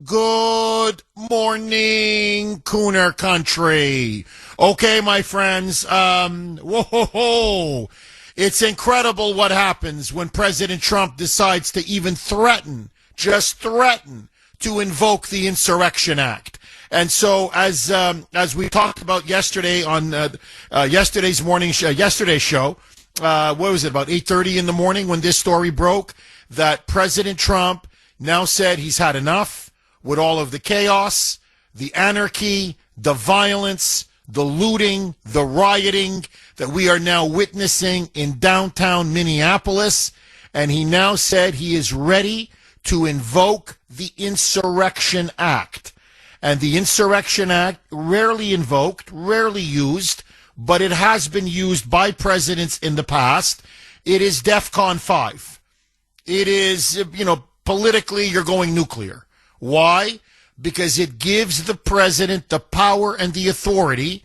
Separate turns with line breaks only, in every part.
Good morning, Kuhner country. Okay, my friends. Whoa. It's incredible what happens when President Trump decides to even just threaten to invoke the Insurrection Act. And so, as we talked about yesterday on yesterday's show, what was it, about 8:30 in the morning when this story broke, that President Trump now said he's had enough with all of the chaos, the anarchy, the violence, the looting, the rioting that we are now witnessing in downtown Minneapolis. And he now said he is ready to invoke the Insurrection Act. And the Insurrection Act, rarely invoked, rarely used, but it has been used by presidents in the past. It is DEFCON 5. It is, politically, you're going nuclear. Why? Because it gives the president the power and the authority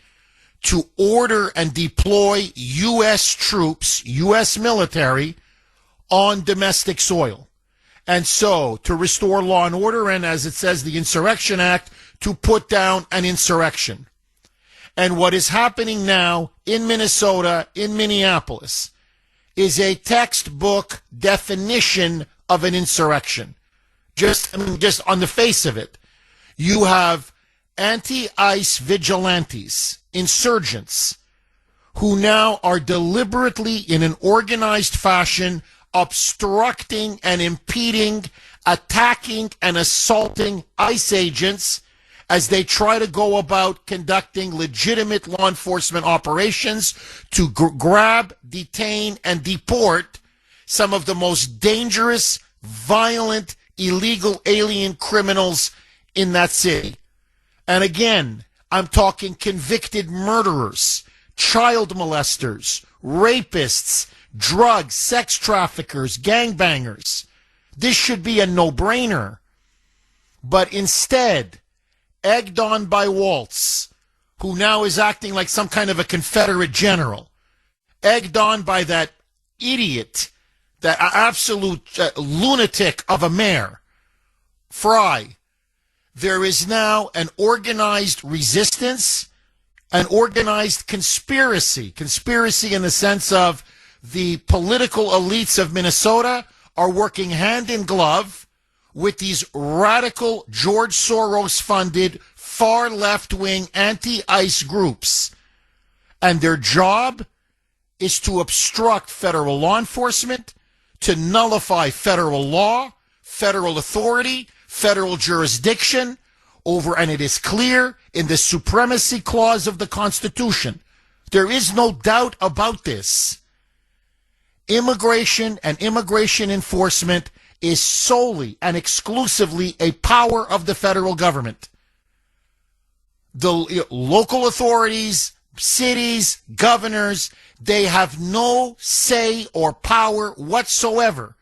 to order and deploy U.S. troops, U.S. military, on domestic soil. And so, to restore law and order, and as it says, the Insurrection Act, to put down an insurrection. And what is happening now in Minnesota, in Minneapolis, is a textbook definition of an insurrection. Just on the face of it, you have anti-ICE vigilantes, insurgents, who now are deliberately, in an organized fashion, obstructing and impeding, attacking and assaulting ICE agents as they try to go about conducting legitimate law enforcement operations to grab, detain, and deport some of the most dangerous, violent, illegal alien criminals in that city. And again, I'm talking convicted murderers, child molesters, rapists, drugs, sex traffickers, gangbangers. This should be a no-brainer. But instead, egged on by Waltz, who now is acting like some kind of a Confederate general, egged on by that idiot, that absolute lunatic of a mayor, Fry, there is now an organized resistance, an organized conspiracy in the sense of the political elites of Minnesota are working hand in glove with these radical George Soros-funded far left-wing anti-ICE groups. And their job is to obstruct federal law enforcement, to nullify federal law, federal authority, federal jurisdiction over, and it is clear in the supremacy clause of the Constitution. There is no doubt about this. Immigration and immigration enforcement is solely and exclusively a power of the federal government. The local authorities, cities, governors, they have no say or power whatsoever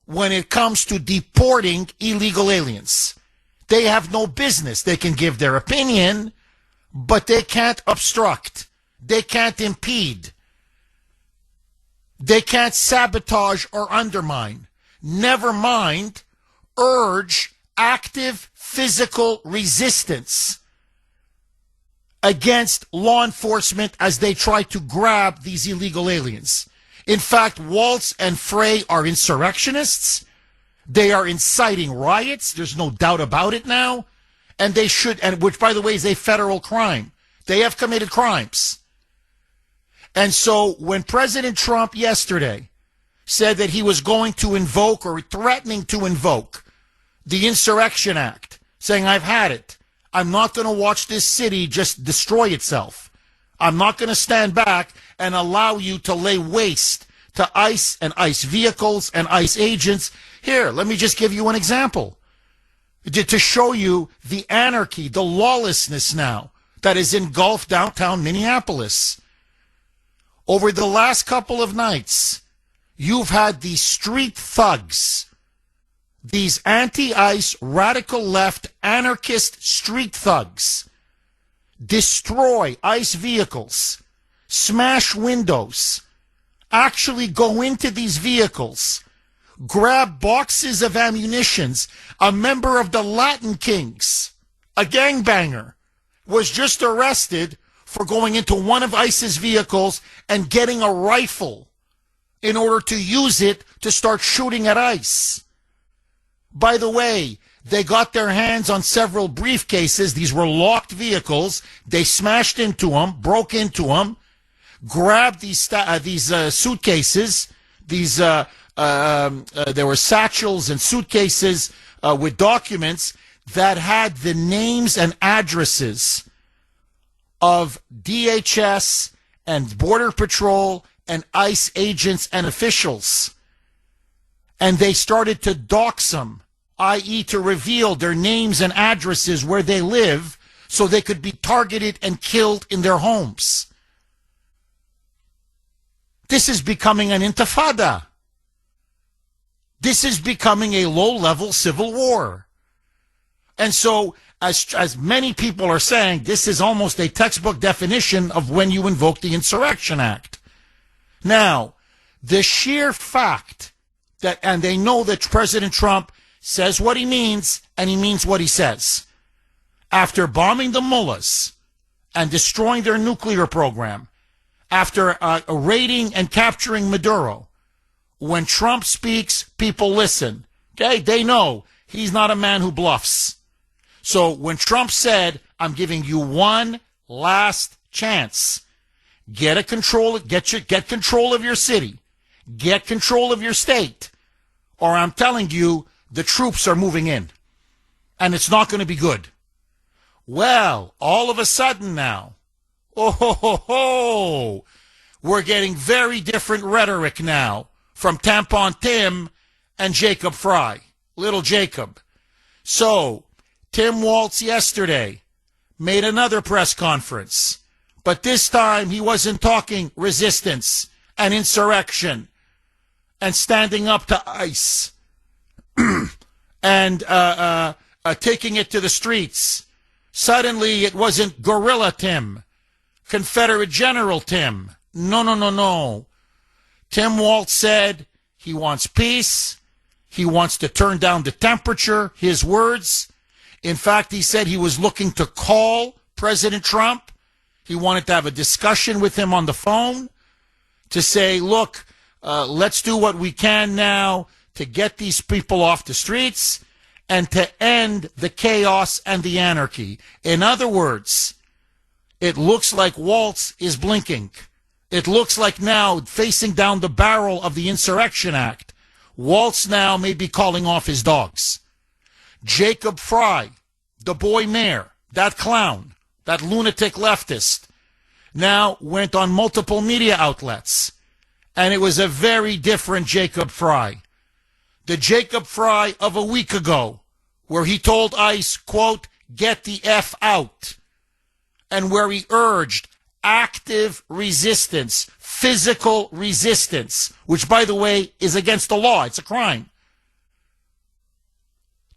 when it comes to deporting illegal aliens. They have no business. They can give their opinion, but they can't obstruct. They can't impede. They can't sabotage or undermine. Never mind urge active physical resistance against law enforcement as they try to grab these illegal aliens. In fact, Waltz and Frey are insurrectionists. They are inciting riots. There's no doubt about it now. And they should, and which, by the way, is a federal crime. They have committed crimes. And so when President Trump yesterday said that he was going to invoke or threatening to invoke the Insurrection Act, saying, I've had it. I'm not going to watch this city just destroy itself. I'm not going to stand back and allow you to lay waste to ICE and ICE vehicles and ICE agents. Here, let me just give you an example to show you the anarchy, the lawlessness now that is engulfed downtown Minneapolis. Over the last couple of nights, you've had these street thugs, these anti-ICE, radical left, anarchist street thugs, destroy ICE vehicles, smash windows, actually go into these vehicles, grab boxes of ammunitions. A member of the Latin Kings, a gangbanger, was just arrested for going into one of ICE's vehicles and getting a rifle in order to use it to start shooting at ICE. By the way, they got their hands on several briefcases. These were locked vehicles. They smashed into them, broke into them, grabbed these suitcases. There were satchels and suitcases with documents that had the names and addresses of DHS and Border Patrol and ICE agents and officials. And they started to dox them, i.e. to reveal their names and addresses where they live so they could be targeted and killed in their homes. This is becoming an intifada. This is becoming a low-level civil war. And so, as many people are saying, this is almost a textbook definition of when you invoke the Insurrection Act. Now, the sheer fact that, and they know that President Trump says what he means, and he means what he says. After bombing the mullahs and destroying their nuclear program, after raiding and capturing Maduro, when Trump speaks, people listen. Okay? They know he's not a man who bluffs. So when Trump said, I'm giving you one last chance, get control of your city, get control of your state, or I'm telling you, the troops are moving in, and it's not going to be good. Well, all of a sudden now, we're getting very different rhetoric now from Tampon Tim and Jacob Fry, little Jacob. So, Tim Walz yesterday made another press conference, but this time he wasn't talking resistance and insurrection and standing up to ICE and taking it to the streets. Suddenly it wasn't Guerrilla Tim, Confederate General Tim. No. Tim Walz said he wants peace. He wants to turn down the temperature, his words. In fact, he said he was looking to call President Trump. He wanted to have a discussion with him on the phone to say, look, let's do what we can now to get these people off the streets and to end the chaos and the anarchy. In other words, it looks like Walz is blinking. It looks like now, facing down the barrel of the Insurrection Act, Walz now may be calling off his dogs. Jacob Fry, the boy mayor, that clown, that lunatic leftist, now went on multiple media outlets, and it was a very different Jacob Fry. The Jacob Fry of a week ago, where he told ICE, quote, get the F out, and where he urged active resistance, physical resistance, which, by the way, is against the law. It's a crime.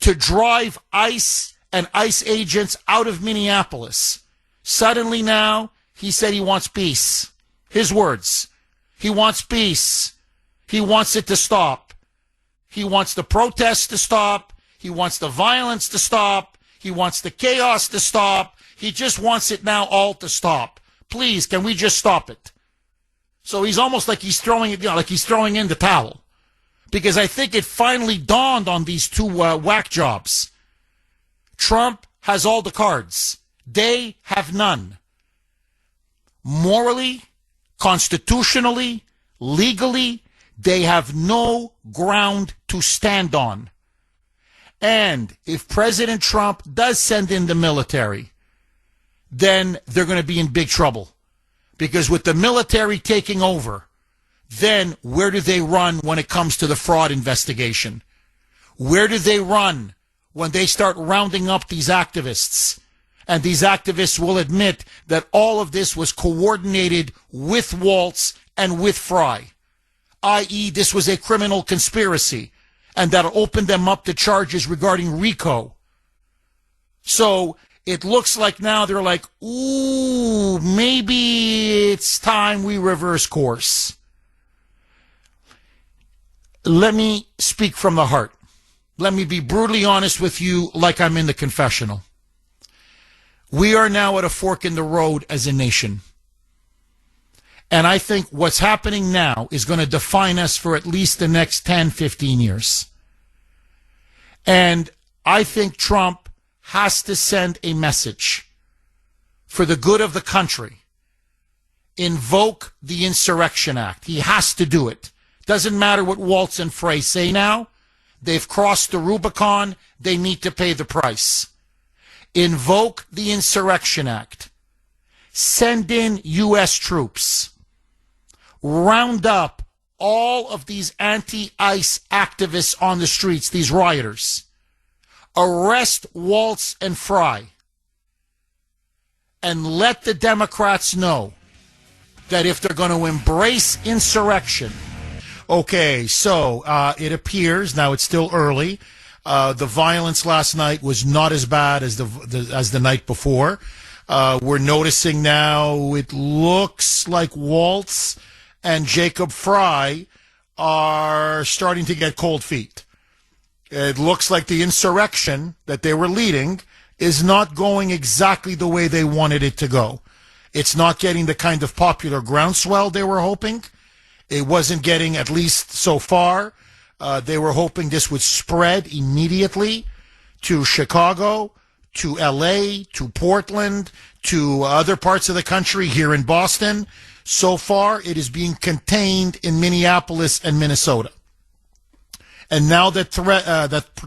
To drive ICE and ICE agents out of Minneapolis. Suddenly now, he said he wants peace. His words. He wants peace. He wants it to stop. He wants the protests to stop. He wants the violence to stop. He wants the chaos to stop. He just wants it now all to stop. Please, can we just stop it? So he's almost like he's throwing it, like he's throwing in the towel. Because I think it finally dawned on these two whack jobs. Trump has all the cards. They have none. Morally, constitutionally, legally, they have no ground to stand on. And if President Trump does send in the military, then they're going to be in big trouble. Because with the military taking over, then where do they run when it comes to the fraud investigation? Where do they run when they start rounding up these activists? And these activists will admit that all of this was coordinated with Walz and with Fry, i.e. this was a criminal conspiracy, and that opened them up to charges regarding RICO. So it looks like now they're like, ooh, maybe it's time we reverse course. Let me speak from the heart. Let me be brutally honest with you like I'm in the confessional. We are now at a fork in the road as a nation. And I think what's happening now is going to define us for at least the next 10, 15 years. And I think Trump has to send a message for the good of the country. Invoke the Insurrection Act. He has to do it. Doesn't matter what Waltz and Frey say now. They've crossed the Rubicon. They need to pay the price. Invoke the Insurrection Act. Send in U.S. troops. Round up all of these anti-ICE activists on the streets, these rioters. Arrest Waltz and Frey. And let the Democrats know that if they're going to embrace insurrection. Okay, so it appears, now it's still early, the violence last night was not as bad as the night before. We're noticing now it looks like Waltz and Jacob Frey are starting to get cold feet. It looks like the insurrection that they were leading is not going exactly the way they wanted it to go. It's not getting the kind of popular groundswell they were hoping. It wasn't getting, at least so far, they were hoping this would spread immediately to Chicago, to LA, to Portland, to other parts of the country, here in Boston. So far, it is being contained in Minneapolis and Minnesota. And now that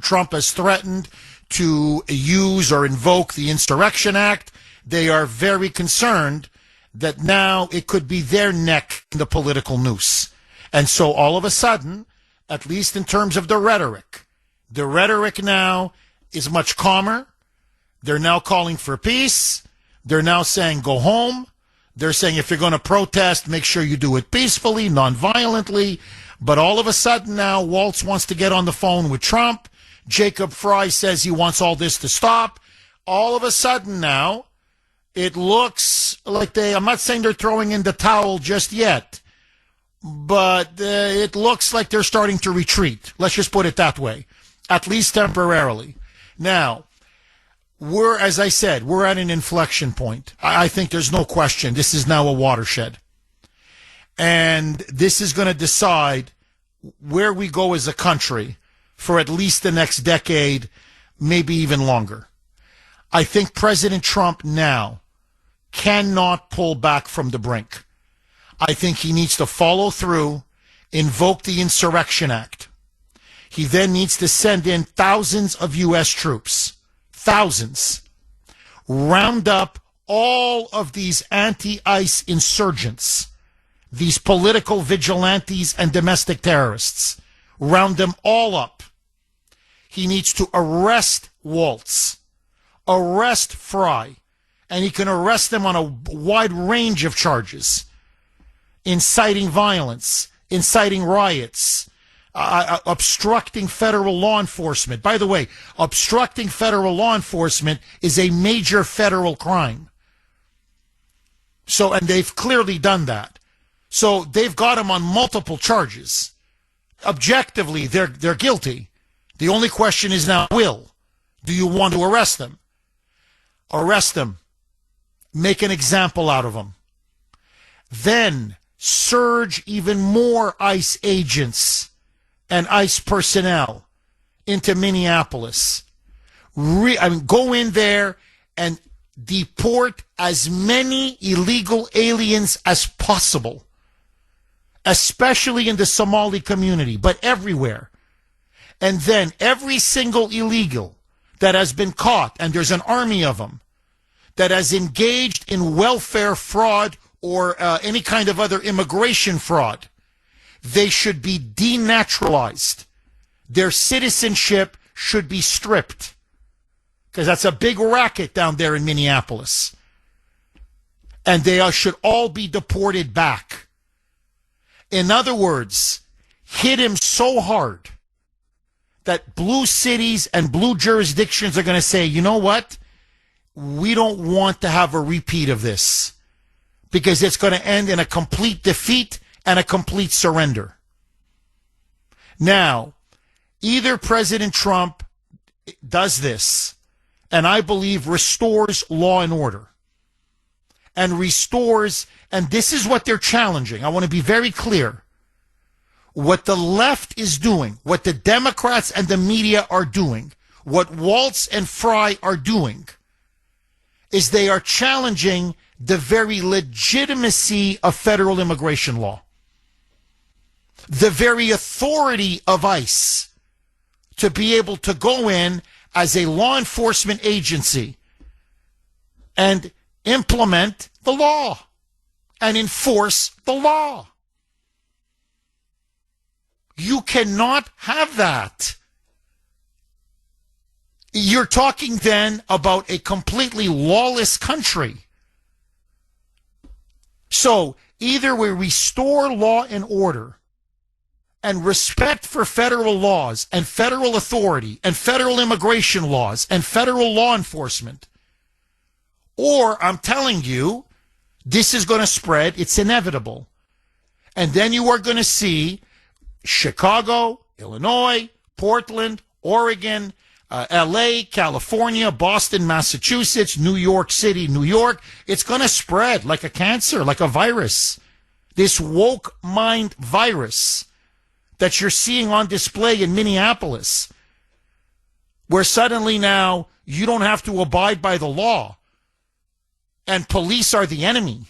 Trump has threatened to use or invoke the Insurrection Act, they are very concerned that now it could be their neck in the political noose. And so all of a sudden, at least in terms of the rhetoric now is much calmer. They're now calling for peace. They're now saying go home. They're saying if you're going to protest, make sure you do it peacefully, non-violently. But all of a sudden now, Waltz wants to get on the phone with Trump. Jacob Frey says he wants all this to stop. All of a sudden now, it looks like I'm not saying they're throwing in the towel just yet, but it looks like they're starting to retreat. Let's just put it that way, at least temporarily. Now, as I said, we're at an inflection point. I think there's no question. This is now a watershed. And this is going to decide where we go as a country for at least the next decade, maybe even longer. I think President Trump now cannot pull back from the brink. I think he needs to follow through, invoke the Insurrection Act. He then needs to send in thousands of U.S. troops, thousands, round up all of these anti-ICE insurgents, these political vigilantes and domestic terrorists, round them all up. He needs to arrest Waltz, arrest Frey, and he can arrest them on a wide range of charges. Inciting violence, inciting riots, obstructing federal law enforcement. By the way, obstructing federal law enforcement is a major federal crime. So, and they've clearly done that. So they've got him on multiple charges. Objectively, they're guilty. The only question is now, do you want to arrest them? Arrest them. Make an example out of them. Then surge even more ICE agents and ICE personnel into Minneapolis. Go in there and deport as many illegal aliens as possible, especially in the Somali community, but everywhere. And then every single illegal that has been caught, and there's an army of them, that has engaged in welfare fraud or any kind of other immigration fraud, they should be denaturalized. Their citizenship should be stripped. Because that's a big racket down there in Minneapolis. And they should all be deported back. In other words, hit him so hard that blue cities and blue jurisdictions are going to say, you know what? We don't want to have a repeat of this, because it's going to end in a complete defeat and a complete surrender. Now, either President Trump does this, and I believe restores law and order, and restores, and this is what they're challenging. I want to be very clear. What the left is doing, what the Democrats and the media are doing, what Waltz and Fry are doing, is they are challenging the very legitimacy of federal immigration law, the very authority of ICE to be able to go in as a law enforcement agency and implement the law and enforce the law. You cannot have that. You're talking then about a completely lawless country. So either we restore law and order and respect for federal laws and federal authority and federal immigration laws and federal law enforcement, or I'm telling you, this is going to spread. It's inevitable. And then you are going to see Chicago, Illinois, Portland, Oregon, LA, California, Boston, Massachusetts, New York City, New York. It's going to spread like a cancer, like a virus. This woke mind virus that you're seeing on display in Minneapolis, where suddenly now you don't have to abide by the law, and police are the enemy,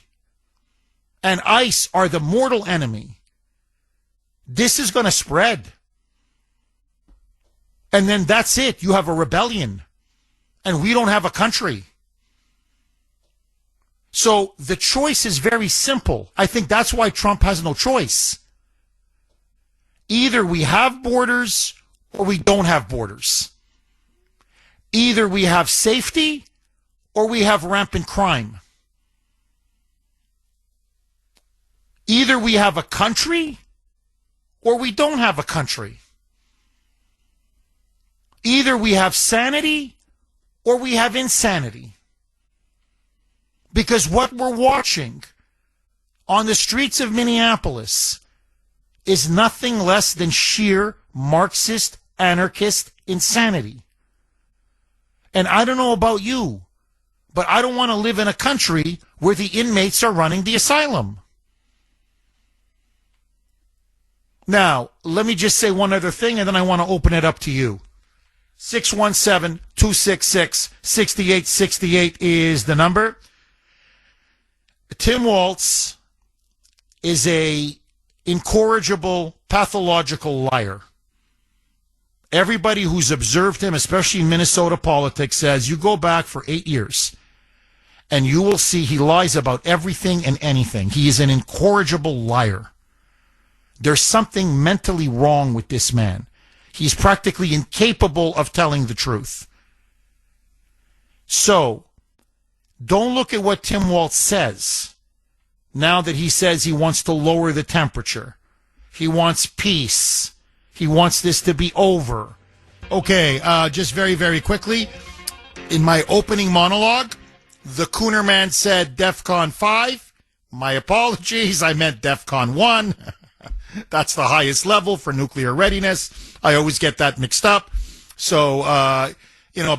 and ICE are the mortal enemy. This is going to spread. And then that's it. You have a rebellion. And we don't have a country. So the choice is very simple. I think that's why Trump has no choice. Either we have borders or we don't have borders. Either we have safety or we have rampant crime. Either we have a country or we don't have a country. Either we have sanity or we have insanity. Because what we're watching on the streets of Minneapolis is nothing less than sheer Marxist, anarchist insanity. And I don't know about you, but I don't want to live in a country where the inmates are running the asylum. Now, let me just say one other thing, and then I want to open it up to you. 617-266-6868 is the number. Tim Waltz is a incorrigible, pathological liar. Everybody who's observed him, especially in Minnesota politics, says you go back for 8 years, and you will see he lies about everything and anything. He is an incorrigible liar. There's something mentally wrong with this man. He's practically incapable of telling the truth. So, don't look at what Tim Waltz says now that he says he wants to lower the temperature. He wants peace. He wants this to be over. Okay, just very, very quickly, in my opening monologue, the Kuhner man said DEFCON 5. My apologies, I meant DEFCON 1. That's the highest level for nuclear readiness. I always get that mixed up. So,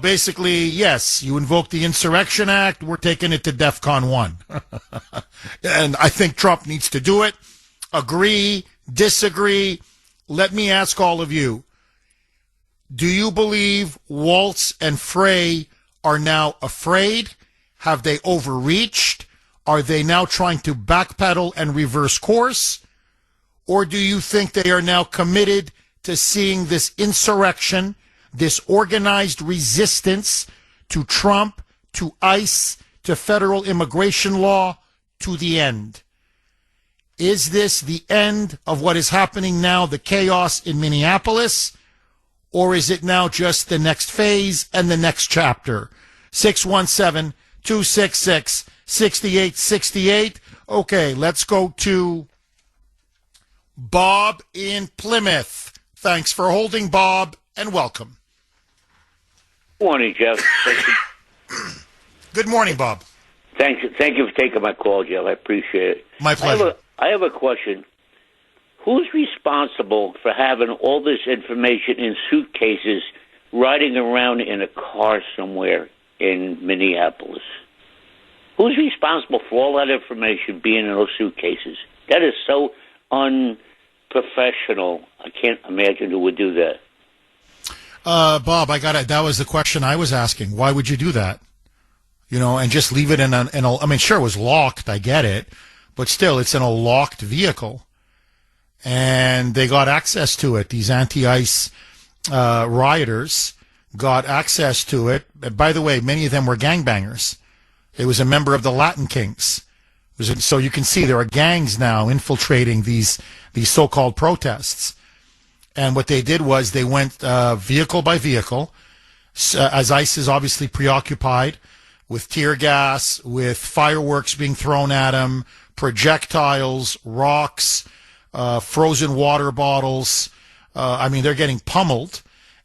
basically, yes, you invoke the Insurrection Act. We're taking it to DEFCON 1. And I think Trump needs to do it. Agree, disagree. Let me ask all of you. Do you believe Waltz and Frey are now afraid? Have they overreached? Are they now trying to backpedal and reverse course? Or do you think they are now committed to seeing this insurrection, this organized resistance to Trump, to ICE, to federal immigration law, to the end? Is this the end of what is happening now, the chaos in Minneapolis? Or is it now just the next phase and the next chapter? 617-266-6868. Okay, let's go to Bob in Plymouth. Thanks for holding, Bob, and welcome.
Morning, Jeff.
Good morning, Bob.
Thank you for taking my call, Jeff. I appreciate it.
My pleasure.
I have a question. who's responsible for having all this information in suitcases riding around in a car somewhere in Minneapolis? Who's responsible for all that information being in those suitcases? That is so unprofessional. I can't imagine who would do that.
Bob, that was the question I was asking. Why would you do that? And just leave it in a, I mean, sure, it was locked. I get it. But still, it's in a locked vehicle. And they got access to it. These anti-ICE rioters got access to it. By the way, many of them were gangbangers. It was a member of the Latin Kings. So you can see there are gangs now infiltrating these so-called protests. And what they did was they went vehicle by vehicle, as ICE is obviously preoccupied with tear gas, with fireworks being thrown at them, projectiles, rocks, frozen water bottles. I mean, they're getting pummeled.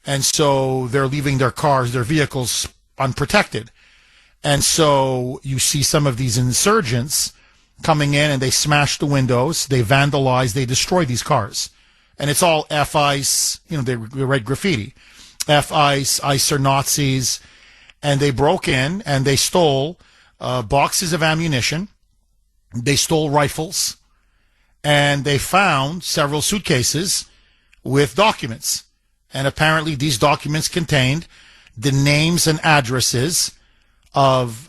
And so they're leaving their cars, their vehicles unprotected. And so you see some of these insurgents coming in and they smash the windows, they vandalize, they destroy these cars. And it's all F-ICE, they write graffiti. F-ICE, ICE are Nazis. And they broke in and they stole boxes of ammunition. They stole rifles. And they found several suitcases with documents. And apparently these documents contained the names and addresses of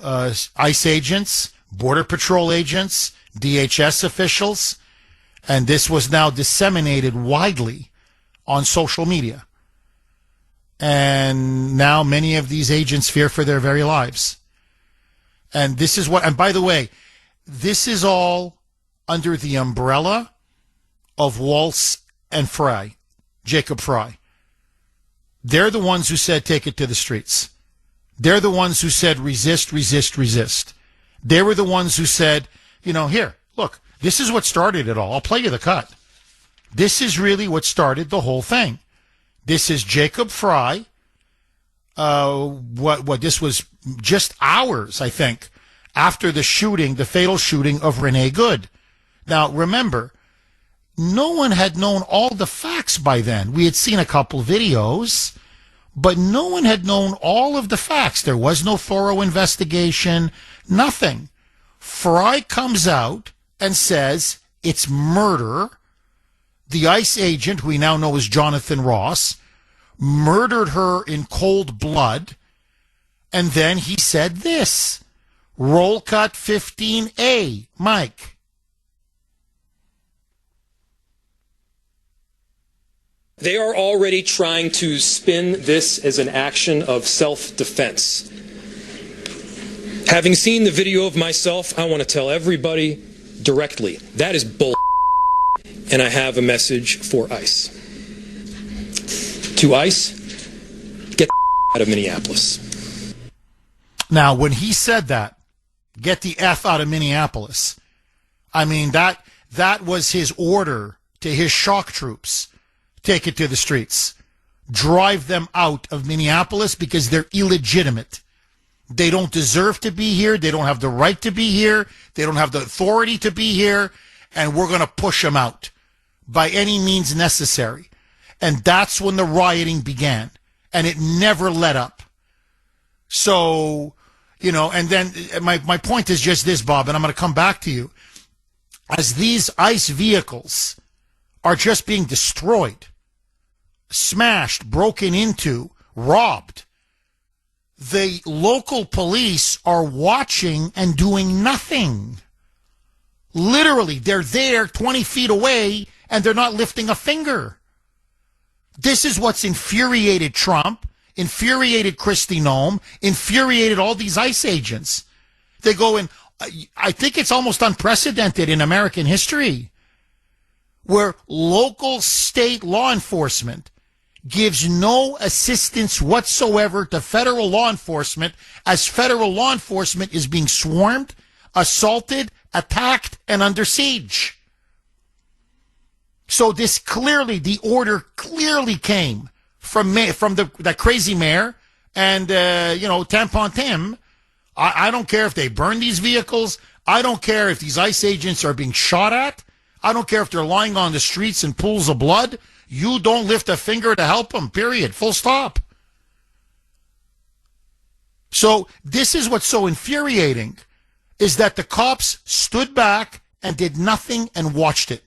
ICE agents, Border Patrol agents, DHS officials, and this was now disseminated widely on social media. And now many of these agents fear for their very lives. And this is and by the way, this is all under the umbrella of Waltz and Fry, Jacob Fry. They're the ones who said take it to the streets. They're the ones who said resist, resist, resist. They were the ones who said, here, look, this is what started it all. I'll play you the cut. This is really what started the whole thing. This is Jacob Fry. This was just hours, I think, after the shooting, the fatal shooting of Renee Good. Now, remember, no one had known all the facts by then. We had seen a couple videos, but no one had known all of the facts. There was no thorough investigation, nothing. Fry comes out and says it's murder. The ICE agent, who we now know as Jonathan Ross, murdered her in cold blood. And then he said this. Roll cut 15A, Mike.
They are already trying to spin this as an action of self-defense. Having seen the video of myself, I want to tell everybody directly, that is bull. And I have a message for ICE. To ICE, get the out of Minneapolis.
Now, when he said that, get the F out of Minneapolis, I mean, that was his order to his shock troops. Take it to the streets. Drive them out of Minneapolis because they're illegitimate. They don't deserve to be here. They don't have the right to be here. They don't have the authority to be here. And we're going to push them out by any means necessary. And that's when the rioting began. And it never let up. So, and then my point is just this, Bob, and I'm going to come back to you. As these ICE vehicles are just being destroyed, smashed, broken into, robbed, the local police are watching and doing nothing. Literally, they're there 20 feet away and they're not lifting a finger. This is what's infuriated Trump, infuriated Kristi Noem, infuriated all these ICE agents. They go in, I think it's almost unprecedented in American history, where local state law enforcement gives no assistance whatsoever to federal law enforcement as federal law enforcement is being swarmed, assaulted, attacked, and under siege. So this clearly, the order clearly came from that crazy mayor and, Tampon Tim. I don't care if they burn these vehicles. I don't care if these ICE agents are being shot at. I don't care if they're lying on the streets in pools of blood. You don't lift a finger to help them, period. Full stop. So this is what's so infuriating, is that the cops stood back and did nothing and watched it.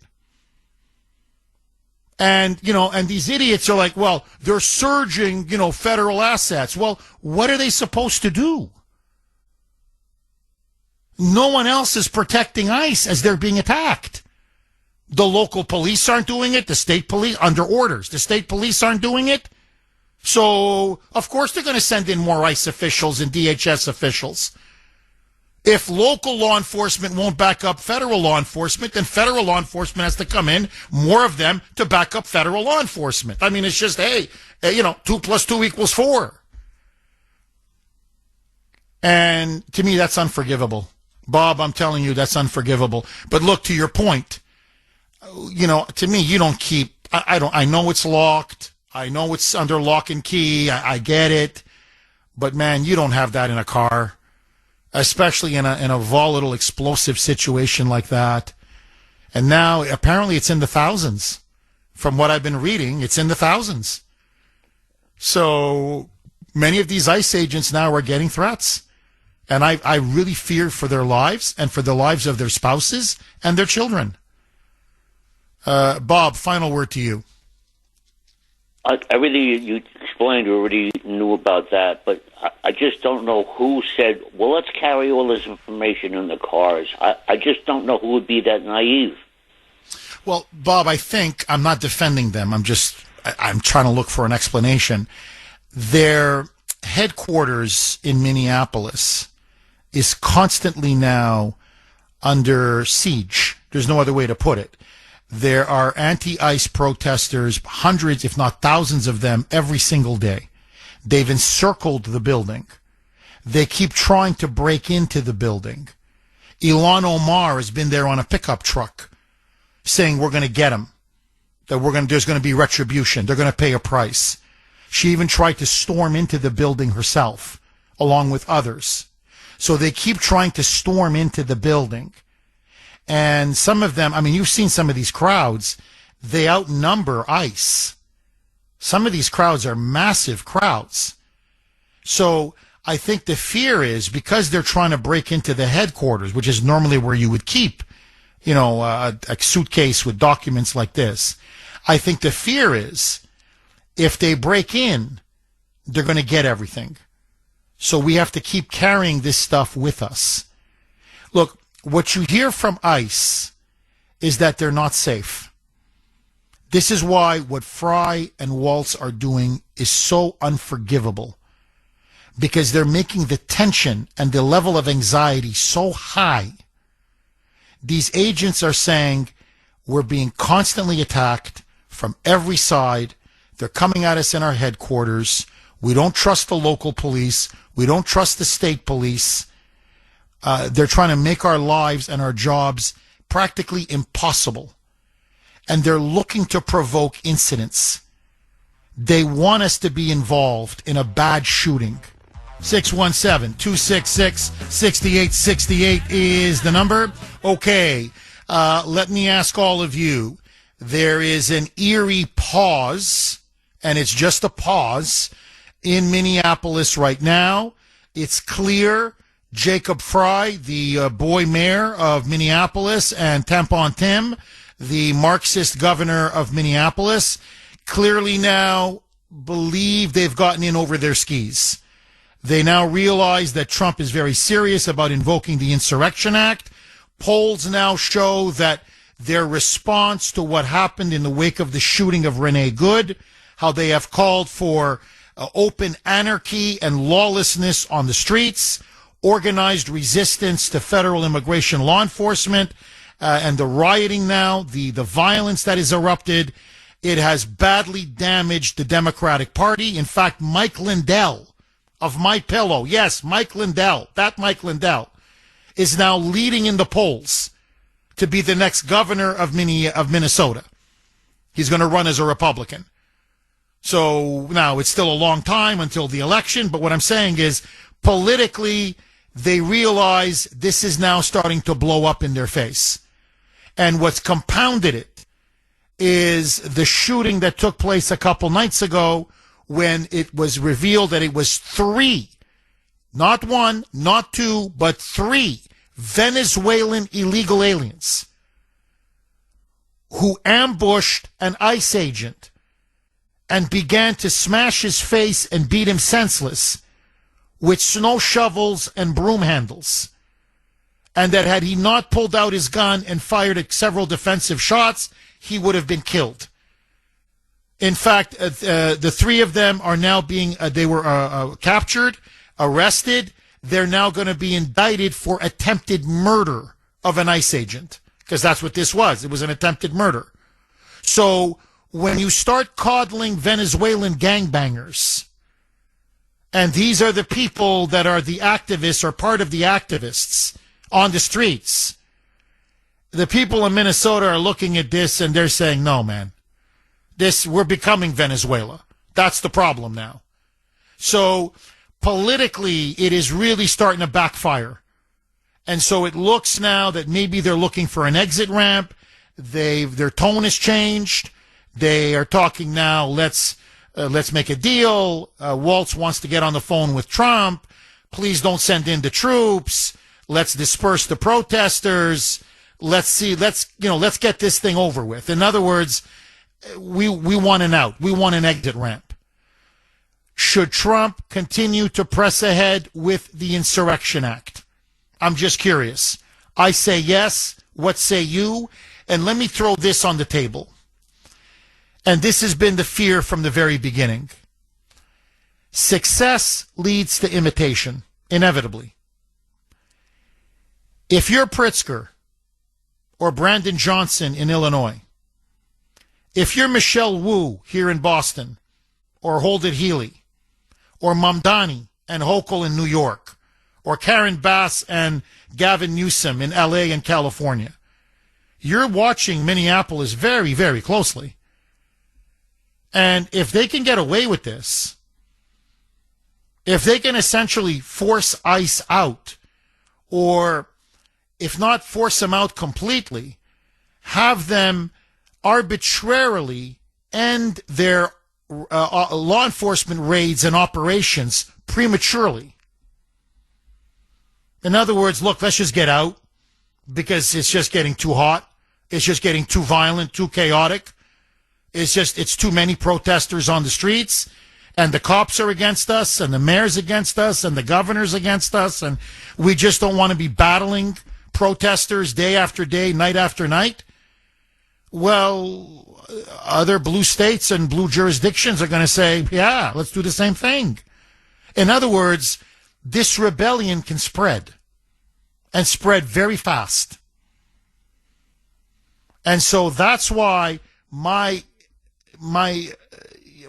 And, and these idiots are like, well, they're surging, federal assets. Well, what are they supposed to do? No one else is protecting ICE as they're being attacked. The local police aren't doing it. The state police, under orders, the state police aren't doing it. So, of course, they're going to send in more ICE officials and DHS officials. If local law enforcement won't back up federal law enforcement, then federal law enforcement has to come in, more of them, to back up federal law enforcement. I mean, it's just, 2 + 2 = 4. And to me, that's unforgivable. Bob, I'm telling you, that's unforgivable. But look, to your point, to me, you don't keep, I know it's locked. I know it's under lock and key. I get it. But man, you don't have that in a car, especially in a volatile, explosive situation like that. And now, apparently, it's in the thousands. From what I've been reading, it's in the thousands. So many of these ICE agents now are getting threats. And I really fear for their lives and for the lives of their spouses and their children. Bob, final word to you.
Everything you explained, we already knew about that, but I just don't know who said, well, let's carry all this information in the cars. I just don't know who would be that naive.
Well, Bob, I think, I'm not defending them. I'm trying to look for an explanation. Their headquarters in Minneapolis is constantly now under siege. There's no other way to put it. There are anti-ICE protesters, hundreds, if not thousands of them, every single day. They've encircled the building. They keep trying to break into the building. Ilhan Omar has been there on a pickup truck saying, we're going to get them, that there's going to be retribution. They're going to pay a price. She even tried to storm into the building herself, along with others. So they keep trying to storm into the building. And some of them, you've seen some of these crowds, they outnumber ICE. Some of these crowds are massive crowds. So I think the fear is, because they're trying to break into the headquarters, which is normally where you would keep, a suitcase with documents like this. I think the fear is, if they break in, they're going to get everything. So we have to keep carrying this stuff with us. Look, what you hear from ICE is that they're not safe. This is why what Fry and Waltz are doing is so unforgivable, because they're making the tension and the level of anxiety so high. These agents are saying, we're being constantly attacked from every side. They're coming at us in our headquarters. We don't trust the local police. We don't trust the state police. They're trying to make our lives and our jobs practically impossible. And they're looking to provoke incidents. They want us to be involved in a bad shooting. 617-266-6868 is the number. Okay, let me ask all of you. There is an eerie pause, and it's just a pause, in Minneapolis right now. It's clear Jacob Fry, the boy mayor of Minneapolis, and Tampon Tim, the Marxist governor of Minneapolis, clearly now believe they've gotten in over their skis. They now realize that Trump is very serious about invoking the Insurrection Act. Polls now show that their response to what happened in the wake of the shooting of Renee Good, how they have called for open anarchy and lawlessness on the streets, organized resistance to federal immigration law enforcement, and the rioting now, the violence that has erupted. It has badly damaged the Democratic Party. In fact, Mike Lindell of My Pillow, yes, Mike Lindell, that Mike Lindell, is now leading in the polls to be the next governor of Minnesota. He's going to run as a Republican. So now it's still a long time until the election, but what I'm saying is, politically, they realize this is now starting to blow up in their face. And what's compounded it is the shooting that took place a couple nights ago when it was revealed that it was 3, not 1, not 2, but 3 Venezuelan illegal aliens who ambushed an ICE agent and began to smash his face and beat him senseless with snow shovels and broom handles. And that had he not pulled out his gun and fired several defensive shots, he would have been killed. In fact, the 3 of them are now being, they were captured, arrested. They're now going to be indicted for attempted murder of an ICE agent, because that's what this was. It was an attempted murder. So when you start coddling Venezuelan gangbangers, and these are the people that are the activists or part of the activists on the streets, the people in Minnesota are looking at this and they're saying, no, man, we're becoming Venezuela. That's the problem now. So politically, it is really starting to backfire. And so it looks now that maybe they're looking for an exit ramp. Their tone has changed. They are talking now, let's make a deal. Waltz wants to get on the phone with Trump. Please don't send in the troops. Let's disperse the protesters. Let's get this thing over with. In other words, we want an out. We want an exit ramp. Should Trump continue to press ahead with the Insurrection Act? I'm just curious. I say yes. What say you? And let me throw this on the table. And this has been the fear from the very beginning. Success leads to imitation, inevitably. If you're Pritzker or Brandon Johnson in Illinois, if you're Michelle Wu here in Boston, or Holden Healy, or Mamdani and Hochul in New York, or Karen Bass and Gavin Newsom in L.A. and California, you're watching Minneapolis very, very closely. And if they can get away with this, if they can essentially force ICE out, or if not force them out completely, have them arbitrarily end their law enforcement raids and operations prematurely. In other words, look, let's just get out because it's just getting too hot. It's just getting too violent, too chaotic. It's too many protesters on the streets, and the cops are against us, and the mayor's against us, and the governor's against us, and we just don't want to be battling protesters day after day, night after night. Well, other blue states and blue jurisdictions are going to say, yeah, let's do the same thing. In other words, this rebellion can spread, and spread very fast. And so that's why my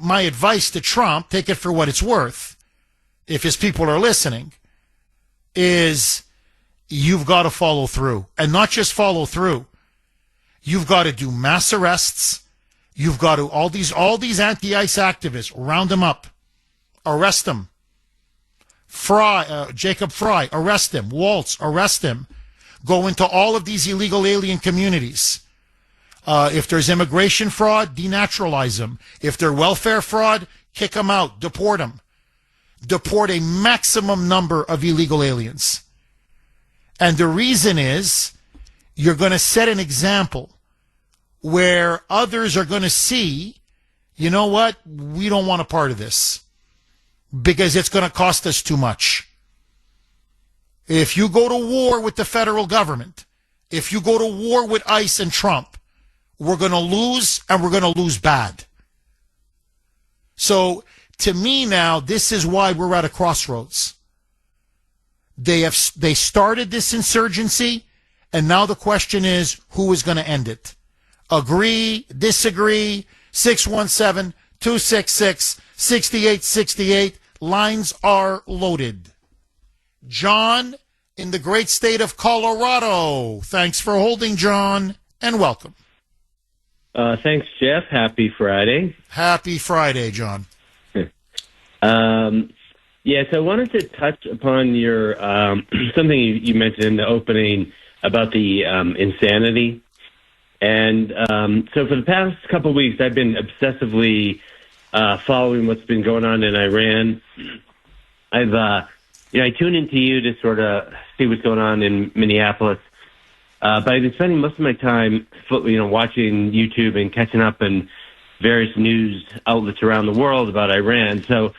advice to Trump, take it for what it's worth, if his people are listening, is you've got to follow through. And not just follow through. You've got to do mass arrests. You've got to, all these anti-ICE activists, round them up. Arrest them. Jacob Fry, arrest him. Waltz, arrest him. Go into all of these illegal alien communities. If there's immigration fraud, denaturalize them. If they're welfare fraud, kick them out, deport them. Deport a maximum number of illegal aliens. And the reason is you're going to set an example where others are going to see, you know what, we don't want a part of this because it's going to cost us too much. If you go to war with the federal government, if you go to war with ICE and Trump, we're going to lose, and we're going to lose bad. So, to me now, this is why we're at a crossroads. They started this insurgency, and now the question is, who is going to end it? Agree, disagree, 617-266-6868. Lines are loaded. John, in the great state of Colorado. Thanks for holding, John, and welcome.
Thanks, Jeff. Happy Friday.
Happy Friday, John.
Yes, I wanted to touch upon your something you mentioned in the opening about the insanity And so for the past couple of weeks, I've been obsessively following what's been going on in Iran. I tune into you to sort of see what's going on in Minneapolis. But I've been spending most of my time, watching YouTube and catching up on various news outlets around the world about Iran. So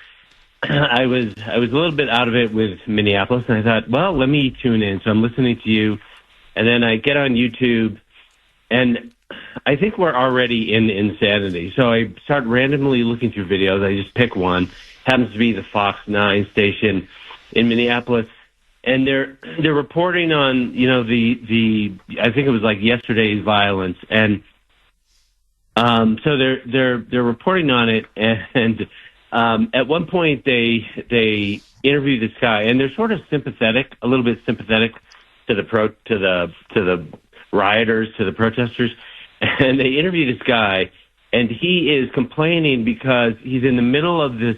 I was a little bit out of it with Minneapolis, and I thought, well, let me tune in. So I'm listening to you, and then I get on YouTube, and I think we're already in insanity. So I start randomly looking through videos. I just pick one. Happens to be the Fox 9 station in Minneapolis, and they're reporting on the I think it was like yesterday's violence, and so they're reporting on it, and at one point they interview this guy, and they're sort of sympathetic, a little bit sympathetic to the rioters, to the protesters, and they interview this guy, and he is complaining because he's in the middle of this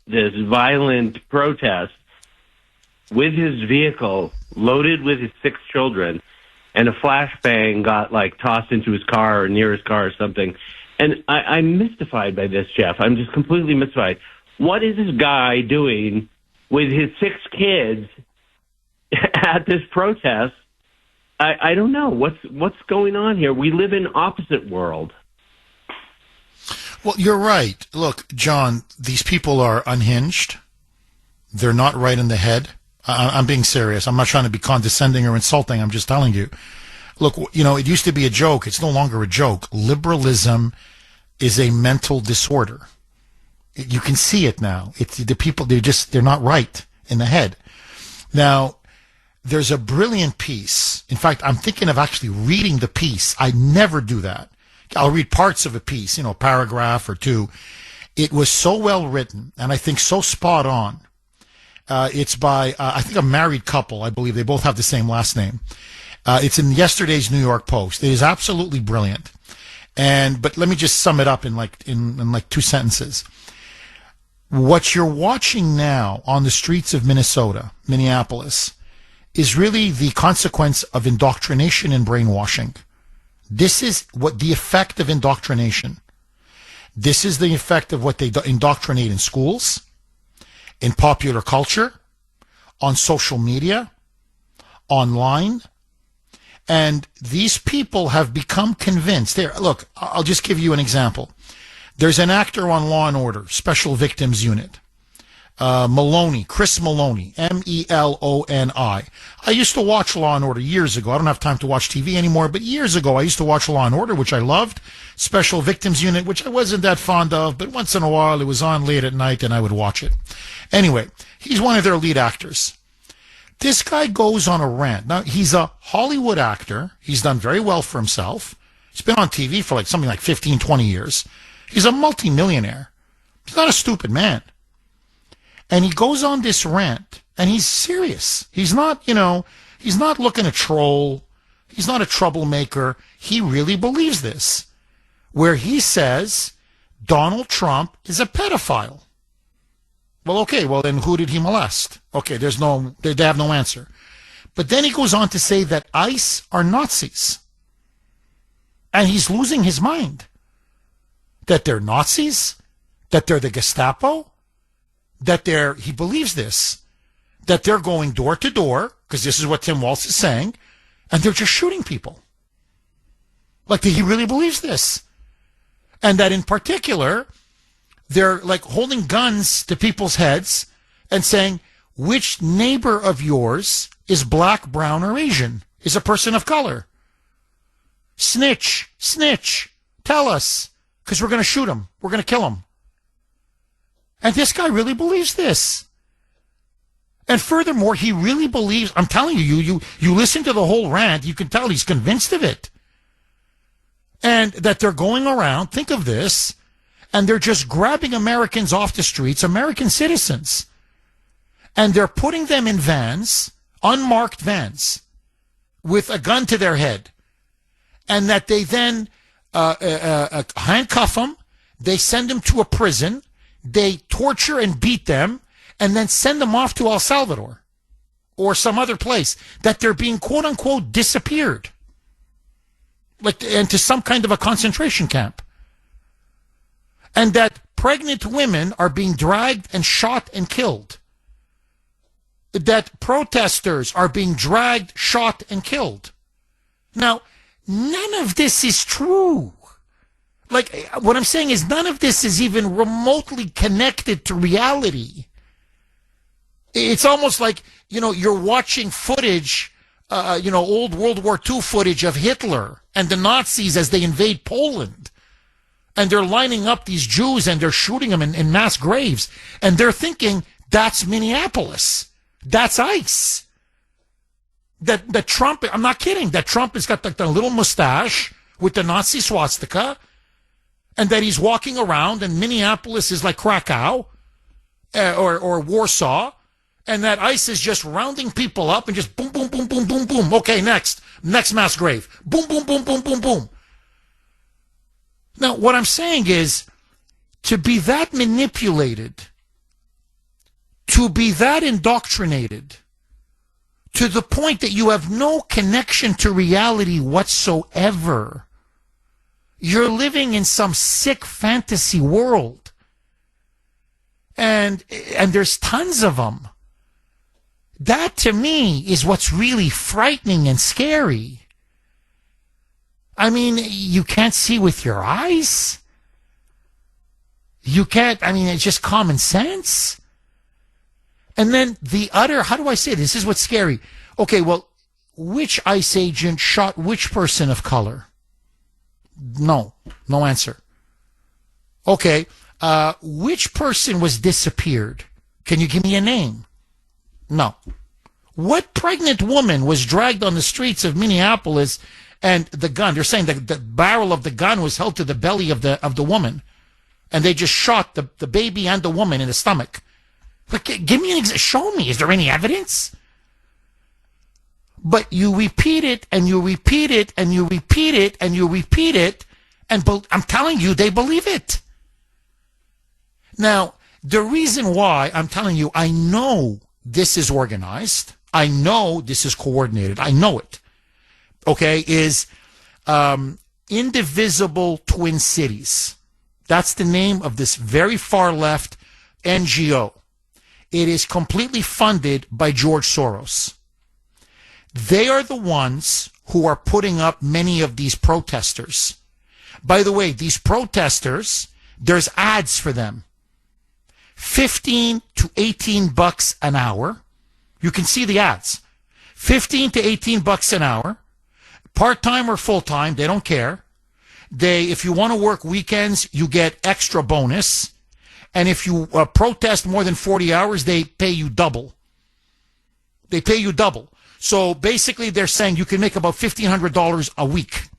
violent protest with his vehicle loaded with his 6 children, and a flashbang got tossed into his car or near his car or something. And I'm mystified by this, Jeff. I'm just completely mystified. What is this guy doing with his 6 kids at this protest? I don't know. What's going on here? We live in opposite world.
Well, you're right. Look, John, these people are unhinged. They're not right in the head. I'm being serious. I'm not trying to be condescending or insulting. I'm just telling you. Look, it used to be a joke. It's no longer a joke. Liberalism is a mental disorder. You can see it now. It's the people, they're not right in the head. Now, there's a brilliant piece. In fact, I'm thinking of actually reading the piece. I never do that. I'll read parts of a piece, a paragraph or two. It was so well written, and I think so spot on. It's by, I think, a married couple. I believe they both have the same last name. It's in yesterday's New York Post. It is absolutely brilliant. But let me just sum it up in like 2 sentences. What you're watching now on the streets of Minneapolis, is really the consequence of indoctrination and brainwashing. This is what the effect of indoctrination. This is the effect of what they indoctrinate in schools, in popular culture, on social media, online. And these people have become convinced. Look, I'll just give you an example. There's an actor on Law & Order, Special Victims Unit. Chris Maloney, Meloni. I used to watch Law & Order years ago. I don't have time to watch TV anymore, but years ago I used to watch Law & Order, which I loved. Special Victims Unit, which I wasn't that fond of, but once in a while it was on late at night and I would watch it. Anyway, he's one of their lead actors. This guy goes on a rant. Now, he's a Hollywood actor. He's done very well for himself. He's been on TV for something like 15, 20 years. He's a multimillionaire. He's not a stupid man. And he goes on this rant, and he's serious. He's not, he's not looking to troll. He's not a troublemaker. He really believes this, where he says Donald Trump is a pedophile. Well, okay, then who did he molest? Okay, they have no answer. But then he goes on to say that ICE are Nazis. And he's losing his mind. That they're Nazis? That they're the Gestapo? He believes this, that they're going door to door, because this is what Tim Walz is saying, and they're just shooting people. He really believes this. And that in particular, they're holding guns to people's heads and saying, which neighbor of yours is black, brown, or Asian, is a person of color? Snitch, tell us, because we're going to shoot him. We're going to kill him. And this guy really believes this. And furthermore, he really believes, I'm telling you, you listen to the whole rant, you can tell he's convinced of it. And that they're going around, think of this, and they're just grabbing Americans off the streets, American citizens. And they're putting them in vans, unmarked vans, with a gun to their head. And that they then handcuff them, they send them to a prison, they torture and beat them, and then send them off to El Salvador or some other place, that they're being, quote-unquote, disappeared. into some kind of a concentration camp. And that pregnant women are being dragged and shot and killed. That protesters are being dragged, shot, and killed. Now, none of this is true. Like, what I'm saying is none of this is even remotely connected to reality. It's almost like, you're watching footage, old World War II footage of Hitler and the Nazis as they invade Poland. And they're lining up these Jews and they're shooting them in mass graves. And they're thinking, that's Minneapolis. That's ICE. That Trump, I'm not kidding, that Trump has got the little mustache with the Nazi swastika, and that he's walking around, and Minneapolis is like Krakow or Warsaw, and that ICE is just rounding people up and just boom, boom, boom, boom, boom, boom. Okay, next mass grave. Boom, boom, boom, boom, boom, boom. Now, what I'm saying is, to be that manipulated, to be that indoctrinated, to the point that you have no connection to reality whatsoever. You're living in some sick fantasy world. And there's tons of them. That, to me, is what's really frightening and scary. I mean, you can't see with your eyes. You can't, it's just common sense. And then how do I say this? This is what's scary. Okay, well, which ICE agent shot which person of color? No answer. Okay, which person was disappeared? Can you give me a name? No. What pregnant woman was dragged on the streets of Minneapolis and the gun? They're saying that the barrel of the gun was held to the belly of the woman, and they just shot the baby and the woman in the stomach. But give me show me. Is there any evidence? But you repeat it and you repeat it and you repeat it and you repeat it, and I'm telling you, they believe it. Now, the reason why I'm telling you, I know this is organized. I know this is coordinated. I know it. Okay, is Indivisible Twin Cities. That's the name of this very far left NGO. It is completely funded by George Soros. They are the ones who are putting up many of these protesters. By the way, these protesters, there's ads for them. 15 to 18 bucks an hour. You can see the ads. 15 to 18 bucks an hour. Part-time or full-time, they don't care. If you want to work weekends, you get extra bonus. And if you protest more than 40 hours, they pay you double. They pay you double. So basically, they're saying you can make about $1,500 a week.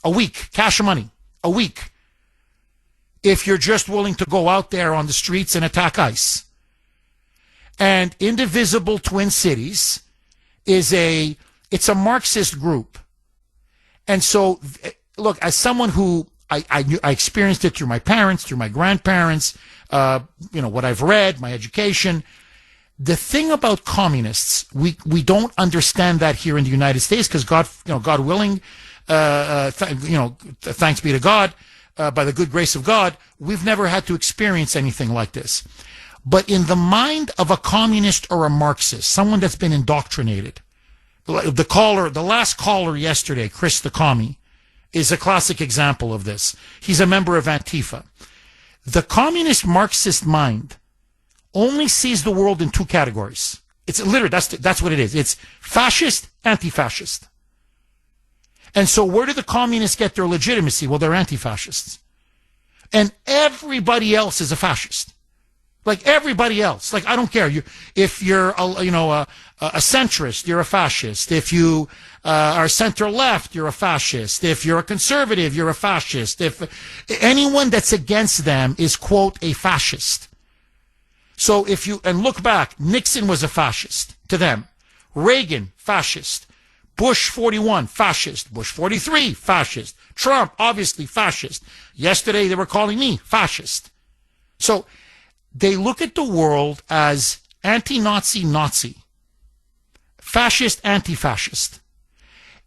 A week. Cash money. A week. If you're just willing to go out there on the streets and attack ICE. And Indivisible Twin Cities it's a Marxist group. And so, look, as someone who I experienced it through my parents, through my grandparents, what I've read, my education. The thing about communists, we don't understand that here in the United States because God willing, thanks be to God, by the good grace of God, we've never had to experience anything like this. But in the mind of a communist or a Marxist, someone that's been indoctrinated, the last caller yesterday, Chris the Commie, is a classic example of this. He's a member of Antifa. The communist Marxist mind only sees the world in two categories. It's literally, that's what it is. It's fascist, anti-fascist. And so where do the communists get their legitimacy? Well, they're anti-fascists. And everybody else is a fascist. Like everybody else. Like, I don't care. If you're a centrist, you're a fascist. If you are center-left, you're a fascist. If you're a conservative, you're a fascist. If anyone that's against them is, quote, a fascist. So and look back, Nixon was a fascist to them. Reagan, fascist. Bush 41, fascist. Bush 43, fascist. Trump, obviously fascist. Yesterday they were calling me fascist. So they look at the world as anti-Nazi, Nazi. Fascist, anti-fascist.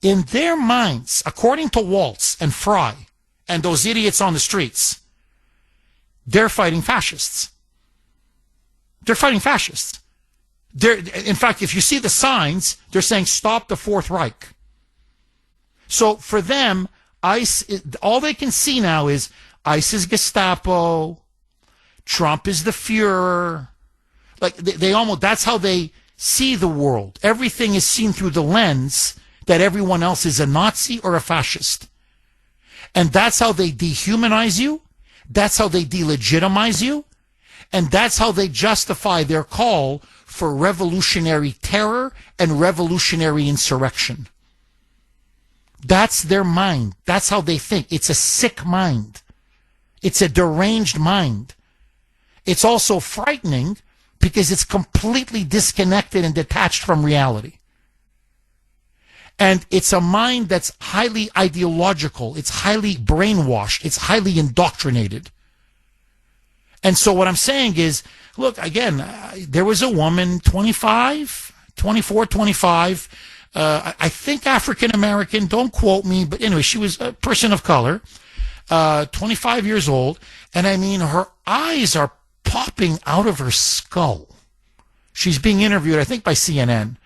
In their minds, according to Waltz and Fry and those idiots on the streets, they're fighting fascists. They're fighting fascists. In fact, if you see the signs, they're saying, stop the Fourth Reich. So for them, ICE, all they can see now is ICE is Gestapo, Trump is the Fuhrer. Like they almost, that's how they see the world. Everything is seen through the lens that everyone else is a Nazi or a fascist. And that's how they dehumanize you. That's how they delegitimize you. And that's how they justify their call for revolutionary terror and revolutionary insurrection. That's their mind. That's how they think. It's a sick mind. It's a deranged mind. It's also frightening because it's completely disconnected and detached from reality. And it's a mind that's highly ideological. It's highly brainwashed. It's highly indoctrinated. And so what I'm saying is, look, again, there was a woman, 25, I think African-American, don't quote me, but anyway, she was a person of color, 25 years old, and I mean, her eyes are popping out of her skull. She's being interviewed, I think, by CNN.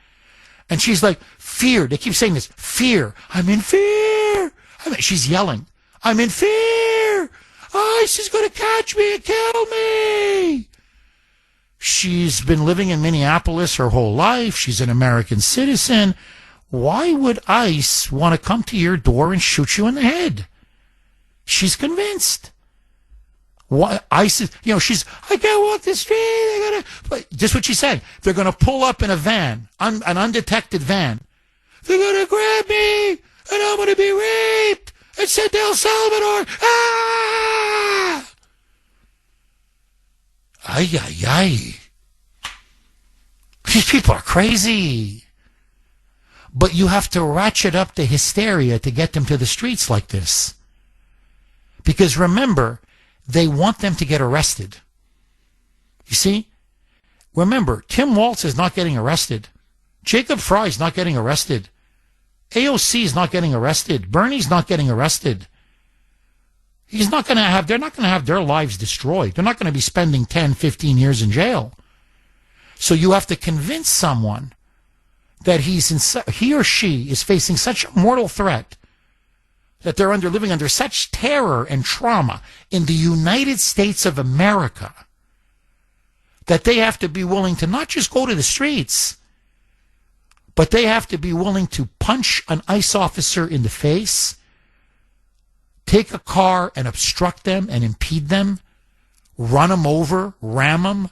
And she's like, fear. They keep saying this, fear. I'm in fear. She's yelling, I'm in fear. ICE is going to catch me and kill me. She's been living in Minneapolis her whole life. She's an American citizen. Why would ICE want to come to your door and shoot you in the head? She's convinced. Why ICE is, she's, I can't walk the street. But just what she said. They're going to pull up in a van, an undetected van. They're going to grab me, and I'm going to be raped and sent to El Salvador. Ah! Ay, ay, ay. These people are crazy. But you have to ratchet up the hysteria to get them to the streets like this. Because remember, they want them to get arrested. You see? Remember, Tim Waltz is not getting arrested. Jacob Fry is not getting arrested. AOC is not getting arrested. Bernie's not getting arrested. They're not going to have their lives destroyed. They're not going to be spending 10, 15 years in jail. So you have to convince someone that he or she is facing such a mortal threat, that they're living under such terror and trauma in the United States of America, that they have to be willing to not just go to the streets, but they have to be willing to punch an ICE officer in the face, take a car and obstruct them and impede them, run them over, ram them,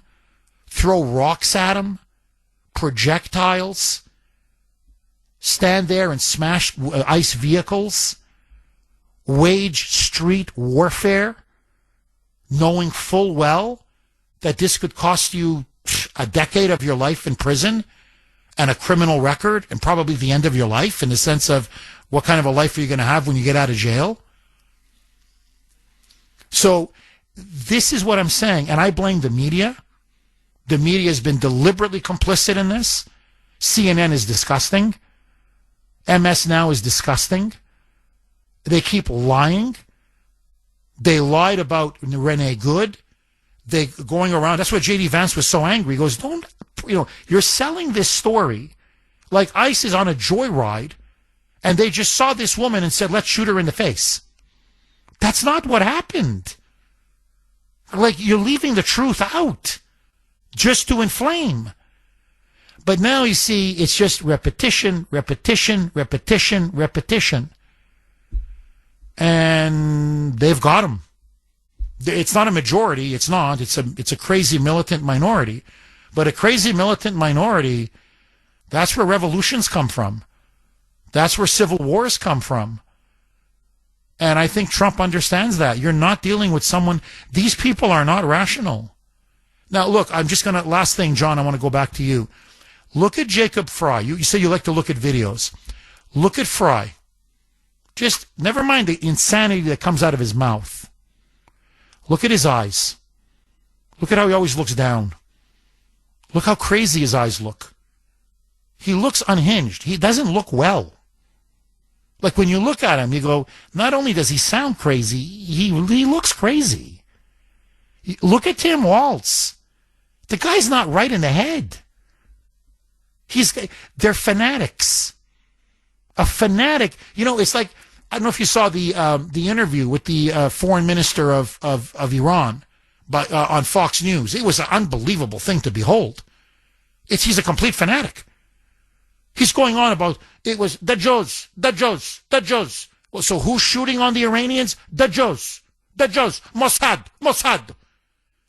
throw rocks at them, projectiles, stand there and smash ICE vehicles, wage street warfare, knowing full well that this could cost you a decade of your life in prison and a criminal record and probably the end of your life, in the sense of what kind of a life are you going to have when you get out of jail? So this is what I'm saying, and I blame the media. The media has been deliberately complicit in this. CNN is disgusting. MS Now is disgusting. They keep lying. They lied about Renee Good. They going around. That's why J.D. Vance was so angry. He goes, you're selling this story like ICE is on a joyride and they just saw this woman and said, let's shoot her in the face. That's not what happened. Like, you're leaving the truth out just to inflame. But now you see, it's just repetition, repetition, repetition, repetition. And they've got them. It's not a majority. It's not. It's a crazy militant minority. But a crazy militant minority, that's where revolutions come from. That's where civil wars come from. And I think Trump understands that. You're not dealing with someone. These people are not rational. Now, look, I'm just going to, last thing, John, I want to go back to you. Look at Jacob Fry. You say you like to look at videos. Look at Fry. Just never mind the insanity that comes out of his mouth. Look at his eyes. Look at how he always looks down. Look how crazy his eyes look. He looks unhinged. He doesn't look well. Like when you look at him, you go, not only does he sound crazy, he looks crazy. Look at Tim Walz. The guy's not right in the head. They're fanatics. A fanatic, it's like, I don't know if you saw the interview with the foreign minister of Iran on Fox News. It was an unbelievable thing to behold. He's a complete fanatic. He's going on about, it was the Jews. Well, so who's shooting on the Iranians? The Jews, Mossad.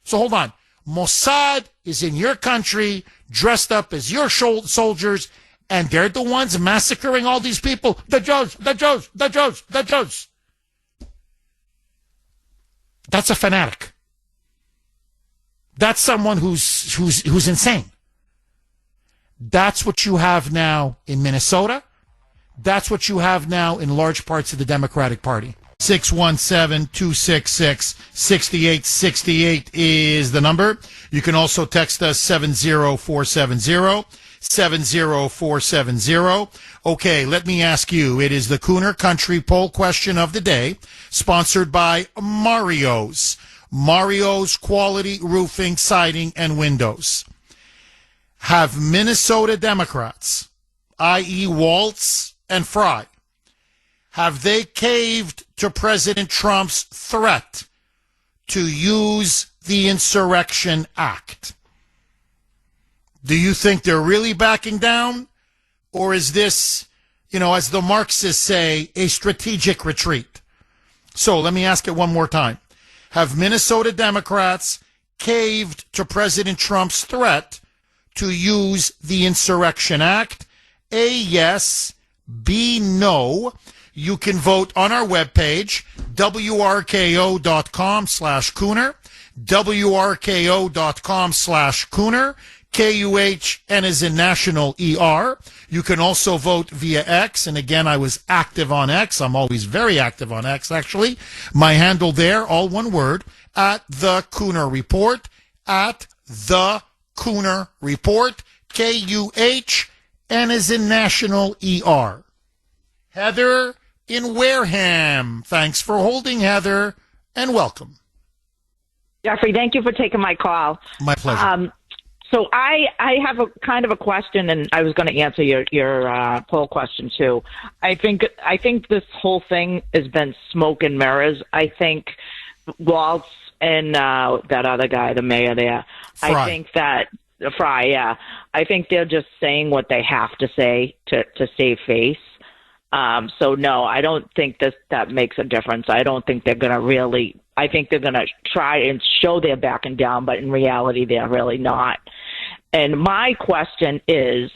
So hold on. Mossad is in your country, dressed up as your soldiers, and they're the ones massacring all these people. The Jews. That's a fanatic. That's someone who's insane. That's what you have now in Minnesota. That's what you have now in large parts of the Democratic Party.
617-266-6868 is the number. You can also text us 70470. 70470. Okay, let me ask you. It is the Kuhner Country poll question of the day, sponsored by Mario's. Mario's Quality Roofing, Siding, and Windows. Have Minnesota Democrats, i.e. Walz and Fry, have they caved to President Trump's threat to use the Insurrection Act? Do you think they're really backing down? Or is this, as the Marxists say, a strategic retreat? So let me ask it one more time. Have Minnesota Democrats caved to President Trump's threat to use the Insurrection Act? A, yes. B, no. You can vote on our webpage, wrko.com/Kuhner, wrko.com/Kuhner, Kuhn is in national ER. You can also vote via X. And again, I was active on X. I'm always very active on X, actually. My handle there, all one word, at The Kuhner Report, at The Kuhner Report, Kuhn is in national ER. Heather in Wareham. Thanks for holding, Heather, and welcome.
Jeffrey, thank you for taking my call.
My pleasure.
So I have a kind of a question, and I was going to answer your poll question too. I think this whole thing has been smoke and mirrors. I think Walz and that other guy, the mayor there,
Fry.
I think that Fry, yeah, I think they're just saying what they have to say to save face. So no, I don't think that makes a difference. I don't think they're going to really. I think they're going to try and show they're backing down, but in reality, they're really not. And my question is,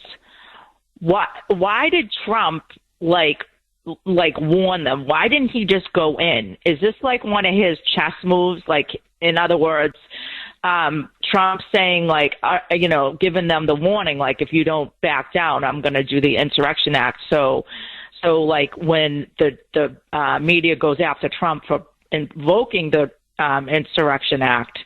why did Trump like warn them? Why didn't he just go in? Is this like one of his chess moves? Like, in other words, Trump saying giving them the warning, like, if you don't back down, I'm going to do the Insurrection Act. So like when the media goes after Trump for invoking the Insurrection Act,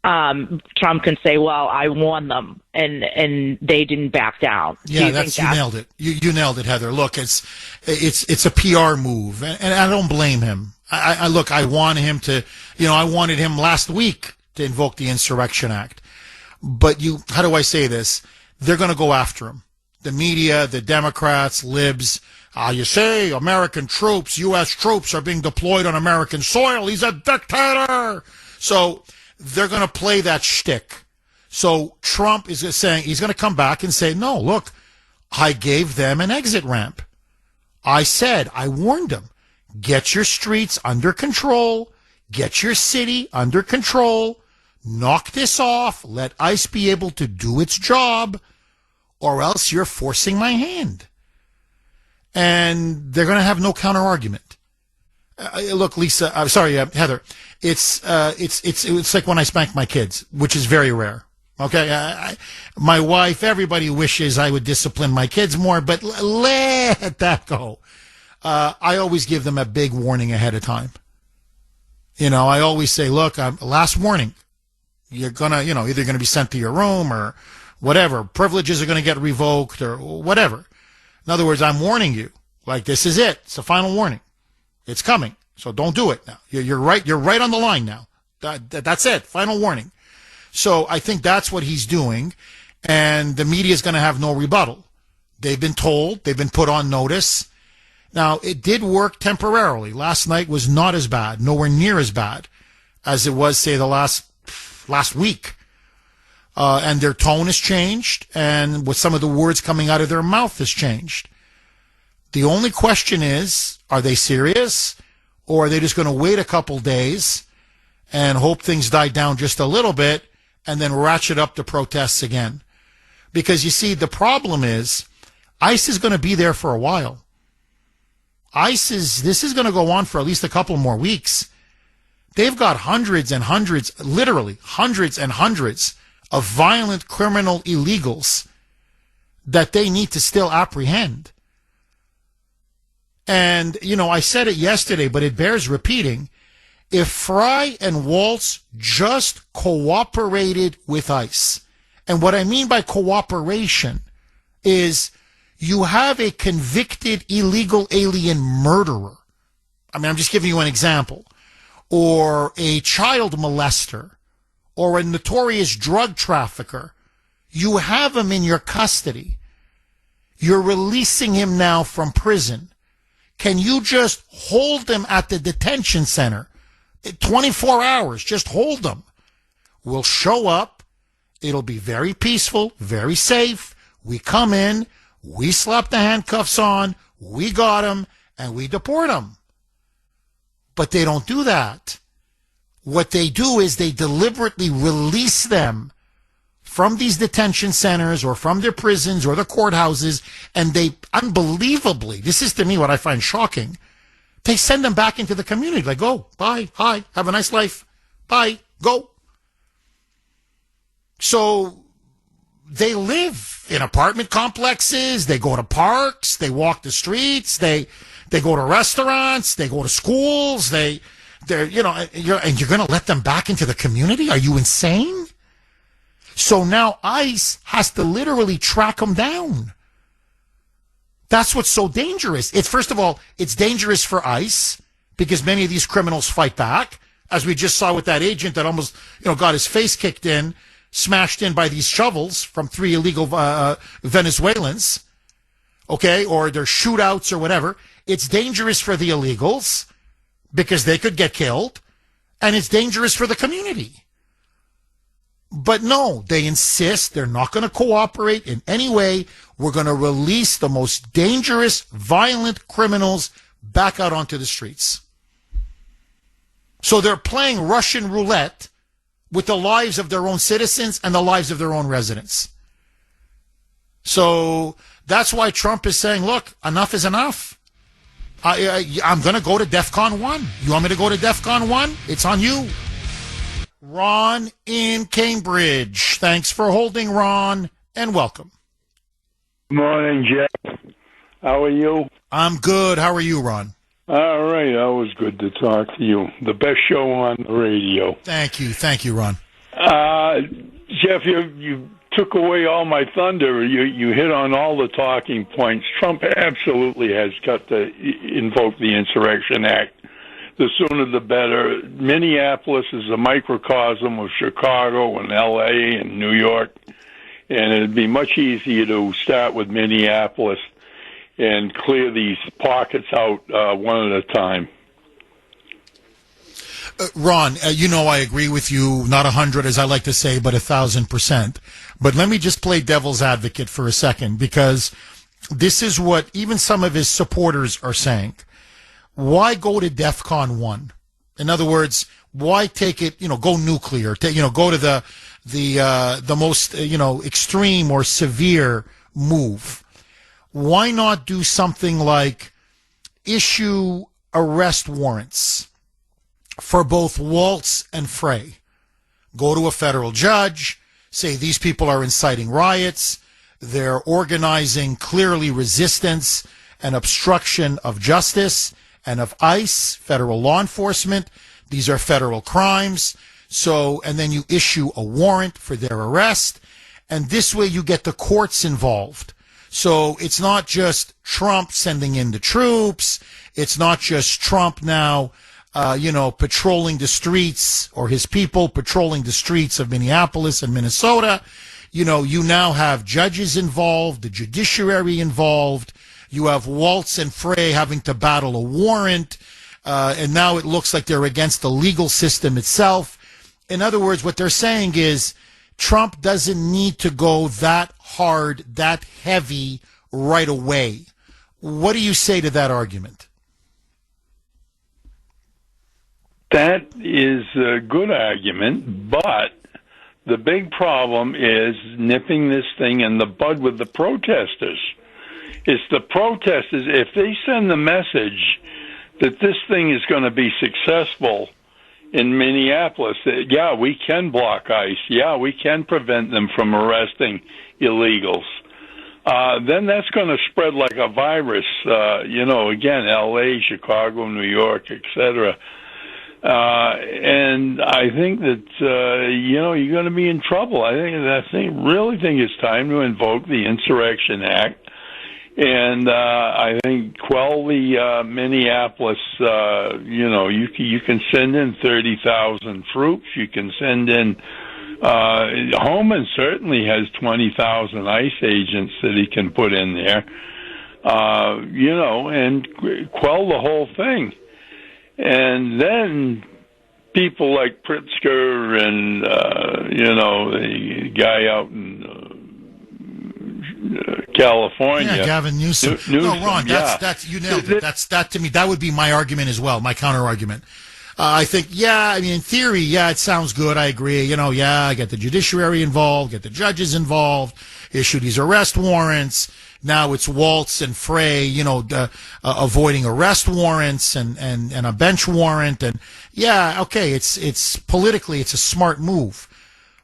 Trump can say, well, I warned them, and they didn't back down.
Yeah, you nailed it. You nailed it, Heather. Look, it's a PR move, and I don't blame him. I want him to, I wanted him last week to invoke the Insurrection Act. But how do I say this? They're going to go after him. The media, the Democrats, libs. You say American troops, U.S. troops are being deployed on American soil. He's a dictator. So they're going to play that shtick. So Trump is saying, he's going to come back and say, no, look, I gave them an exit ramp. I warned them, get your streets under control, get your city under control, knock this off, let ICE be able to do its job, or else you're forcing my hand. And they're going to have no counter argument. Look, Lisa, I'm sorry, Heather. It's like when I spank my kids, which is very rare. Okay, my wife, everybody wishes I would discipline my kids more, but let that go. I always give them a big warning ahead of time. I always say, look, last warning. You're gonna, either going to be sent to your room or whatever. Privileges are going to get revoked or whatever. In other words, I'm warning you. Like, this is it. It's a final warning. It's coming. So don't do it now. You're right. You're right on the line now. That's it. Final warning. So I think that's what he's doing. And the media is going to have no rebuttal. They've been told. They've been put on notice. Now, it did work temporarily. Last night was not as bad, nowhere near as bad as it was, say, the last week. And their tone has changed, and with some of the words coming out of their mouth has changed. The only question is, are they serious, or are they just going to wait a couple days and hope things die down just a little bit and then ratchet up the protests again? Because, you see, the problem is ICE is going to be there for a while. This is going to go on for at least a couple more weeks. They've got hundreds and hundreds, literally hundreds and hundreds of violent criminal illegals that they need to still apprehend. And, you know, I said it yesterday, but it bears repeating. If Fry and Waltz just cooperated with ICE, and what I mean by cooperation is you have a convicted illegal alien murderer. I mean, I'm just giving you an example. Or a child molester, or a notorious drug trafficker. You have him in your custody. You're releasing him now from prison. Can you just hold him at the detention center? 24 hours, just hold him. We'll show up. It'll be very peaceful, very safe. We come in, we slap the handcuffs on, we got him, and we deport him. But they don't do that. What they do is they deliberately release them from these detention centers or from their prisons or the courthouses, and they unbelievably, this is to me what I find shocking, they send them back into the community. Like, go, bye, hi, have a nice life, bye, go. So they live in apartment complexes, they go to parks, they walk the streets, they go to restaurants, they go to schools, they're, you know, and you're going to let them back into the community? Are you insane? So now ICE has to literally track them down. That's what's so dangerous. It's, first of all, it's dangerous for ICE because many of these criminals fight back, as we just saw with that agent that almost, you know, got his face kicked in, smashed in by these shovels from 3 illegal Venezuelans, okay, or their shootouts or whatever. It's dangerous for the illegals because they could get killed, and it's dangerous for the community. But no, they insist they're not going to cooperate in any way. We're going to release the most dangerous, violent criminals back out onto the streets. So they're playing Russian roulette with the lives of their own citizens and the lives of their own residents. So that's why Trump is saying, look, enough is enough. I'm going to go to DEFCON 1. You want me to go to DEFCON 1? It's on you. Ron in Cambridge. Thanks for holding, Ron, and welcome.
Good morning, Jeff. How are you?
I'm good. How are you, Ron?
All right. Always good to talk to you. The best show on the radio.
Thank you. Thank you, Ron.
Jeff, you took away all my thunder. You hit on all the talking points. Trump absolutely has got to invoke the Insurrection Act. The sooner the better. Minneapolis is a microcosm of Chicago and L.A. and New York, and it'd be much easier to start with Minneapolis and clear these pockets out one at a time.
Ron, you know I agree with you, not 100 as I like to say, but 1,000%. But let me just play devil's advocate for a second, because this is what even some of his supporters are saying. Why go to DEFCON 1? In other words, why take it, go nuclear, go to the most, extreme or severe move? Why not do something like issue arrest warrants for both Waltz and Frey? Go to a federal judge, say these people are inciting riots, they're organizing clearly resistance and obstruction of justice and of ICE, federal law enforcement. These are federal crimes. So, and then you issue a warrant for their arrest. And this way you get the courts involved. So it's not just Trump sending in the troops. It's not just Trump now, patrolling the streets, or his people patrolling the streets of Minneapolis and Minnesota. You now have judges involved, the judiciary involved. You have Waltz and Frey having to battle a warrant. And now it looks like they're against the legal system itself. In other words, what they're saying is Trump doesn't need to go that hard, that heavy right away. What do you say to that argument?
That is a good argument, but the big problem is nipping this thing in the bud with the protesters. It's the protesters. If they send the message that this thing is going to be successful in Minneapolis, that, yeah, we can block ICE, yeah, we can prevent them from arresting illegals, then that's going to spread like a virus, again, L.A., Chicago, New York, etc. And I think that, you're going to be in trouble. I really think it's time to invoke the Insurrection Act. And I think quell the Minneapolis. You can send in 30,000 troops. You can send in. Homan certainly has 20,000 ICE agents that he can put in there. And quell the whole thing. And then people like Pritzker and the guy out in California.
Yeah, Gavin Newsom. No, Ron, that's you nailed it. That to me, that would be my argument as well, my counter argument. I think, in theory, it sounds good. I agree. Get the judiciary involved, get the judges involved, issue these arrest warrants. Now it's Waltz and Frey, avoiding arrest warrants and a bench warrant. And it's politically, it's a smart move,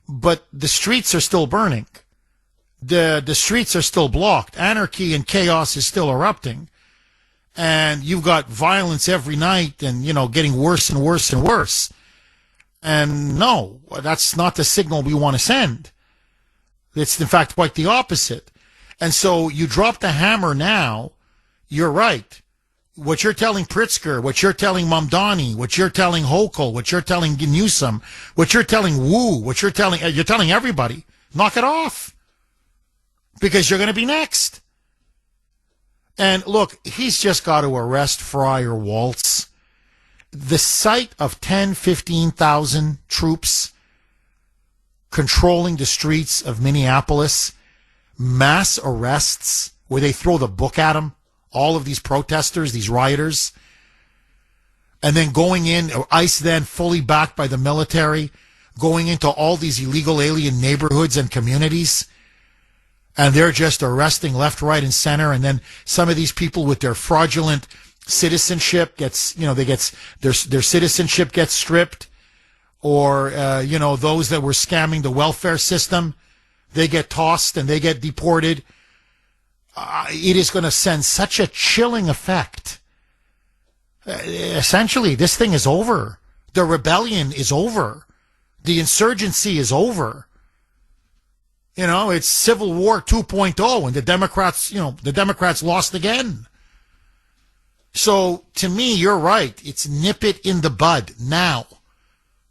but the streets are still burning. The streets are still blocked. Anarchy and chaos is still erupting. And you've got violence every night and, getting worse and worse and worse. And no, that's not the signal we want to send. It's, in fact, quite the opposite. And so you drop the hammer now, you're right. What you're telling Pritzker, what you're telling Mamdani, what you're telling Hochul, what you're telling Newsom, what you're telling Wu, you're telling everybody, knock it off. Because you're going to be next. And look, he's just got to arrest Fry or Waltz. The sight of 10, 15,000 troops controlling the streets of Minneapolis, mass arrests where they throw the book at them, all of these protesters, these rioters, and then going in, ICE then fully backed by the military, going into all these illegal alien neighborhoods and communities, and they're just arresting left, right, and center. And then some of these people with their fraudulent citizenship their citizenship gets stripped, or those that were scamming the welfare system, they get tossed and they get deported. It is going to send such a chilling effect. Essentially, this thing is over. The rebellion is over. The insurgency is over. It's Civil War 2.0, and the Democrats lost again. So, to me, you're right. It's nip it in the bud now,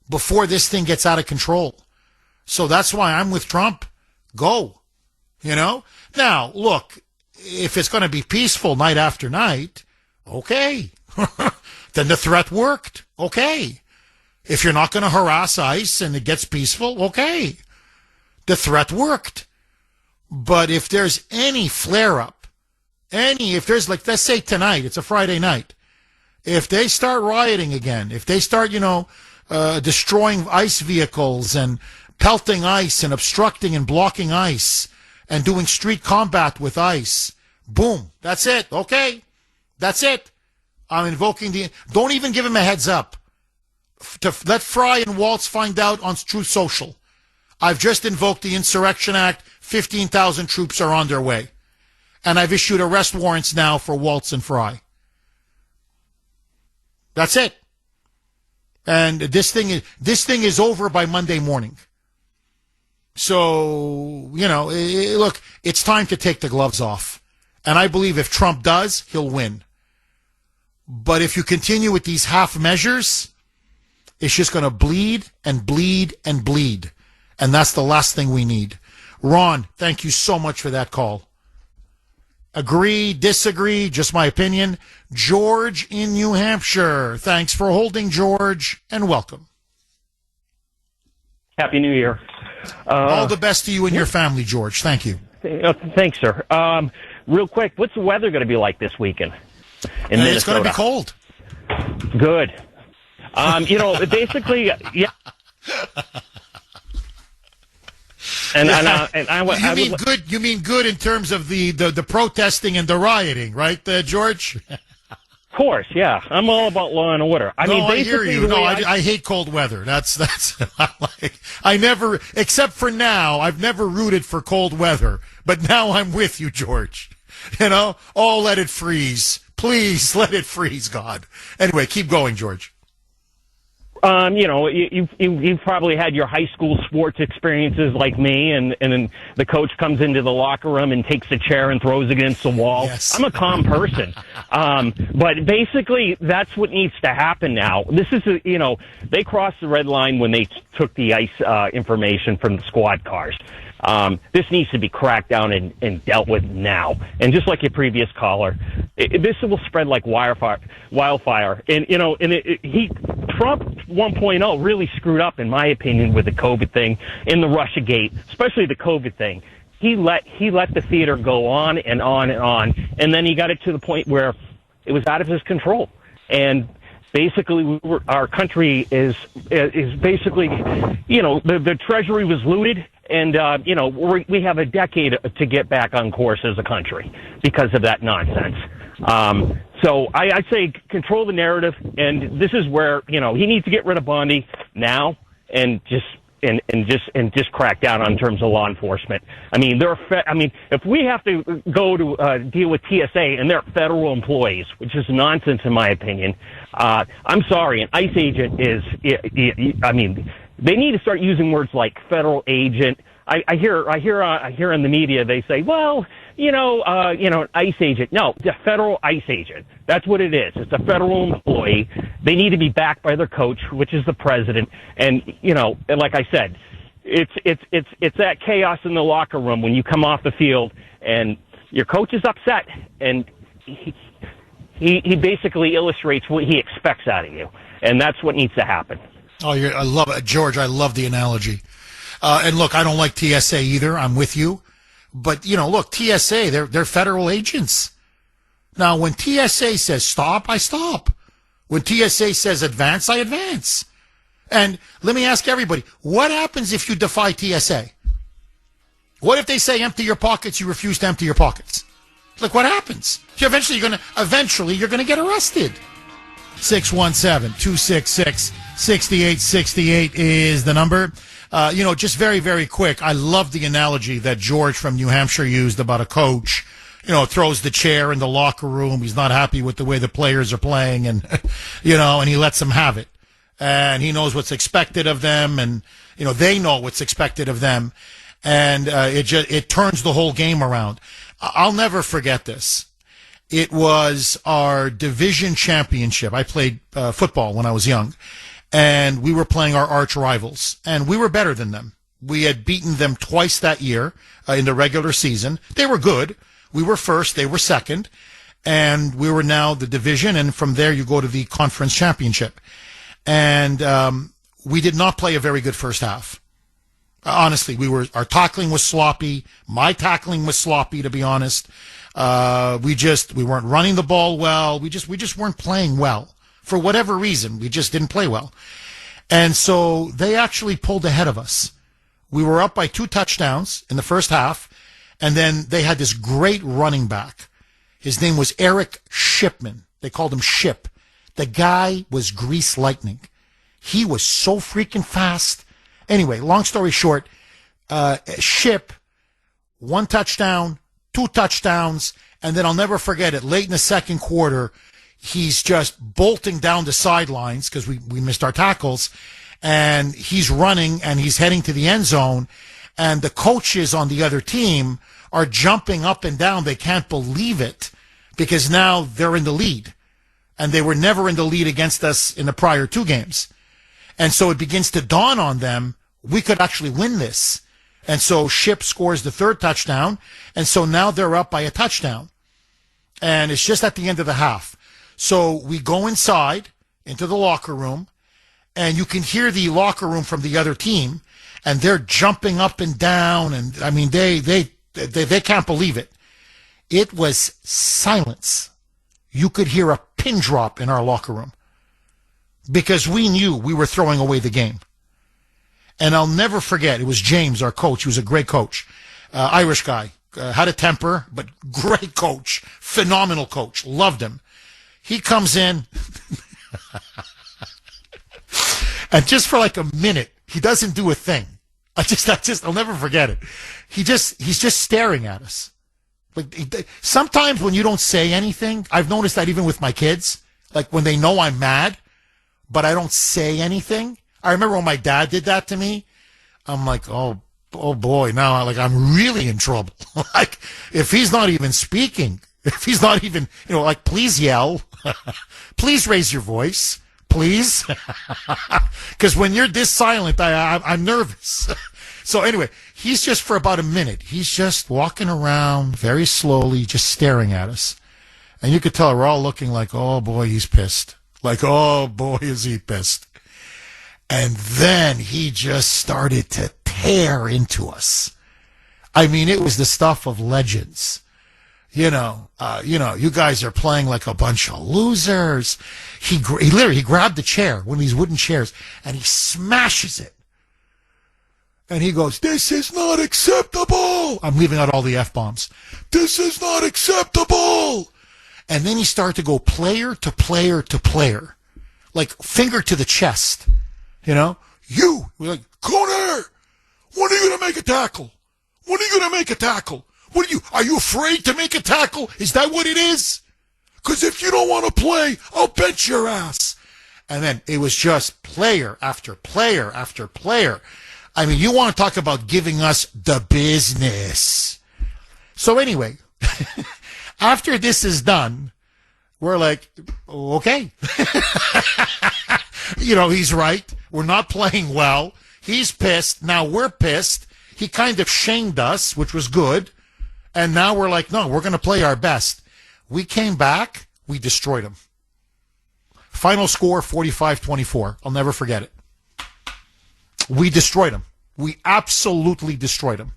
before this thing gets out of control. So that's why I'm with Trump. Go. Now, look, if it's going to be peaceful night after night, okay. Then the threat worked. Okay. If you're not going to harass ICE and it gets peaceful, okay. The threat worked. But if there's any flare-up, if there's, like, let's say tonight, it's a Friday night, if they start rioting again, if they start, destroying ICE vehicles and pelting ICE and obstructing and blocking ICE and doing street combat with ICE, boom, that's it, okay? That's it. I'm invoking don't even give him a heads up. To let Fry and Waltz find out on Truth Social. I've just invoked the Insurrection Act. 15,000 troops are on their way. And I've issued arrest warrants now for Waltz and Fry. That's it. And this thing is over by Monday morning. So, look, it's time to take the gloves off. And I believe if Trump does, he'll win. But if you continue with these half measures, it's just going to bleed and bleed and bleed. And that's the last thing we need. Ron, thank you so much for that call. Agree, disagree, just my opinion. George in New Hampshire. Thanks for holding, George, and welcome.
Happy New Year.
All the best to you and your family, George. Thank you.
Thanks, sir. Real quick, what's the weather going to be like this weekend in Minnesota?
It's going to be cold.
Good. Basically, yeah.
You mean good in terms of the protesting and the rioting, right, George?
Of course, yeah. I'm all about law and order.
I hear you. No, I hate cold weather. That's I never, except for now, I've never rooted for cold weather. But now I'm with you, George. Let it freeze. Please let it freeze, God. Anyway, keep going, George.
You've probably had your high school sports experiences like me, and then the coach comes into the locker room and takes a chair and throws it against the wall.
Yes.
I'm a calm person. But basically, that's what needs to happen now. This is, they crossed the red line when they took the ICE information from the squad cars. This needs to be cracked down and dealt with now. And just like your previous caller, this will spread like wildfire. And, Trump 1.0 really screwed up, in my opinion, with the COVID thing in the Russiagate, especially the COVID thing. He let the theater go on and on and on. And then he got it to the point where it was out of his control. And basically, our country is basically, the treasury was looted. And, we have a decade to get back on course as a country because of that nonsense. So I say control the narrative, and this is where, he needs to get rid of Bondi now and just crack down on terms of law enforcement. I mean, if we have to go to deal with TSA and they're federal employees, which is nonsense in my opinion, I'm sorry, an ICE agent they need to start using words like federal agent. I hear in the media they say, well, an ICE agent. No, it's a federal ICE agent. That's what it is. It's a federal employee. They need to be backed by their coach, which is the president. And like I said, it's that chaos in the locker room when you come off the field and your coach is upset, and he basically illustrates what he expects out of you, and that's what needs to happen.
Oh, I love it, George. I love the analogy. And look, I don't like TSA either. I'm with you. But, look, TSA, they're federal agents. Now, when TSA says stop, I stop. When TSA says advance, I advance. And let me ask everybody, what happens if you defy TSA? What if they say empty your pockets, you refuse to empty your pockets? Look, what happens? Eventually you're going to get arrested. 617-266-6868 is the number. Just very, very quick. I love the analogy that George from New Hampshire used about a coach, throws the chair in the locker room. He's not happy with the way the players are playing and, and he lets them have it. And he knows what's expected of them and, they know what's expected of them. And, it turns the whole game around. I'll never forget this. It was our division championship. I played football when I was young, and we were playing our arch rivals, and we were better than them. We had beaten them twice that year in the regular season. They were good. We were first. They were second, and we were now the division, and from there you go to the conference championship. And we did not play a very good first half. Honestly, our tackling was sloppy. My tackling was sloppy, to be honest. We weren't running the ball well. We just weren't playing well. For whatever reason, we just didn't play well. And so they actually pulled ahead of us. We were up by 2 touchdowns in the first half, and then they had this great running back. His name was Eric Shipman. They called him Ship. The guy was grease lightning. He was so freaking fast. Anyway, long story short, Ship, 1 touchdown, 2 touchdowns, and then I'll never forget it. Late in the second quarter, he's just bolting down the sidelines because we missed our tackles, and he's running and he's heading to the end zone,
and the coaches on the other team are jumping up and down. They can't believe it because now they're in the lead. And they were never in the lead against us in the prior 2 games. And so it begins to dawn on them, we could actually win this. And so Ship scores the 3rd touchdown. And so now they're up by a touchdown. And it's just at the end of the half. So we go inside into the locker room, and you can hear the locker room from the other team, and they're jumping up and down. And I mean, they can't believe it. It was silence. You could hear a pin drop in our locker room because we knew we were throwing away the game. And I'll never forget, it was James, our coach. He was a great coach, Irish guy, had a temper, but great coach, phenomenal coach, loved him. He comes in, and just for like a minute, he doesn't do a thing. I'll never forget it. He's just staring at us. Like, sometimes when you don't say anything, I've noticed that even with my kids, like when they know I'm mad, but I don't say anything. I remember when my dad did that to me. I'm like, oh boy, now like I'm really in trouble. Like if he's not even speaking, if he's not even, like please yell, please raise your voice, please, because when you're this silent, I'm nervous. So anyway, he's just for about a minute. He's just walking around very slowly, just staring at us. And you could tell we're all looking like, oh boy, he's pissed. Like, oh boy, is he pissed. And then he just started to tear into us. I mean, it was the stuff of legends. You guys are playing like a bunch of losers. He literally grabbed the chair, one of these wooden chairs, and he smashes it. And he goes, this is not acceptable. I'm leaving out all the F-bombs. This is not acceptable. And then he started to go player to player to player, like finger to the chest. We're like, Kuhner, when are you going to make a tackle? When are you going to make a tackle? Are you afraid to make a tackle? Is that what it is? Because if you don't want to play, I'll bench your ass. And then it was just player after player after player. I mean, you want to talk about giving us the business. So anyway, after this is done, we're like, okay. He's right. We're not playing well. He's pissed. Now we're pissed. He kind of shamed us, which was good. And now we're like, no, we're going to play our best. We came back. We destroyed him. Final score, 45-24. I'll never forget it. We destroyed him. We absolutely destroyed him.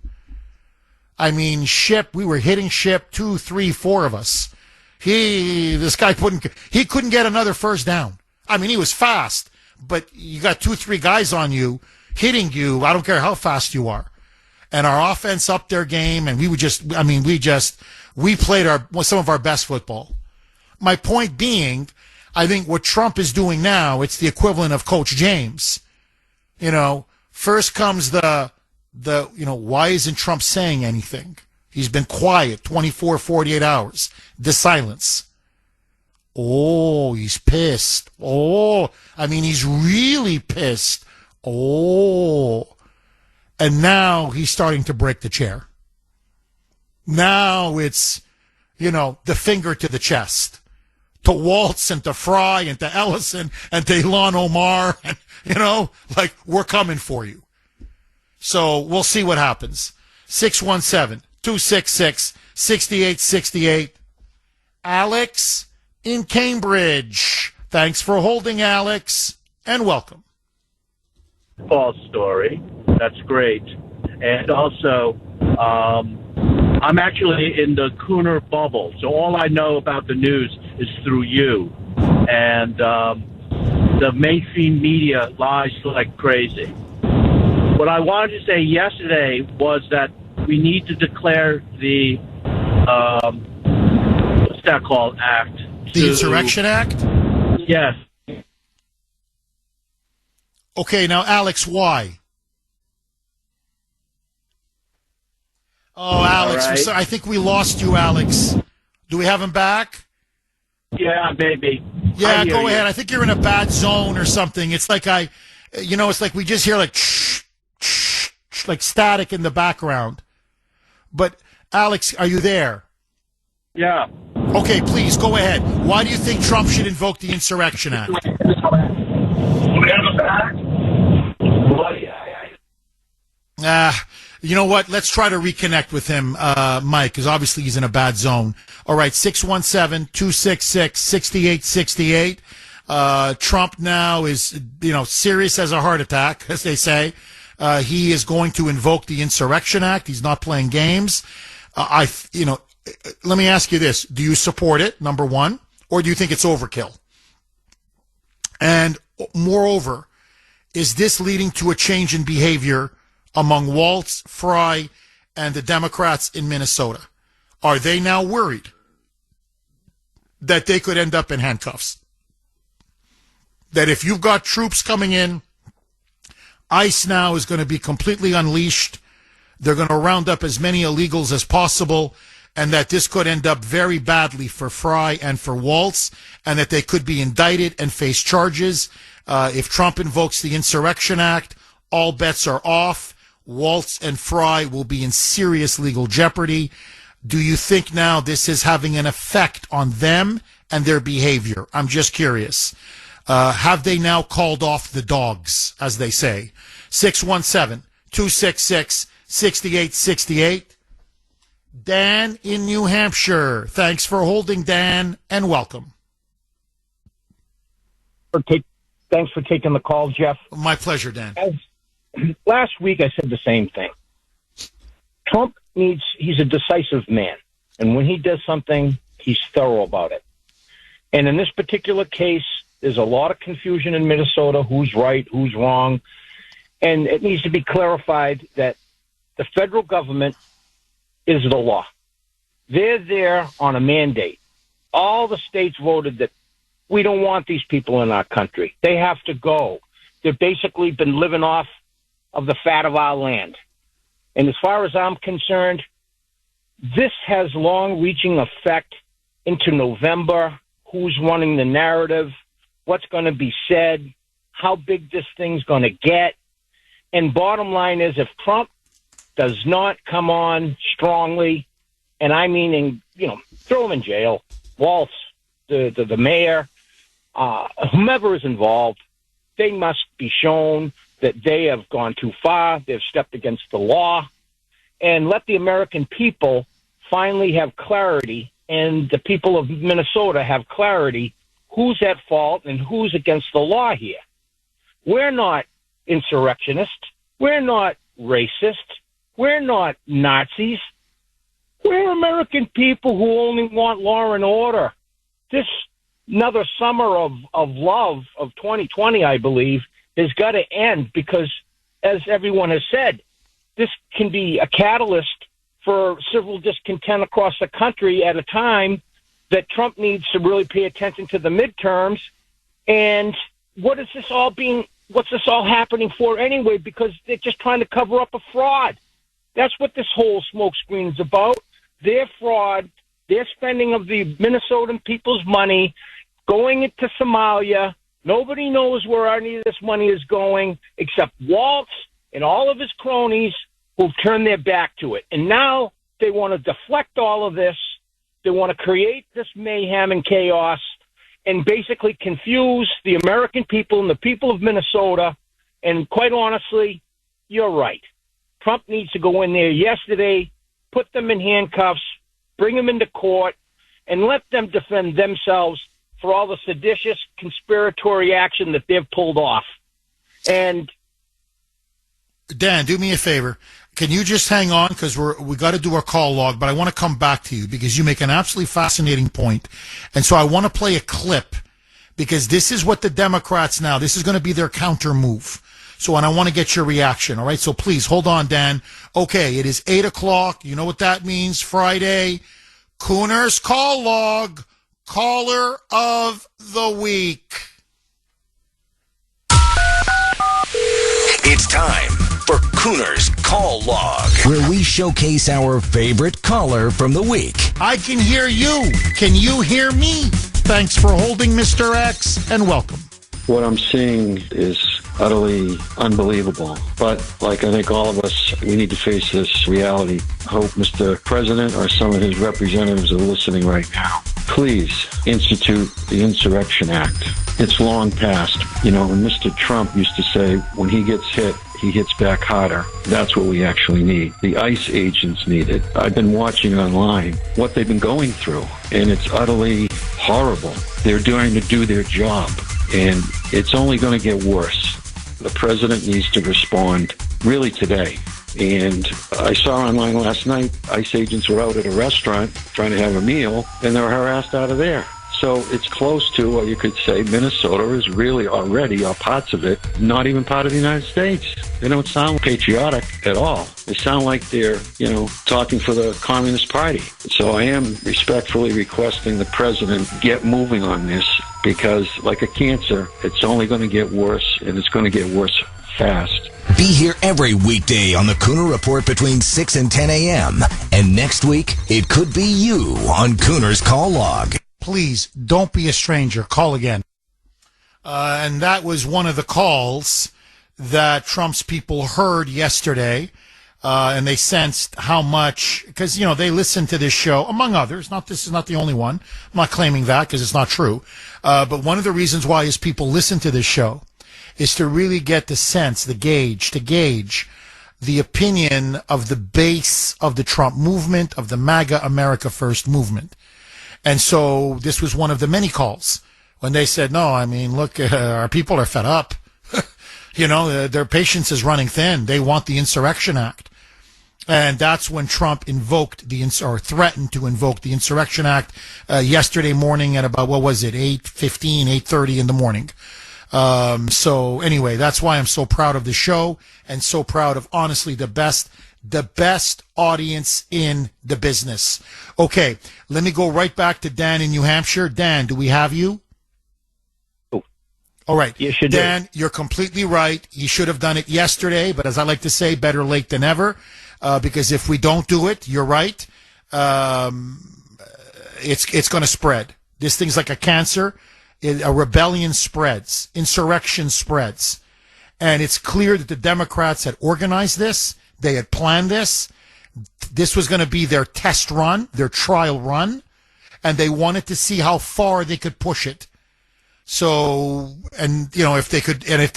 I mean, we were hitting Ship, 2, 3, 4 of us. This guy couldn't get another first down. I mean, he was fast, but you got 2, 3 guys on you, hitting you. I don't care how fast you are. And our offense upped their game, and we played some of our best football. My point being, I think what Trump is doing now, it's the equivalent of Coach James. First comes the why isn't Trump saying anything? He's been quiet 24, 48 hours. The silence. Oh, he's pissed. Oh, I mean, he's really pissed. Oh. And now he's starting to break the chair. Now it's, the finger to the chest. To Waltz and to Fry and to Ellison and to Ilhan Omar. And, like, we're coming for you. So we'll see what happens. 617-266-6868. Alex in Cambridge. Thanks for holding, Alex, and welcome.
False story. That's great. And also, I'm actually in the Kuhner bubble, so all I know about the news is through you. And the mainstream media lies like crazy. What I wanted to say yesterday was that we need to declare the, what's that called, act?
The Insurrection Act?
Yes.
Okay, now, Alex, why? Oh, Alex,
right.
I think we lost you, Alex. Do we have him back?
Yeah, maybe.
Yeah, go ahead. I think you're in a bad zone or something. It's like it's like we just hear like,
like static in the background. But Alex, are you there?
Yeah.
Okay, please go ahead. Why do you think Trump should invoke the Insurrection Act? You know what? Let's try to reconnect with him, Mike, because obviously he's in a bad zone. All right, 617-266-6868. Trump now is, serious as a heart attack, as they say. He is going to invoke the Insurrection Act. He's not playing games. Let me ask you this. Do you support it, number one, or do you think it's overkill? And moreover, is this leading to a change in behavior among Waltz, Fry, and the Democrats in Minnesota? Are they now worried that they could end up in handcuffs? That if you've got troops coming in, ICE now is going to be completely unleashed. They're going to round up as many illegals as possible, and that this could end up very badly for Fry and for Waltz, and that they could be indicted and face charges. If Trump invokes the Insurrection Act, all bets are off. Waltz and Fry will be in serious legal jeopardy. Do you think now this is having an effect on them and their behavior? I'm just curious. Have they now called off the dogs, as they say? 617-266-6868. Dan in New Hampshire. Thanks for holding, Dan, and welcome.
Thanks for taking the call, Jeff.
My pleasure, Dan.
Last week I said the same thing. Trump he's a decisive man. And when he does something, he's thorough about it. And in this particular case, there's a lot of confusion in Minnesota, who's right, who's wrong. And it needs to be clarified that the federal government is the law. They're there on a mandate. All the states voted that we don't want these people in our country. They have to go. They've basically been living off of the fat of our land. And as far as I'm concerned, this has long-reaching effect into November. Who's running the narrative? What's going to be said? How big this thing's going to get? And bottom line is, if Trump does not come on strongly, and I mean, throw him in jail, Waltz, the mayor, whomever is involved, they must be shown that they have gone too far, they've stepped against the law, and let the American people finally have clarity, and the people of Minnesota have clarity who's at fault and who's against the law here. We're not insurrectionists. We're not racist. We're not Nazis. We're American people who only want law and order. This another summer of love of 2020, I believe, has got to end because, as everyone has said, this can be a catalyst for civil discontent across the country at a time that Trump needs to really pay attention to the midterms. And what's this all happening for anyway? Because they're just trying to cover up a fraud. That's what this whole smokescreen is about. Their fraud, their spending of the Minnesotan people's money, going into Somalia. Nobody knows where any of this money is going except Waltz and all of his cronies who've turned their back to it. And now they want to deflect all of this. They want to create this mayhem and chaos and basically confuse the American people and the people of Minnesota. And quite honestly, you're right. Trump needs to go in there yesterday, put them in handcuffs, bring them into court, and let them defend themselves for all the seditious conspiratory action that they've pulled off. And
Dan, do me a favor. Can you just hang on, because we got to do our call log, but I want to come back to you because you make an absolutely fascinating point. And so I want to play a clip because this is what the Democrats now, this is going to be their counter move. So, and I want to get your reaction. All right. So please hold on, Dan. Okay. It is 8:00. You know what that means? Friday. Kuhner's call log. Caller of the week.
It's time for Kuhner's Call Log, where we showcase our favorite caller from the week.
I can hear you. Can you hear me? Thanks for holding, Mr. X, and welcome.
What I'm seeing is utterly unbelievable. But like I think all of us, we need to face this reality. I hope Mr. President or some of his representatives are listening right now. Please institute the Insurrection Act. It's long past. You know, when Mr. Trump used to say, when he gets hit, he hits back harder. That's what we actually need. The ICE agents need it. I've been watching online what they've been going through, and it's utterly horrible. They're doing to do their job, and it's only going to get worse. The president needs to respond really today. And I saw online last night, ICE agents were out at a restaurant trying to have a meal, and they were harassed out of there. So it's close to, or you could say, Minnesota is really already, or parts of it, not even part of the United States. They don't sound patriotic at all. They sound like they're, talking for the Communist Party. So I am respectfully requesting the president get moving on this, because like a cancer, it's only going to get worse, and it's going to get worse fast.
Be here every weekday on the Kuhner Report between 6 and 10 a.m. And next week, it could be you on Kuhner's Call Log.
Please, don't be a stranger. Call again.
And that was one of the calls that Trump's people heard yesterday. And they sensed how much, because, they listen to this show, among others. This is not the only one. I'm not claiming that because it's not true. But one of the reasons why his people listen to this show is to really get the sense, to gauge the opinion of the base of the Trump movement, of the MAGA America First movement. And so this was one of the many calls when they said, no, look, our people are fed up. Their patience is running thin. They want the Insurrection Act. And that's when Trump invoked threatened to invoke the Insurrection Act yesterday morning at about, 8:15, 8:30 in the morning. So anyway, that's why I'm so proud of the show and so proud of, honestly, the best audience in the business. Okay, let me go right back to Dan in New Hampshire. Dan, do we have you?
Oh.
All right.
Yes, you do.
Dan, you're completely right. He should have done it yesterday, but as I like to say, better late than ever, because if we don't do it, you're right, it's going to spread. This thing's like a cancer. A rebellion spreads. Insurrection spreads. And it's clear that the Democrats had organized this. They had planned this. This was going to be their test run, their trial run, and they wanted to see how far they could push it. So, if they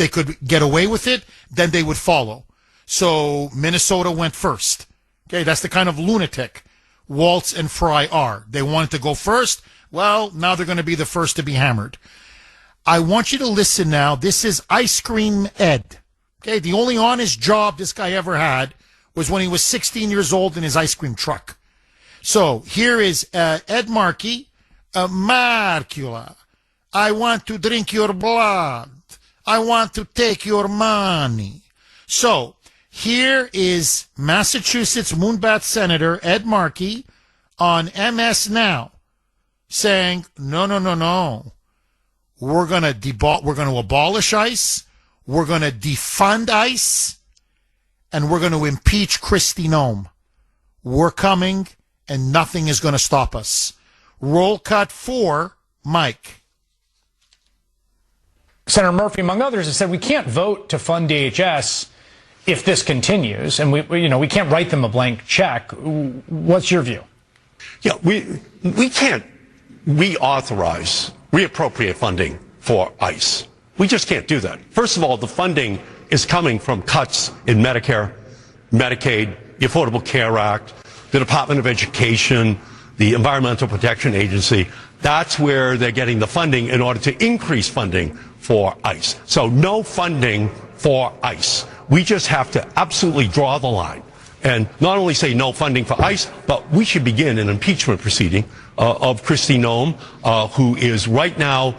could get away with it, then they would follow. So Minnesota went first. Okay, that's the kind of lunatic Waltz and Fry are. They wanted to go first. Well, now they're going to be the first to be hammered. I want you to listen now. This is Ice Cream Ed. Okay, the only honest job this guy ever had was when he was 16 years old in his ice cream truck. So here is Ed Markey. Marcula, I want to drink your blood. I want to take your money. So here is Massachusetts Moonbat Senator Ed Markey on MS Now saying, no. We're going to abolish ICE. We're going to defund ICE, and we're going to impeach Kristi Noem. We're coming, and nothing is going to stop us. Roll cut 4, Mike.
Senator Murphy, among others, has said we can't vote to fund DHS if this continues, and we can't write them a blank check. What's your view?
Yeah, we can't reappropriate funding for ICE. We just can't do that. First of all, the funding is coming from cuts in Medicare, Medicaid, the Affordable Care Act, the Department of Education, the Environmental Protection Agency. That's where they're getting the funding in order to increase funding for ICE. So no funding for ICE. We just have to absolutely draw the line and not only say no funding for ICE, but we should begin an impeachment proceeding of Kristi Noem, who is right now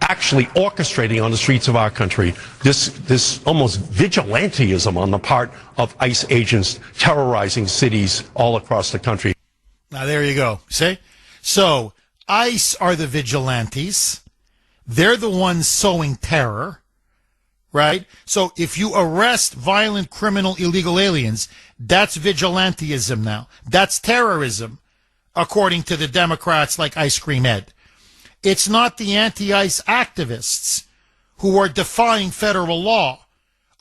actually orchestrating on the streets of our country this almost vigilantism on the part of ICE agents terrorizing cities all across the country.
Now, there you go. See? So, ICE are the vigilantes. They're the ones sowing terror, right? So, if you arrest violent, criminal, illegal aliens, that's vigilantism now. That's terrorism, according to the Democrats like Ice Cream Ed. It's not the anti-ICE activists who are defying federal law,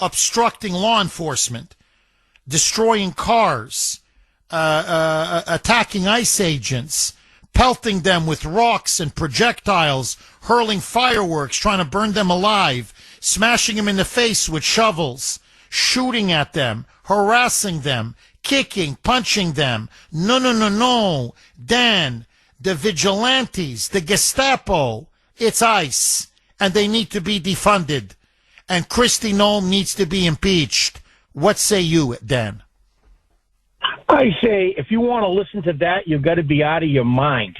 obstructing law enforcement, destroying cars, attacking ICE agents, pelting them with rocks and projectiles, hurling fireworks, trying to burn them alive, smashing them in the face with shovels, shooting at them, harassing them, kicking, punching them. No, no, no, no. Dan, the vigilantes, the Gestapo, it's ICE, and they need to be defunded. And Kristi Noem needs to be impeached. What say you, Dan?
I say, if you want to listen to that, you've got to be out of your mind.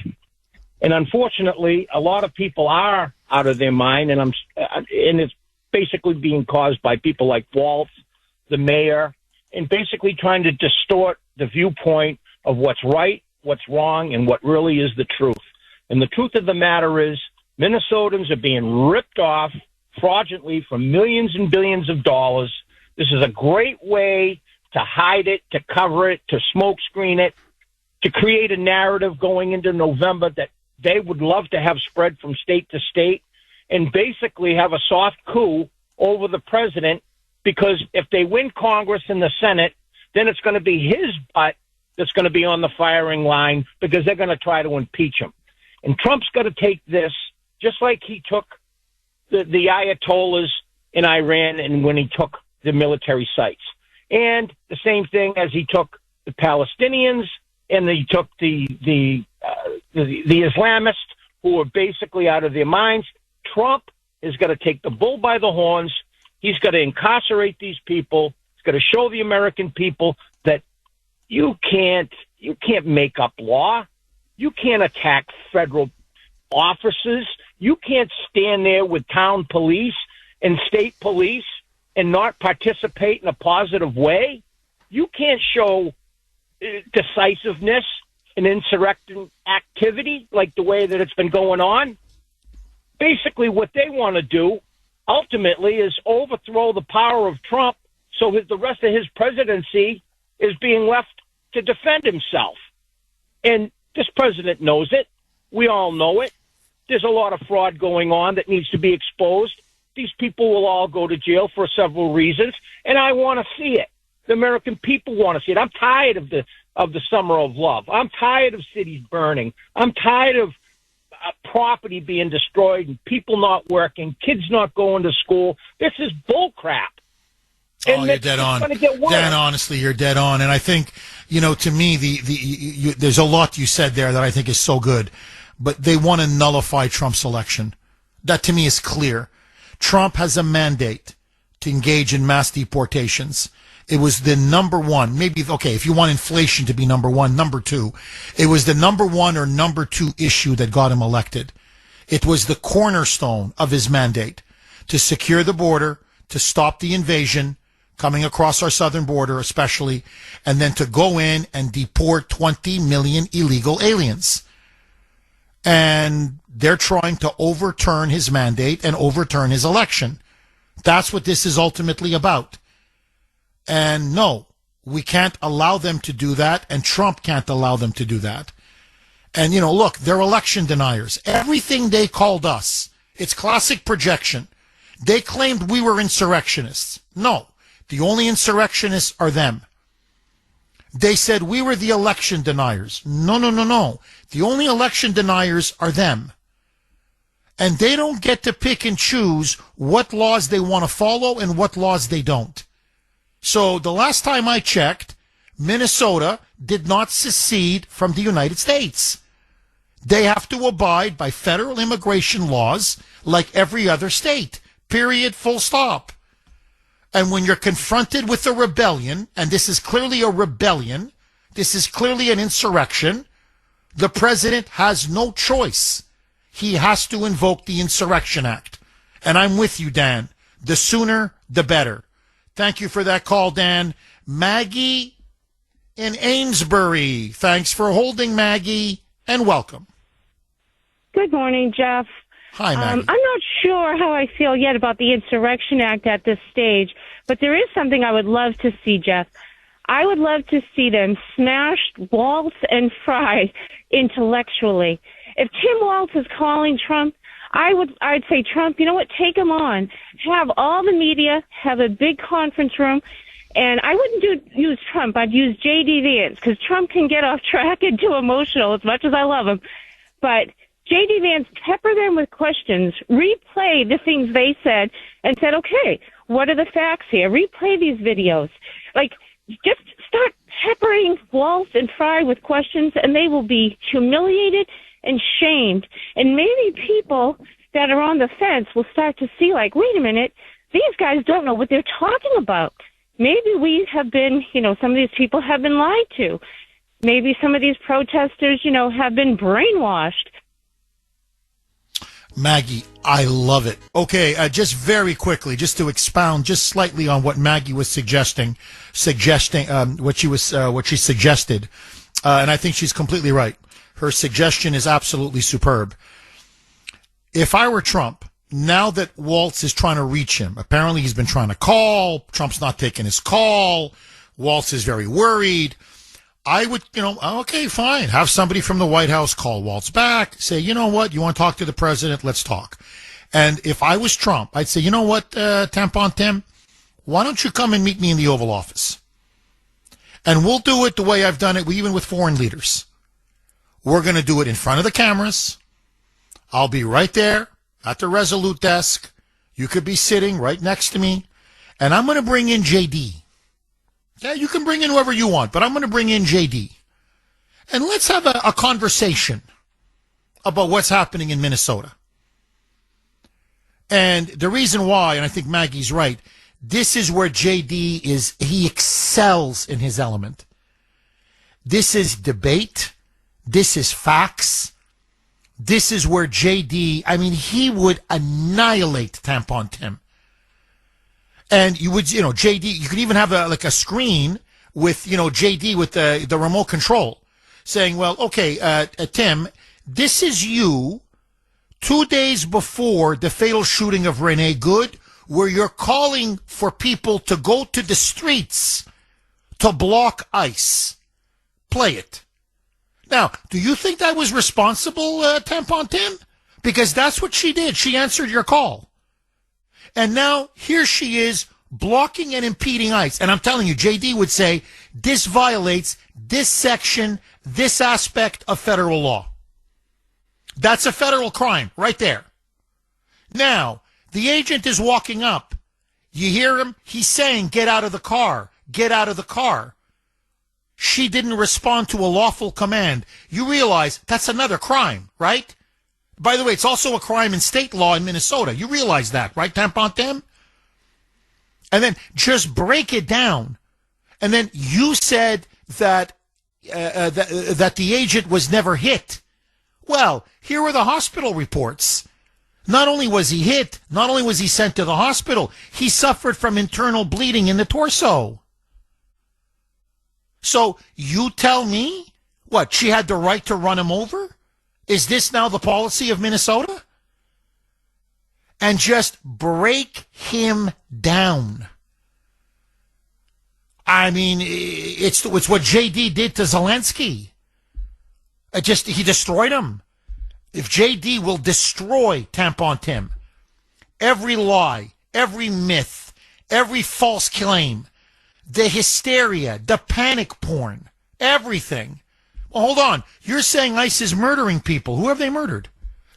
And unfortunately, a lot of people are out of their mind, and it's basically being caused by people like Waltz, the mayor, and basically trying to distort the viewpoint of what's right, what's wrong, and what really is the truth. And the truth of the matter is, Minnesotans are being ripped off fraudulently for millions and billions of dollars. This is a great way to hide it, to cover it, to smoke screen it, to create a narrative going into November that they would love to have spread from state to state, and basically have a soft coup over the president, because if they win Congress and the Senate, then it's going to be his butt that's going to be on the firing line, because they're going to try to impeach him. And Trump's got to take this, just like he took the Ayatollahs in Iran and when he took the military sites. And the same thing as he took the Palestinians, and he took the Islamists who are basically out of their minds. Trump is going to take the bull by the horns. He's got to incarcerate these people. He's got to show the American people that you can't make up law. You can't attack federal officers. You can't stand there with town police and state police and not participate in a positive way. You can't show decisiveness in insurrection activity like the way that it's been going on. Basically, what they want to do ultimately is overthrow the power of Trump, so that the rest of his presidency is being left to defend himself. And this president knows it. We all know it. There's a lot of fraud going on that needs to be exposed. These people will all go to jail for several reasons, and I want to see it. The American people want to see it. I'm tired of the summer of love. I'm tired of cities burning. I'm tired of property being destroyed and people not working, kids not going to school. This is bull crap.
And you're dead on. Dan, honestly, you're dead on. And I think, to me, there's a lot you said there that I think is so good. But they want to nullify Trump's election. That, to me, is clear. Trump has a mandate to engage in mass deportations. It was the number one, maybe, okay, if you want inflation to be number one, number two. It was the number one or number two issue that got him elected. It was the cornerstone of his mandate to secure the border, to stop the invasion coming across our southern border especially, and then to go in and deport 20 million illegal aliens. And they're trying to overturn his mandate and overturn his election. That's what this is ultimately about. And no, we can't allow them to do that, and Trump can't allow them to do that. And, look, they're election deniers. Everything they called us, it's classic projection. They claimed we were insurrectionists. No, the only insurrectionists are them. They said we were the election deniers. No, no, no, no. The only election deniers are them. And they don't get to pick and choose what laws they want to follow and what laws they don't. So the last time I checked, Minnesota did not secede from the United States. They have to abide by federal immigration laws like every other state. Period. Full stop. And when you're confronted with a rebellion, and this is clearly a rebellion, this is clearly an insurrection, the president has no choice. He has to invoke the Insurrection Act. And I'm with you, Dan. The sooner, the better. Thank you for that call, Dan. Maggie in Amesbury. Thanks for holding, Maggie, and welcome.
Good morning, Jeff.
Hi, Maggie.
I'm not sure how I feel yet about the Insurrection Act at this stage, but there is something I would love to see, Jeff. I would love to see them smashed, Waltz and Fry intellectually. If Tim Waltz is calling Trump, I'd say, Trump, you know what? Take him on. Have all the media, have a big conference room. And I wouldn't use Trump. I'd use J.D. Vance, because Trump can get off track and too emotional, as much as I love him. But J.D. Vance, pepper them with questions, replay the things they said, and said, okay, what are the facts here? Replay these videos. Like, just start peppering Waltz and Fry with questions, and they will be humiliated and shamed. And maybe people that are on the fence will start to see, like, wait a minute, these guys don't know what they're talking about. Maybe we have been, some of these people have been lied to. Maybe some of these protesters, have been brainwashed.
Maggie, I love it. Okay, just very quickly, just to expound just slightly on what Maggie was suggesting what she suggested, and I think she's completely right. Her suggestion is absolutely superb. If I were Trump, now that Waltz is trying to reach him, apparently he's been trying to call, Trump's not taking his call, Waltz is very worried, I would, okay, fine. Have somebody from the White House call Waltz back, say, you know what, you want to talk to the president, let's talk. And if I was Trump, I'd say, you know what, Tampon Tim, why don't you come and meet me in the Oval Office? And we'll do it the way I've done it, even with foreign leaders. We're going to do it in front of the cameras. I'll be right there at the Resolute desk. You could be sitting right next to me. And I'm going to bring in JD. Yeah, you can bring in whoever you want, but I'm going to bring in JD. And let's have a conversation about what's happening in Minnesota. And the reason why, and I think Maggie's right, this is where JD he excels in his element. This is debate. This is facts. This is where JD, he would annihilate Tampon Tim. And you would, JD, you could even have a screen with, JD with the remote control saying, well, okay, Tim, this is you 2 days before the fatal shooting of Renee Good, where you're calling for people to go to the streets to block ICE. Play it. Now, do you think that was responsible, Tampon Tim? Because that's what she did. She answered your call. And now here she is blocking and impeding ICE. And I'm telling you, JD would say this violates this section, this aspect of federal law. That's a federal crime right there. Now, the agent is walking up. You hear him? He's saying, get out of the car. Get out of the car. She didn't respond to a lawful command. You realize that's another crime, right? By the way, it's also a crime in state law in Minnesota. You realize that, right, Tampon Tim? And then just break it down. And then you said that that the agent was never hit. Well, here are the hospital reports. Not only was he hit, not only was he sent to the hospital, he suffered from internal bleeding in the torso. So you tell me, what, she had the right to run him over? Is this now the policy of Minnesota? And just break him down. It's what JD did to Zelensky. He destroyed him. If JD will destroy Tampon Tim, every lie, every myth, every false claim, the hysteria, the panic porn, everything. Well, hold on. You're saying ICE is murdering people. Who have they murdered?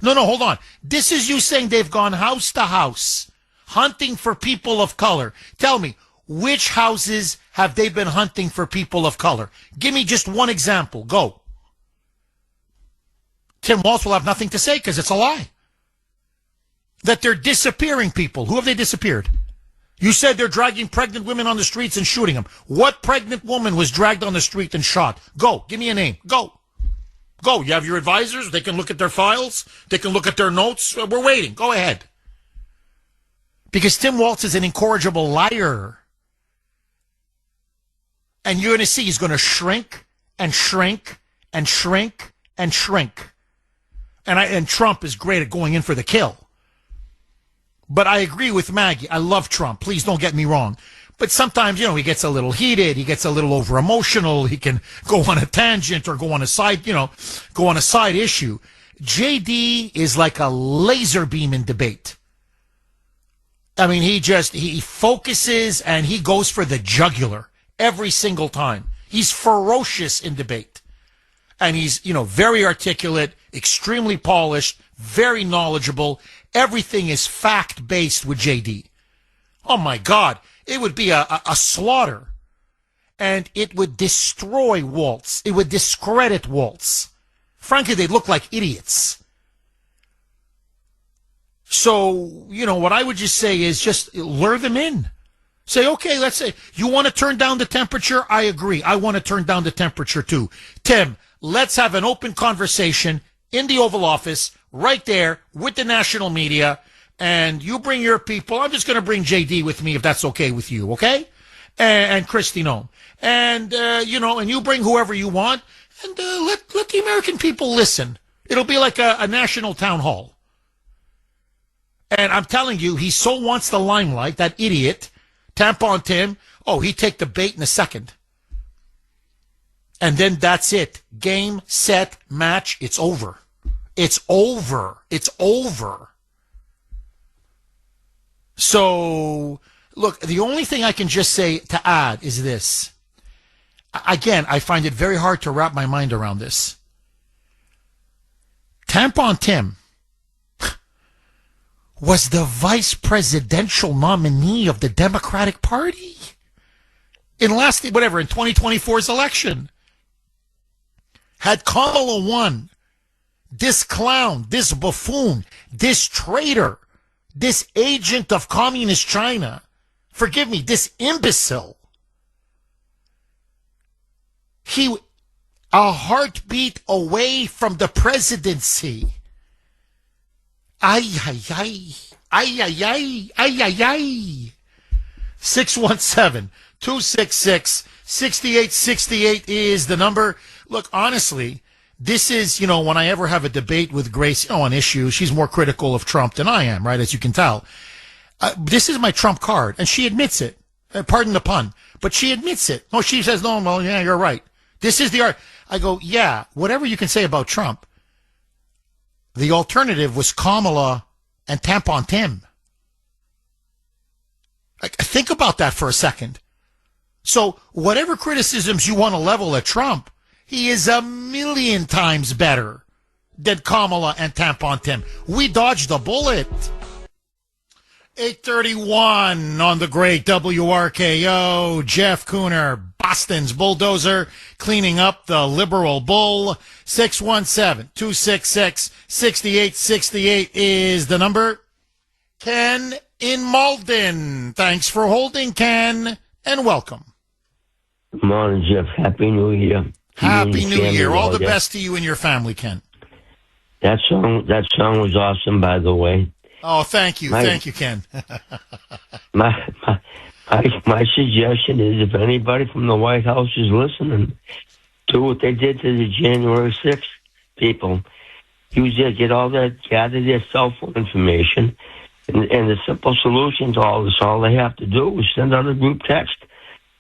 No, hold on. This is you saying they've gone house to house, hunting for people of color. Tell me, which houses have they been hunting for people of color? Give me just one example. Go. Tim Waltz will have nothing to say because it's a lie. That they're disappearing people. Who have they disappeared? You said they're dragging pregnant women on the streets and shooting them. What pregnant woman was dragged on the street and shot? Go. Give me a name. Go. Go. You have your advisors. They can look at their files. They can look at their notes. We're waiting. Go ahead. Because Tim Waltz is an incorrigible liar. And you're going to see he's going to shrink and shrink and shrink and shrink. And Trump is great at going in for the kill. But I agree with Maggie. I love Trump. Please don't get me wrong. But sometimes, he gets a little heated. He gets a little over emotional. He can go on a tangent or go on a side issue.
JD is like a laser beam in debate. I mean, he focuses and he goes for the jugular every single time. He's ferocious in debate. And he's, very articulate, extremely polished, very knowledgeable. Everything is fact-based with JD. Oh, my God. It would be a slaughter. And it would destroy Waltz. It would discredit Waltz. Frankly, they'd look like idiots. So, what I would just say is just lure them in. Say, okay, let's say, you want to turn down the temperature? I agree. I want to turn down the temperature too. Tim, let's have an open conversation in the Oval Office, right there, with the national media, and you bring your people. I'm just going to bring JD with me if that's okay with you, okay? And Christy Nome. And, and you bring whoever you want, and let the American people listen. It'll be like a national town hall. And I'm telling you, he so wants the limelight, that idiot, Tampon Tim. Oh, he'd take the bait in a second. And then that's it. Game, set, match. It's over. It's over. It's over. So, look, the only thing I can just say to add is this. Again, I find it very hard to wrap my mind around this. Tampon Tim was the vice presidential nominee of the Democratic Party in 2024's election. Had Kamala won, this clown, this buffoon, this traitor, this agent of communist China, forgive me, this imbecile, he a heartbeat away from the presidency. Ay, ay, ay. Ay, ay, ay. Ay, ay, ay. 617-266-6868 is the number. Look, honestly, this is, when I ever have a debate with Grace, on issues, she's more critical of Trump than I am, right, as you can tell. This is my Trump card, and she admits it. Pardon the pun, but she admits it. No, she says, no, well, yeah, you're right. This is the art. I go, yeah, whatever you can say about Trump, the alternative was Kamala and Tampon Tim. Think about that for a second. So whatever criticisms you want to level at Trump, he is a million times better than Kamala and Tampon Tim. We dodged the bullet. 8:31 on the great WRKO. Jeff Kuhner, Boston's bulldozer, cleaning up the liberal bull. 617-266-6868 is the number. Ken in Malden. Thanks for holding, Ken, and welcome.
Good morning, Jeff. Happy New Year.
Happy New Year. All the best to you and your family, Ken.
That song was awesome, by the way.
Oh, thank you. Thank you, Ken.
my suggestion is if anybody from the White House is listening, do what they did to the January 6th people. Gather their cell phone information, and the simple solution to all this, all they have to do is send out a group text.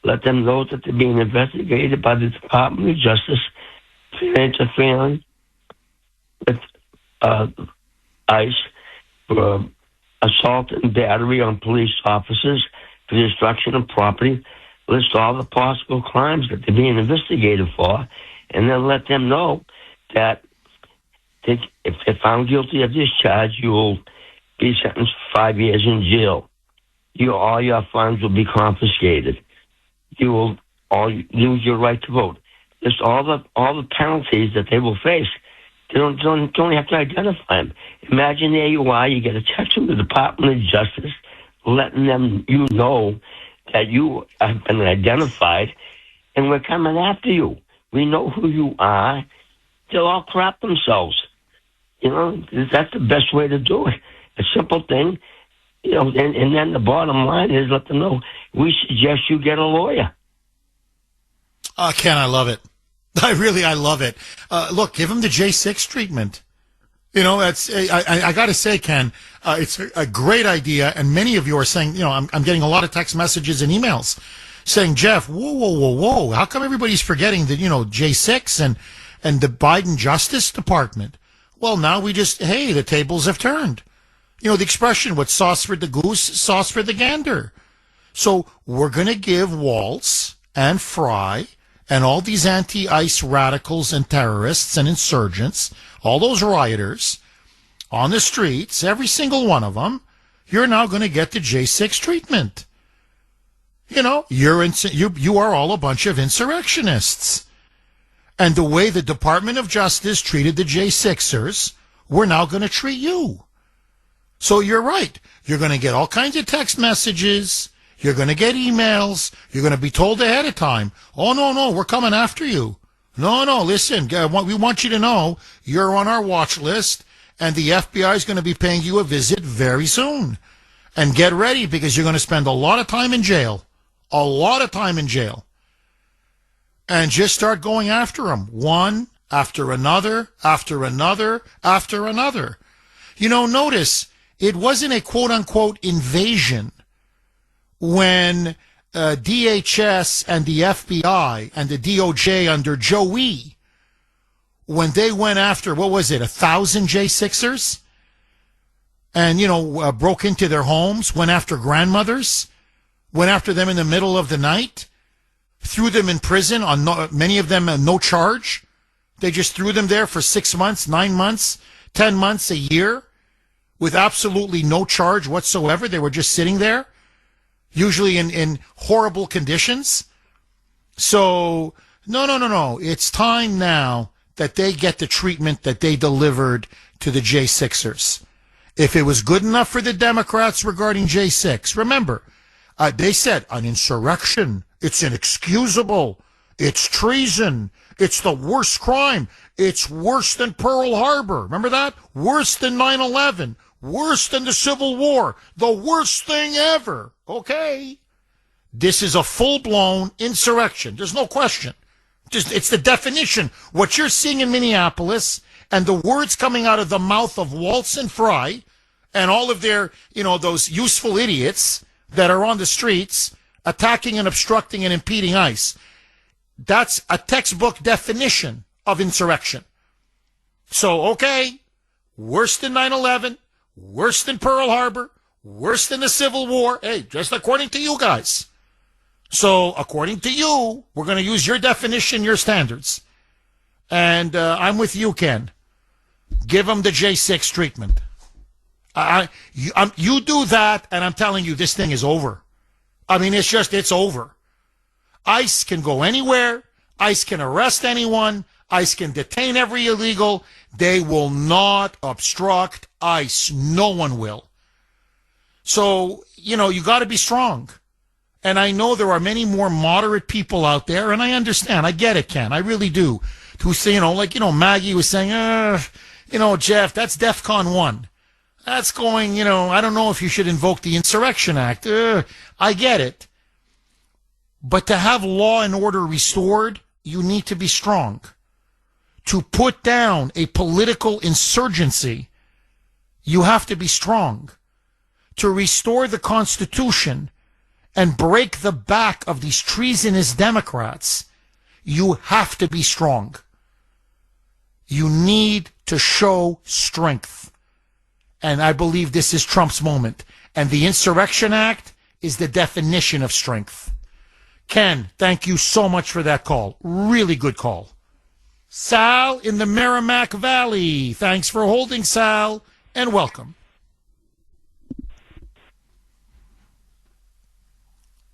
Let them know that they're being investigated by the Department of Justice for interfering with ICE for assault and battery on police officers, for destruction of property. List all the possible crimes that they're being investigated for, and then let them know that if they're found guilty of this charge, you will be sentenced for 5 years in jail. All your funds will be confiscated. You will lose your right to vote. Just all the penalties that they will face. They don't have to identify them. Imagine there you are, you get a text from the Department of Justice letting them know that you have been identified and we're coming after you. We know who you are. They'll all crap themselves. That's the best way to do it. A simple thing. And then the bottom line is let them know, we suggest you get a lawyer.
Ken, I love it. I love it. Look, give him the J6 treatment. That's, I got to say, Ken, it's a great idea. And many of you are saying, I'm getting a lot of text messages and emails saying, Jeff, whoa. How come everybody's forgetting that, J6 and the Biden Justice Department?
Well, now we just, hey, the tables have turned. You know, the expression, what's sauce for the goose, sauce for the gander. So we're going to give Waltz and Fry and all these anti-ICE radicals and terrorists and insurgents, all those rioters on the streets, every single one of them, you're now going to get the J6 treatment. You know, you are all a bunch of insurrectionists. And the way the Department of Justice treated the J6ers, we're now going to treat you. So you're right. You're going to get all kinds of text messages. You're going to get emails. You're going to be told ahead of time, oh, no, we're coming after you. No, listen, we want you to know you're on our watch list, and the FBI is going to be paying you a visit very soon. And get ready, because you're going to spend a lot of time in jail. A lot of time in jail. And just start going after them, one after another, after another, after another. You know, notice, it wasn't a quote-unquote invasion when DHS and the FBI and the DOJ under Joey, when they went after, 1,000 J6ers? And, broke into their homes, went after grandmothers, went after them in the middle of the night, threw them in prison on many of them no charge. They just threw them there for 6 months, 9 months, 10 months, a year, with absolutely no charge whatsoever. They were just sitting there, usually in horrible conditions. So, no. It's time now that they get the treatment that they delivered to the J6ers. If it was good enough for the Democrats regarding J6, remember, they said an insurrection, it's inexcusable, it's treason, it's the worst crime, it's worse than Pearl Harbor. Remember that? Worse than 9/11, worse than the Civil War, the worst thing ever. Okay. This is a full-blown insurrection. There's no question. It's the definition. What you're seeing in Minneapolis and the words coming out of the mouth of Waltz and Fry and all of their, those useful idiots that are on the streets attacking and obstructing and impeding ICE. That's a textbook definition of insurrection. So, okay, worse than 9/11, worse than Pearl Harbor, worse than the Civil War. Hey, just according to you guys. So, according to you, we're going to use your definition, your standards. And I'm with you, Ken. Give them the J6 treatment. You do that, and I'm telling you, this thing is over. I mean, it's over. ICE can go anywhere. ICE can arrest anyone. ICE can detain every illegal. They will not obstruct ICE. No one will. So, you got to be strong. And I know there are many more moderate people out there, and I understand. I get it, Ken. I really do. Who say, Maggie was saying, Jeff, that's DEFCON 1. That's going, I don't know if you should invoke the Insurrection Act. I get it. But to have law and order restored, you need to be strong. To put down a political insurgency, you have to be strong. To restore the Constitution and break the back of these treasonous Democrats, you have to be strong. You need to show strength. And I believe this is Trump's moment. And the Insurrection Act is the definition of strength. Ken, thank you so much for that call. Really good call. Sal in the Merrimack Valley. Thanks for holding, Sal, and welcome.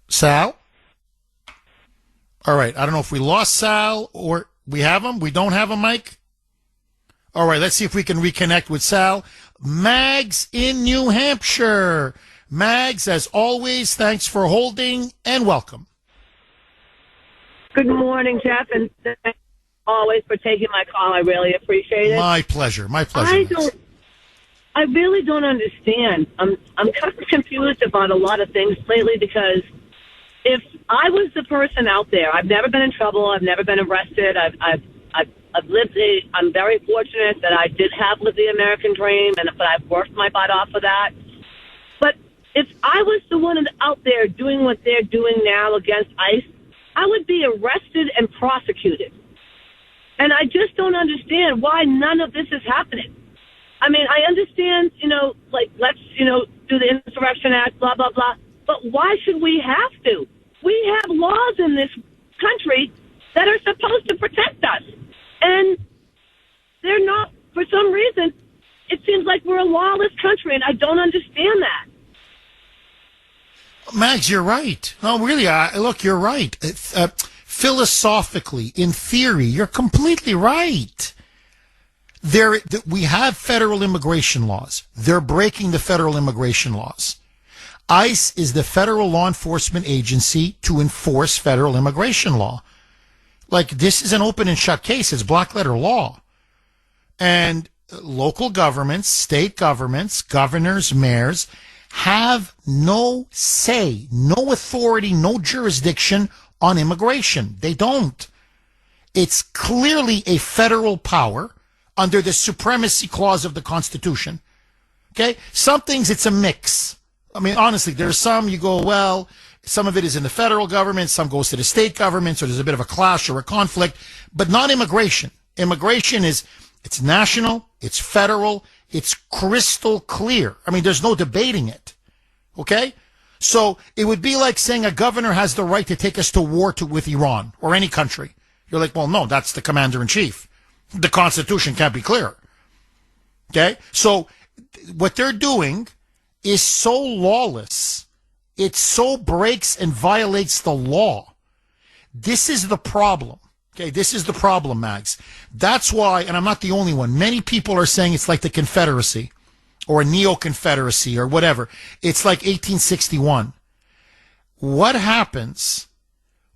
Sal? All right, I don't know if we lost Sal or we have him. We don't have him, Mike? All right, let's see if we can reconnect with Sal. Mags in New Hampshire. Mags, as always, thanks for holding and welcome.
Good morning, Jeff, and thanks always for taking my call. I really appreciate it.
My pleasure. My pleasure.
I really don't understand. I'm kind of confused about a lot of things lately because if I was the person out there, I've never been in trouble, I've never been arrested, I've lived I'm very fortunate that I did lived the American dream, but I've worked my butt off of that. But if I was the one out there doing what they're doing now against ICE, I would be arrested and prosecuted. And I just don't understand why none of this is happening. I mean, I understand, let's, do the Insurrection Act, blah, blah, blah. But why should we have to? We have laws in this country that are supposed to protect us. And they're not, for some reason, it seems like we're a lawless country, and I don't understand that.
Mags, you're right. No, really, look, you're right. Philosophically, in theory, you're completely right. We have federal immigration laws. They're breaking the federal immigration laws. ICE is the federal law enforcement agency to enforce federal immigration law. Like, this is an open and shut case. It's black letter law. And local governments, state governments, governors, mayors have no say, no authority, no jurisdiction on immigration. They don't. It's clearly a federal power under the supremacy clause of the Constitution. Okay? Some things it's a mix. I mean, honestly, there's some you go, well, some of it is in the federal government, some goes to the state government, so there's a bit of a clash or a conflict, but not immigration. Immigration it's national, it's federal, it's crystal clear. I mean, there's no debating it. Okay? So it would be like saying a governor has the right to take us to war with Iran or any country. You're like, well, no, that's the commander-in-chief. The Constitution can't be clearer. Okay? So what they're doing is so lawless. It so breaks and violates the law. This is the problem. Okay, this is the problem, Mags. That's why, and I'm not the only one, many people are saying it's like the Confederacy or a neo-Confederacy or whatever. It's like 1861. What happens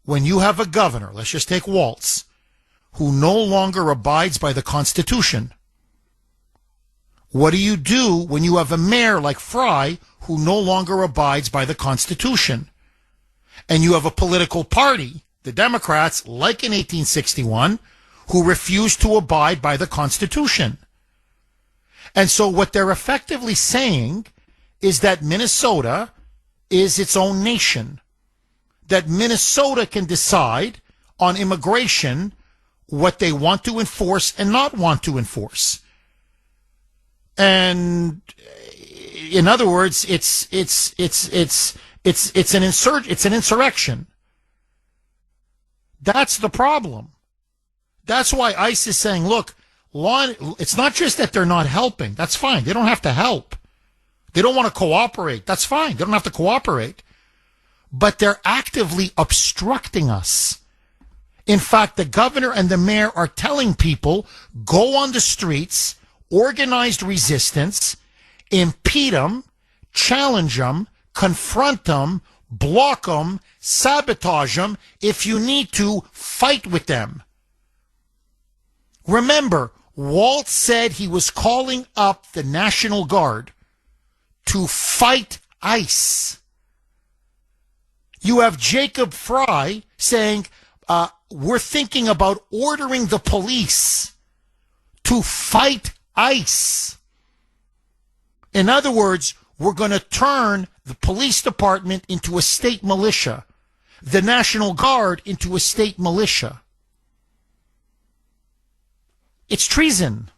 when you have a governor, let's just take Waltz, who no longer abides by the Constitution? What do you do when you have a mayor like Fry who no longer abides by the Constitution? And you have a political party, the Democrats, like in 1861, who refuse to abide by the Constitution. And so what they're effectively saying is that Minnesota is its own nation, that Minnesota can decide on immigration what they want to enforce and not want to enforce. And in other words, it's an insurrection. That's the problem. That's why ICE is saying, look, law, it's not just that they're not helping. That's fine. They don't have to help. They don't want to cooperate. That's fine. They don't have to cooperate. But they're actively obstructing us. In fact, the governor and the mayor are telling people, go on the streets, organized resistance, impede them, challenge them, confront them, block them, sabotage them. If you need to, fight with them. Remember, Walt said he was calling up the National Guard to fight ICE. You have Jacob Fry saying, we're thinking about ordering the police to fight ICE. In other words, we're going to turn the police department into a state militia, the National Guard into a state militia. It's treason.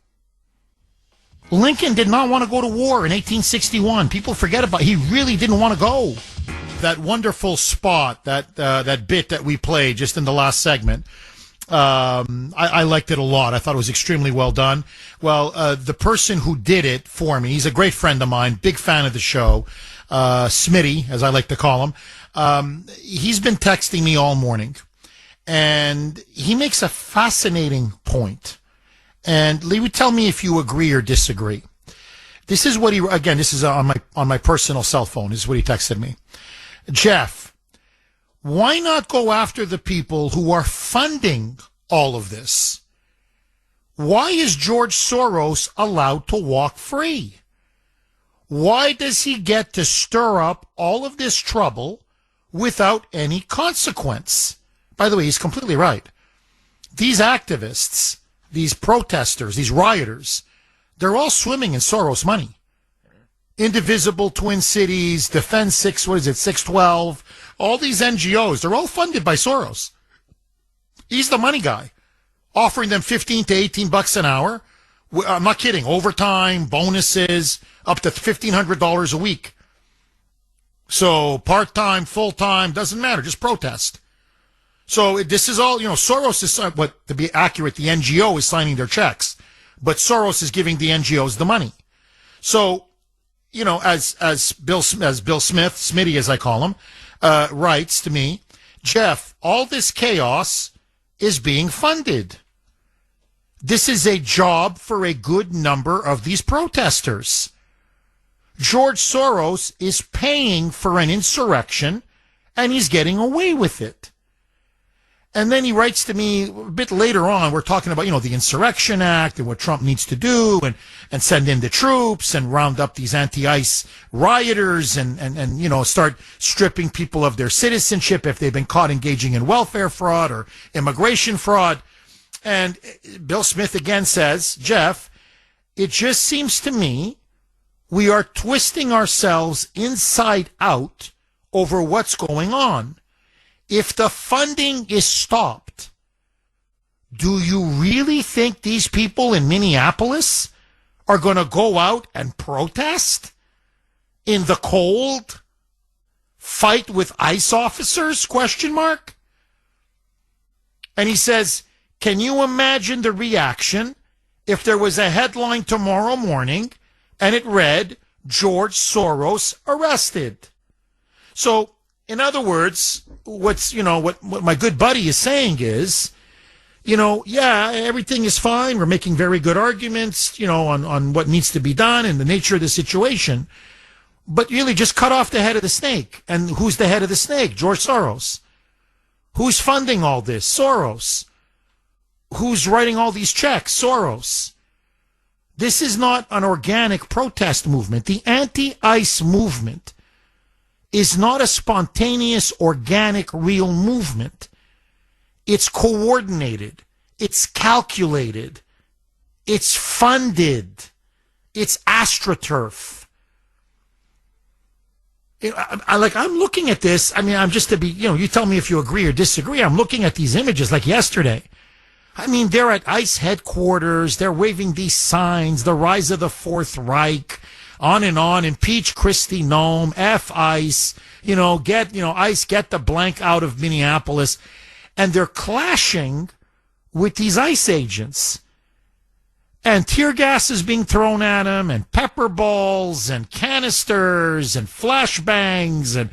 Lincoln did not want to go to war in 1861. People forget about it. He really didn't want to go. That wonderful spot, that bit that we played just in the last segment, I liked it a lot. I thought it was extremely well done. Well, the person who did it for me, he's a great friend of mine, big fan of the show, Smitty, as I like to call him. He's been texting me all morning, and he makes a fascinating point. And Lee, tell me if you agree or disagree. This is what this is on my personal cell phone. This is what he texted me. Jeff, why not go after the people who are funding all of this? Why is George Soros allowed to walk free? Why does he get to stir up all of this trouble without any consequence? By the way, he's completely right. These activists, these protesters, these rioters, they're all swimming in Soros money. Indivisible Twin Cities, Defense 612, all these NGOs, they're all funded by Soros. He's the money guy.
offering them 15 to 18 bucks an hour. I'm not kidding. Overtime, bonuses, up to $1,500 a week. So part-time, full-time, doesn't matter. Just protest. So this is all, Soros is, to be accurate, the NGO is signing their checks, but Soros is giving the NGOs the money. So, as Bill Smith, Smitty as I call him, writes to me, Jeff, all this chaos is being funded. This is a job for a good number of these protesters. George Soros is paying for an insurrection, and he's getting away with it. And then he writes to me a bit later on, we're talking about, the Insurrection Act and what Trump needs to do and send in the troops and round up these anti-ICE rioters and start stripping people of their citizenship if they've been caught engaging in welfare fraud or immigration fraud. And Bill Smith again says, Jeff, it just seems to me we are twisting ourselves inside out over what's going on. If the funding is stopped, do you really think these people in Minneapolis are going to go out and protest in the cold, fight with ICE officers, ? And he says, can you imagine the reaction if there was a headline tomorrow morning and it read, George Soros arrested? So, in other words, what my good buddy is saying is, everything is fine. We're making very good arguments, on what needs to be done and the nature of the situation. But really just cut off the head of the snake. And who's the head of the snake? George Soros. Who's funding all this? Soros. Who's writing all these checks? Soros. This is not an organic protest movement. The anti-ICE movement is not a spontaneous, organic, real movement. It's coordinated. It's calculated. It's funded. It's astroturf. I'm looking at this. I'm just to be, you tell me if you agree or disagree. I'm looking at these images like yesterday. They're at ICE headquarters. They're waving these signs, the rise of the Fourth Reich, on and on. Impeach Kristi Noem, F ICE, ICE, get the blank out of Minneapolis. And they're clashing with these ICE agents. And tear gas is being thrown at them, and pepper balls, and canisters, and flashbangs, and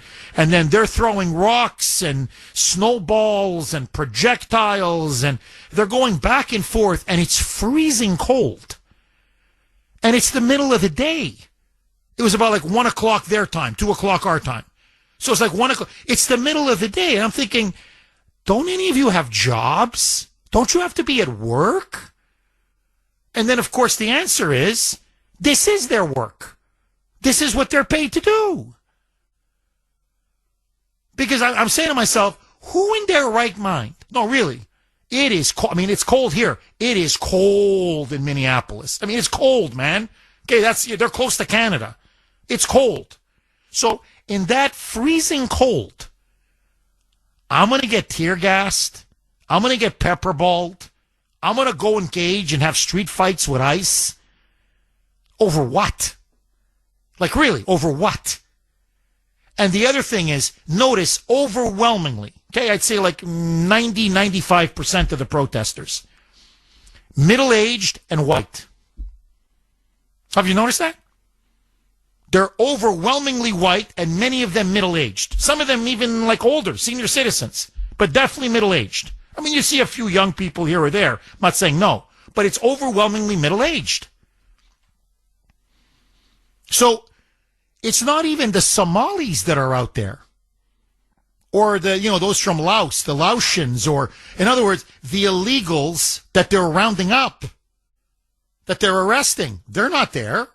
then they're throwing rocks, and snowballs, and projectiles, and they're going back and forth, and it's freezing cold. And it's the middle of the day. It was about 1 o'clock their time, 2 o'clock our time. So it's 1 o'clock. It's the middle of the day, and I'm thinking, don't any of you have jobs? Don't you have to be at work? And then, of course, the answer is, this is their work. This is what they're paid to do. Because I'm saying to myself, who in their right mind? No, really. It is cold. It's cold here. It is cold in Minneapolis. It's cold, man. Okay, they're close to Canada. It's cold. So, in that freezing cold, I'm going to get tear gassed. I'm going to get pepper balled. I'm going to go engage and have street fights with ICE. Over what? Really, over what? And the other thing is, notice overwhelmingly, okay, I'd say 90-95% of the protesters, middle-aged and white. Have you noticed that? They're overwhelmingly white and many of them middle-aged. Some of them even older, senior citizens, but definitely middle-aged. You see a few young people here or there. I'm not saying no, but it's overwhelmingly middle-aged. So it's not even the Somalis that are out there, or those from Laos, the Laotians, or in other words, the illegals that they're rounding up, that they're arresting. They're not there.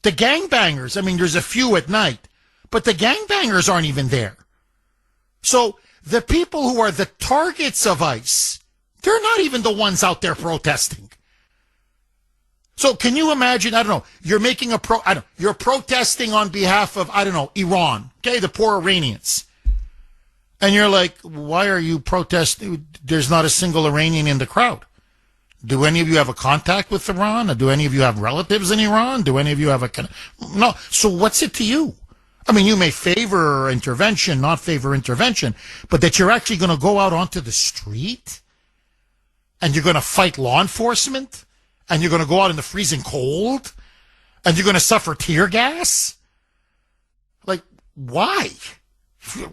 The gangbangers. There's a few at night, but the gangbangers aren't even there. So the people who are the targets of ICE, they're not even the ones out there protesting. So can you imagine, you're making you're protesting on behalf of, Iran, okay, the poor Iranians. And you're like, why are you protesting? There's not a single Iranian in the crowd. Do any of you have a contact with Iran? Or do any of you have relatives in Iran? Do any of you have no? So what's it to you? I mean, you may favor intervention, not favor intervention, but that you're actually going to go out onto the street and you're going to fight law enforcement and you're going to go out in the freezing cold and you're going to suffer tear gas? Like, why?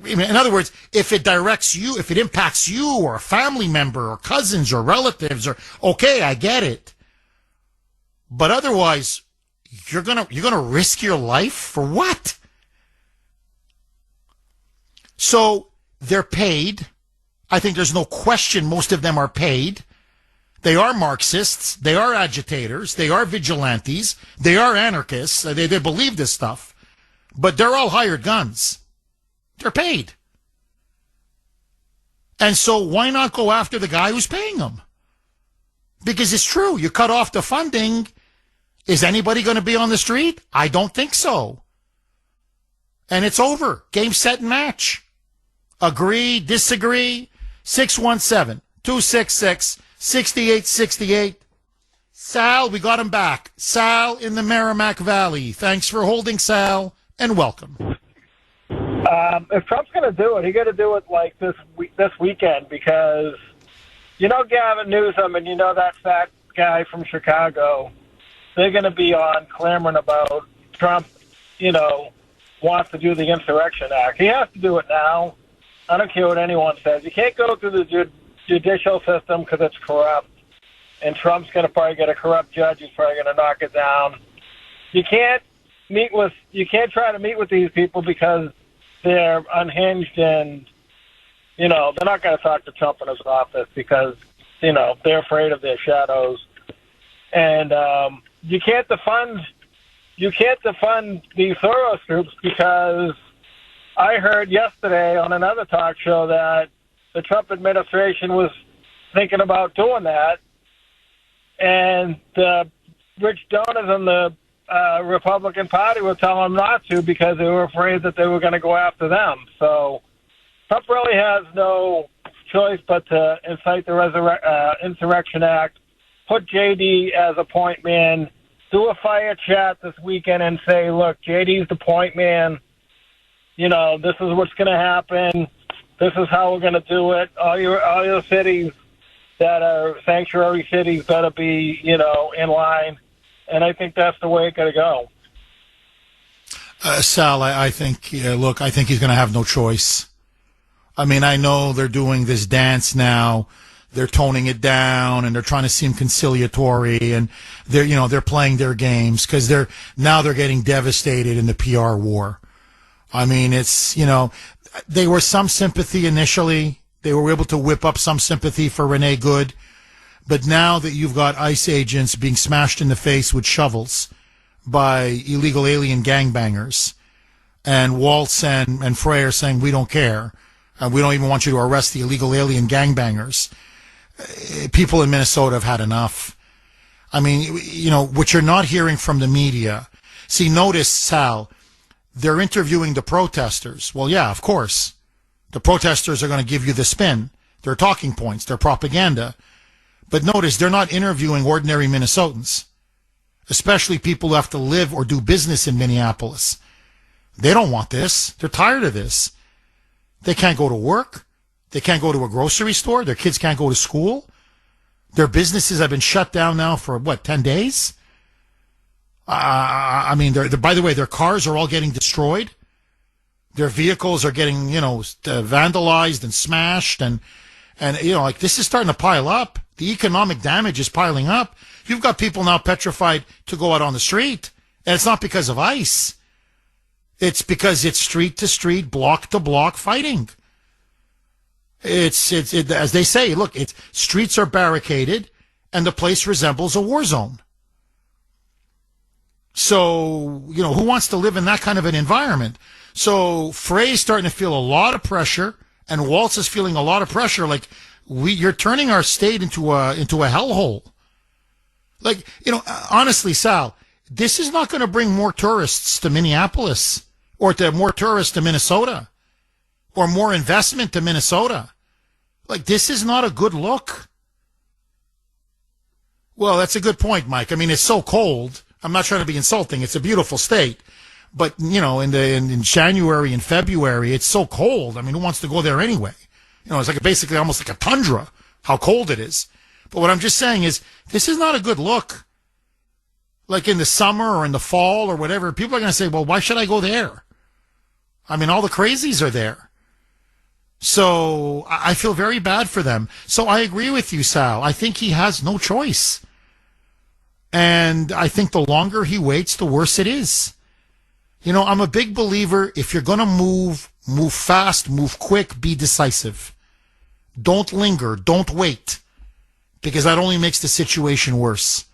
In other words, if it directs you, if it impacts you or a family member or cousins or relatives, or okay, I get it. But otherwise, you're gonna risk your life for what? So they're paid. I think there's no question most of them are paid. They are Marxists. They are agitators. They are vigilantes. They are anarchists. They believe this stuff. But they're all hired guns. They're paid. And so why not go after the guy who's paying them? Because it's true. You cut off the funding. Is anybody going to be on the street? I don't think so. And it's over. Game, set, and match. Agree, disagree. 617-266-6868. Sal, we got him back. Sal in the Merrimack Valley. Thanks for holding, Sal, and welcome.
If Trump's going to do it, he got to do it like this weekend, because you know Gavin Newsom and you know that fat guy from Chicago, they're going to be on clamoring about Trump, wants to do the Insurrection Act. He has to do it now. I don't care what anyone says. You can't go through the judicial system because it's corrupt, and Trump's going to probably get a corrupt judge who's probably going to knock it down. You can't try to meet with these people because they're unhinged, and they're not going to talk to Trump in his office because they're afraid of their shadows. And you can't defund these Soros groups, because I heard yesterday on another talk show that the Trump administration was thinking about doing that, and the rich donors in the Republican Party were telling them not to because they were afraid that they were going to go after them. So Trump really has no choice but to incite the Insurrection Act, put JD as a point man, do a fire chat this weekend and say, look, JD's the point man. This is what's going to happen. This is how we're going to do it. All your cities that are sanctuary cities better be, in line. And I think that's the way it's going to go.
Sal, I think, I think he's going to have no choice. I mean, I know they're doing this dance now. They're toning it down and they're trying to seem conciliatory, and they're playing their games because they're getting devastated in the PR war. I mean, it's, they were some sympathy initially. They were able to whip up some sympathy for Renee Good. But now that you've got ICE agents being smashed in the face with shovels by illegal alien gangbangers, and Waltz and Frey are saying, we don't care, and we don't even want you to arrest the illegal alien gangbangers, people in Minnesota have had enough. I mean, what you're not hearing from the media. See, notice, Sal, they're interviewing the protesters. Well, yeah, of course. The protesters are going to give you the spin, their talking points, their propaganda. But notice, they're not interviewing ordinary Minnesotans, especially people who have to live or do business in Minneapolis. They don't want this. They're tired of this. They can't go to work. They can't go to a grocery store. Their kids can't go to school. Their businesses have been shut down now for, 10 days? I mean, by the way, their cars are all getting destroyed. Their vehicles are getting, vandalized and smashed. And this is starting to pile up. The economic damage is piling up. You've got people now petrified to go out on the street. And it's not because of ICE. It's because it's street to street, block to block fighting. It's as they say, look, streets are barricaded and the place resembles a war zone. So, who wants to live in that kind of an environment? So Frey's starting to feel a lot of pressure, and Waltz is feeling a lot of pressure. Like, you're turning our state into a hellhole. Like, honestly, Sal, this is not going to bring more tourists to Minneapolis, or more tourists to Minnesota, or more investment to Minnesota. Like, this is not a good look. Well, that's a good point, Mike. I mean, it's so cold. I'm not trying to be insulting. It's a beautiful state. But, you know, in January and February, it's so cold. I mean, who wants to go there anyway? You know, it's like basically almost like a tundra, how cold it is. But what I'm just saying is, this is not a good look. Like in the summer or in the fall or whatever, people are going to say, well, why should I go there? I mean, all the crazies are there. So I feel very bad for them. So I agree with you, Sal. I think he has no choice. And I think the longer he waits, the worse it is. You know, I'm a big believer, if you're going to move fast, move quick, be decisive. Don't linger, don't wait, because that only makes the situation worse.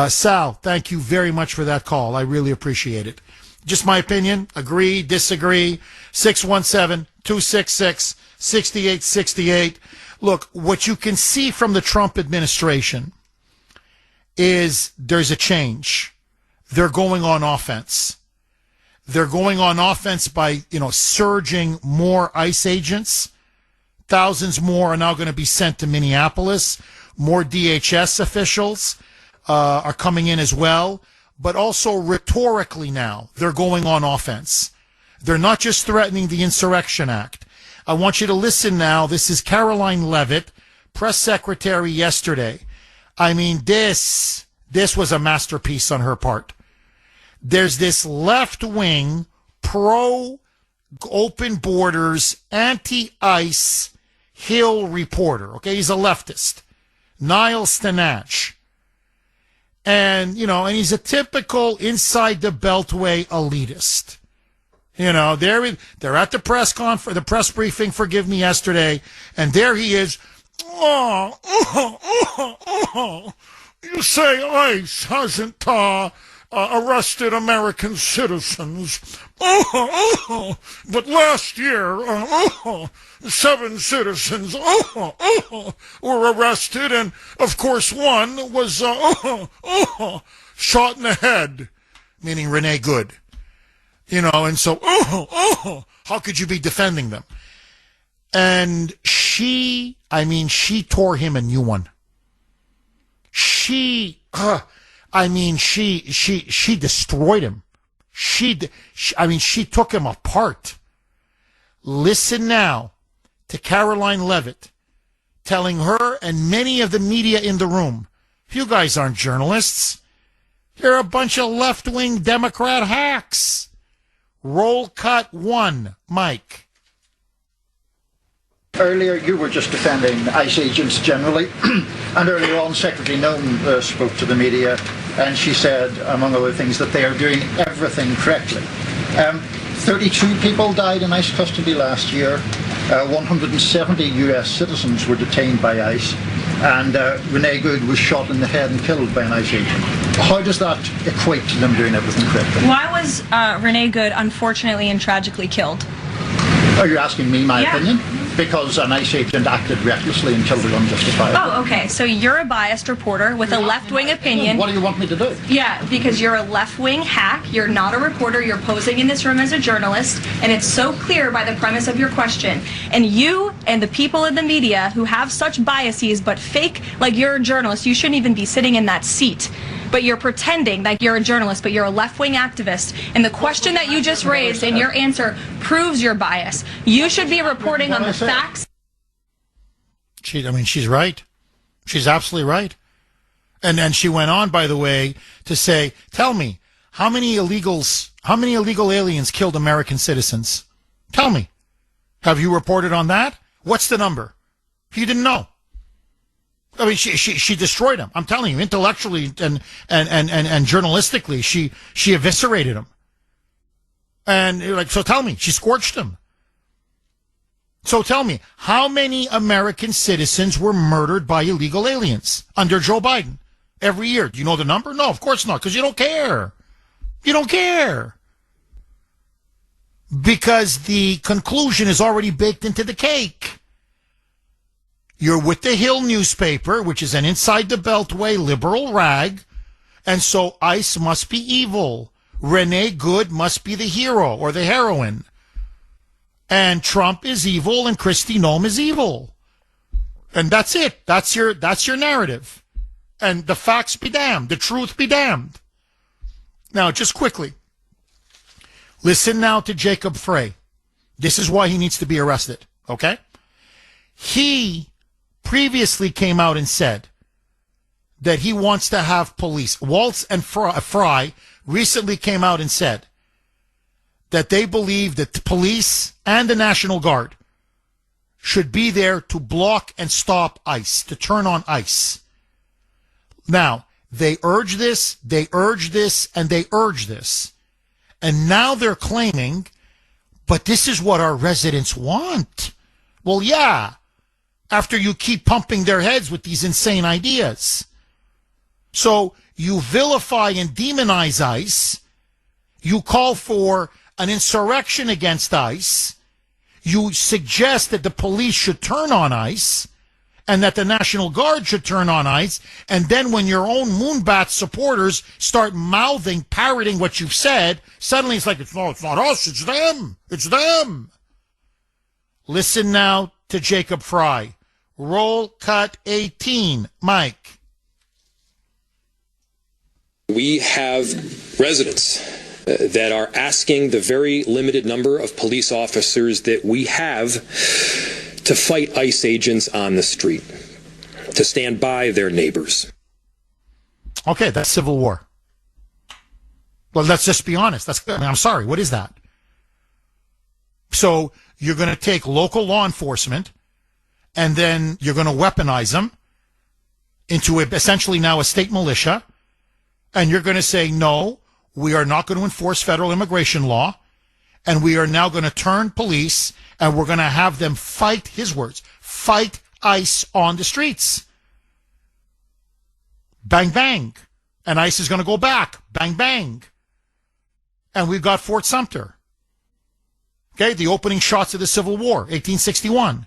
Sal, thank you very much for that call. I really appreciate it. Just my opinion. Agree, disagree. 617-266-6868. Look, what you can see from the Trump administration is there's a change. They're going on offense. They're going on offense by, surging more ICE agents. Thousands more are now going to be sent to Minneapolis. More DHS officials are coming in as well. But also rhetorically now, they're going on offense. They're not just threatening the Insurrection Act. I want you to listen now. This is Caroline Leavitt, press secretary yesterday. I mean, this was a masterpiece on her part. There's this left-wing, pro-open borders, anti-ICE Hill reporter. Okay, he's a leftist. Niall Stanach. And, and he's a typical inside the Beltway elitist. They're at the press conference, the press briefing, forgive me, yesterday, and there he is. You say ICE hasn't arrested American citizens, but last year 7 citizens were arrested, and of course one was shot in the head, meaning Renee Good. And so how could you be defending them? And she tore him a new one. She destroyed him. She took him apart. Listen now to Caroline Leavitt telling her and many of the media in the room, you guys aren't journalists. You're a bunch of left-wing Democrat hacks. Roll cut 1, Mike.
Earlier, you were just defending ICE agents generally, and earlier on, Secretary Noem spoke to the media, and she said, among other things, that they are doing everything correctly. 32 people died in ICE custody last year. 170 U.S. citizens were detained by ICE, and Renee Good was shot in the head and killed by an ICE agent. How does that equate to them doing everything correctly?
Why was Renee Good unfortunately and tragically killed?
Are you asking me my opinion? Because an ICE agent acted recklessly and killed her unjustifiably.
Oh, okay. So you're a biased reporter with a left-wing opinion.
What do you want me to do?
Yeah, because you're a left-wing hack. You're not a reporter. You're posing in this room as a journalist, and it's so clear by the premise of your question. And you and the people in the media who have such biases but fake like you're a journalist, you shouldn't even be sitting in that seat. But you're pretending like you're a journalist, but you're a left-wing activist. And the question that you just raised and your answer proves your bias. You should be reporting on the facts.
She's right. She's absolutely right. And then she went on, by the way, to say, tell me, how many illegal aliens killed American citizens? Tell me. Have you reported on that? What's the number? You didn't know. I mean, she destroyed him. I'm telling you, intellectually and journalistically, she eviscerated him. And you're like, so tell me, she scorched him. So tell me, how many American citizens were murdered by illegal aliens under Joe Biden every year? Do you know the number? No, of course not, because you don't care. You don't care. Because the conclusion is already baked into the cake. You're with the Hill newspaper, which is an inside the Beltway liberal rag, and so ICE must be evil. Renee Good must be the hero or the heroine. And Trump is evil and Kristi Noem is evil. And that's it. That's your narrative. And the facts be damned. The truth be damned. Now, just quickly, listen now to Jacob Frey. This is why he needs to be arrested, okay? He previously came out and said that he wants to have police. Waltz and Fry recently came out and said that they believe that the police and the National Guard should be there to block and stop ICE, to turn on ICE. Now, they urge this, and they urge this. And now they're claiming, but this is what our residents want. Well, yeah, after you keep pumping their heads with these insane ideas. So you vilify and demonize ICE. You call for an insurrection against ICE. You suggest that the police should turn on ICE and that the National Guard should turn on ICE. And then when your own Moonbat supporters start mouthing, parroting what you've said, suddenly it's like, it's not us, it's them. It's them. Listen now to Jacob Fry. Roll cut 18. Mike.
We have residents that are asking the very limited number of police officers that we have to fight ICE agents on the street, to stand by their neighbors.
Okay, that's civil war. Well, let's just be honest. I'm sorry. What is that? So you're going to take local law enforcement and then you're going to weaponize them into essentially now a state militia, and you're going to say, no, we are not going to enforce federal immigration law, and we are now going to turn police, and we're going to have them fight, his words, fight ICE on the streets. Bang, bang. And ICE is going to go back. Bang, bang. And we've got Fort Sumter. Okay, the opening shots of the Civil War, 1861.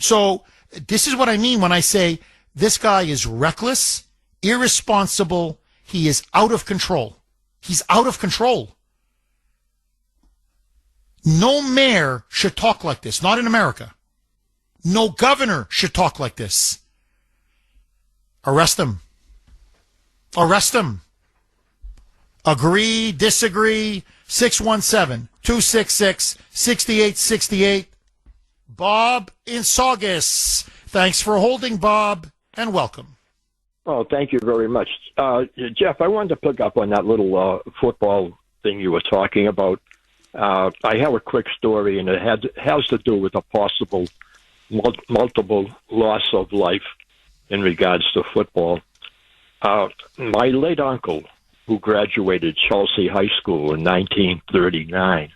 So this is what I mean when I say this guy is reckless, irresponsible. He is out of control. He's out of control. No mayor should talk like this, not in America. No governor should talk like this. Arrest him. Arrest him. Agree, disagree, 617-266-6868. Bob in Saugus. Thanks for holding, Bob, and welcome.
Oh, thank you very much. Jeff, I wanted to pick up on that little football thing you were talking about. I have a quick story, and it has to do with a possible multiple loss of life in regards to football. My late uncle, who graduated Chelsea High School in 1939,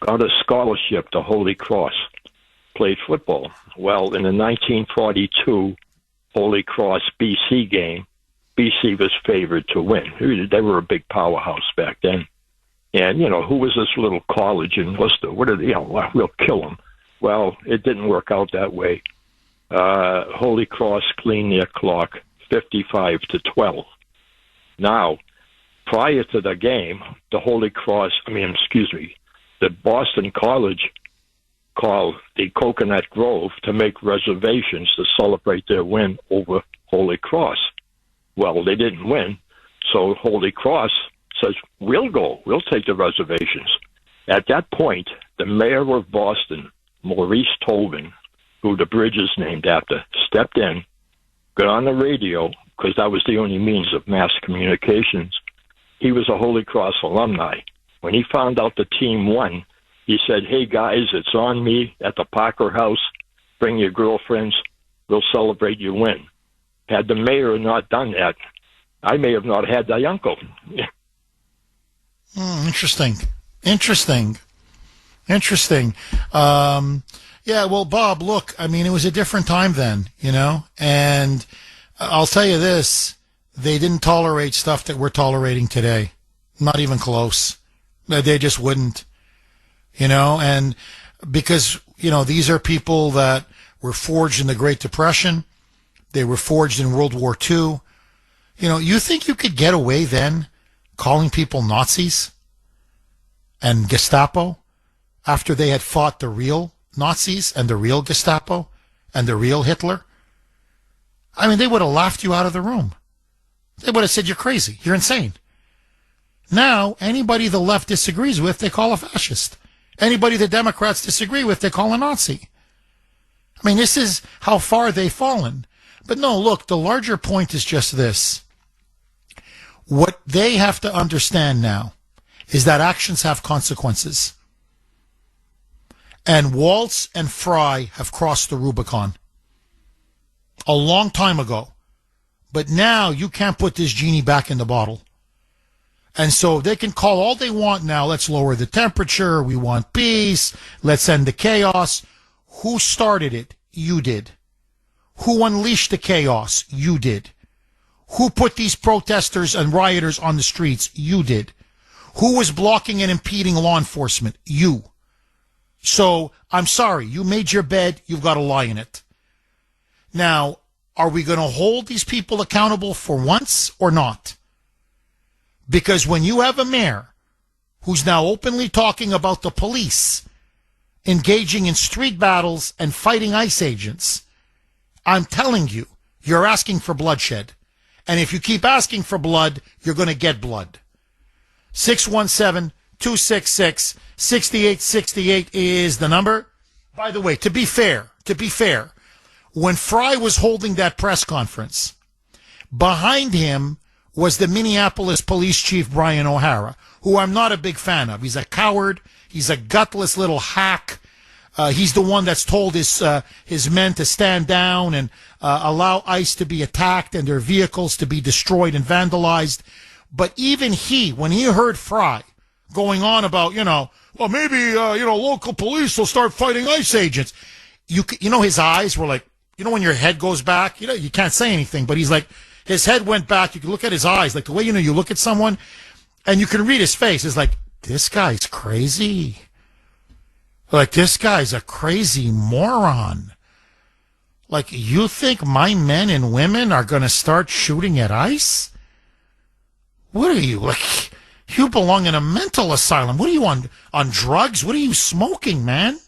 got a scholarship to Holy Cross, played football. Well, in the 1942 Holy Cross BC game, BC was favored to win. They were a big powerhouse back then. And, who was this little college in Worcester? We'll kill them. Well, it didn't work out that way. Holy Cross cleaned their clock 55-12. Now, prior to the game, the Boston College called the Coconut Grove to make reservations to celebrate their win over Holy Cross. Well, they didn't win, so Holy Cross says, we'll go. We'll take the reservations. At that point, the mayor of Boston, Maurice Tobin, who the bridge is named after, stepped in, got on the radio, because that was the only means of mass communications. He was a Holy Cross alumni. When he found out the team won, he said, hey, guys, it's on me at the Parker House. Bring your girlfriends. We'll celebrate your win. Had the mayor not done that, I may have not had that uncle.
Interesting. Yeah, well, Bob, look, it was a different time then, and I'll tell you this, they didn't tolerate stuff that we're tolerating today. Not even close. They just wouldn't, and because, these are people that were forged in the Great Depression. They were forged in World War II. You think you could get away then calling people Nazis and Gestapo after they had fought the real Nazis and the real Gestapo and the real Hitler?
I mean, they would have laughed you out of the room. They would have said, you're crazy. You're insane. Now, anybody the left disagrees with, they call a fascist. Anybody the Democrats disagree with, they call a Nazi. I mean, this is how far they've fallen. But no, look, the larger point is just this. What they have to understand now is that actions have consequences. And Waltz and Fry have crossed the Rubicon a long time ago. But now you can't put this genie back in the bottle. And so they can call all they want now. Let's lower the temperature. We want peace. Let's end the chaos. Who started it? You did. Who unleashed the chaos? You did. Who put these protesters and rioters on the streets? You did. Who was blocking and impeding law enforcement? You. So, I'm sorry, you made your bed, you've got to lie in it. Now, are we going to hold these people accountable for once or not? Because when you have a mayor who's now openly talking about the police engaging in street battles and fighting ICE agents, I'm telling you, you're asking for bloodshed. And if you keep asking for blood, you're going to get blood. 617-266-6868 is the number. By the way, to be fair, when Fry was holding that press conference, behind him was the Minneapolis police chief, Brian O'Hara, who I'm not a big fan of. He's a coward. He's a gutless little hack. He's the one that's told his men to stand down and allow ICE to be attacked and their vehicles to be destroyed and vandalized. But even he, when he heard Fry going on about, well, maybe, local police will start fighting ICE agents. You know, his eyes were like, when your head goes back, you can't say anything, but he's like, his head went back. You can look at his eyes, like the way, you look at someone and you can read his face. It's like, this guy's crazy. Like, this guy's a crazy moron. Like, you think my men and women are going to start shooting at ICE? What are you, like, you belong in a mental asylum. What are you on drugs? What are you smoking, man?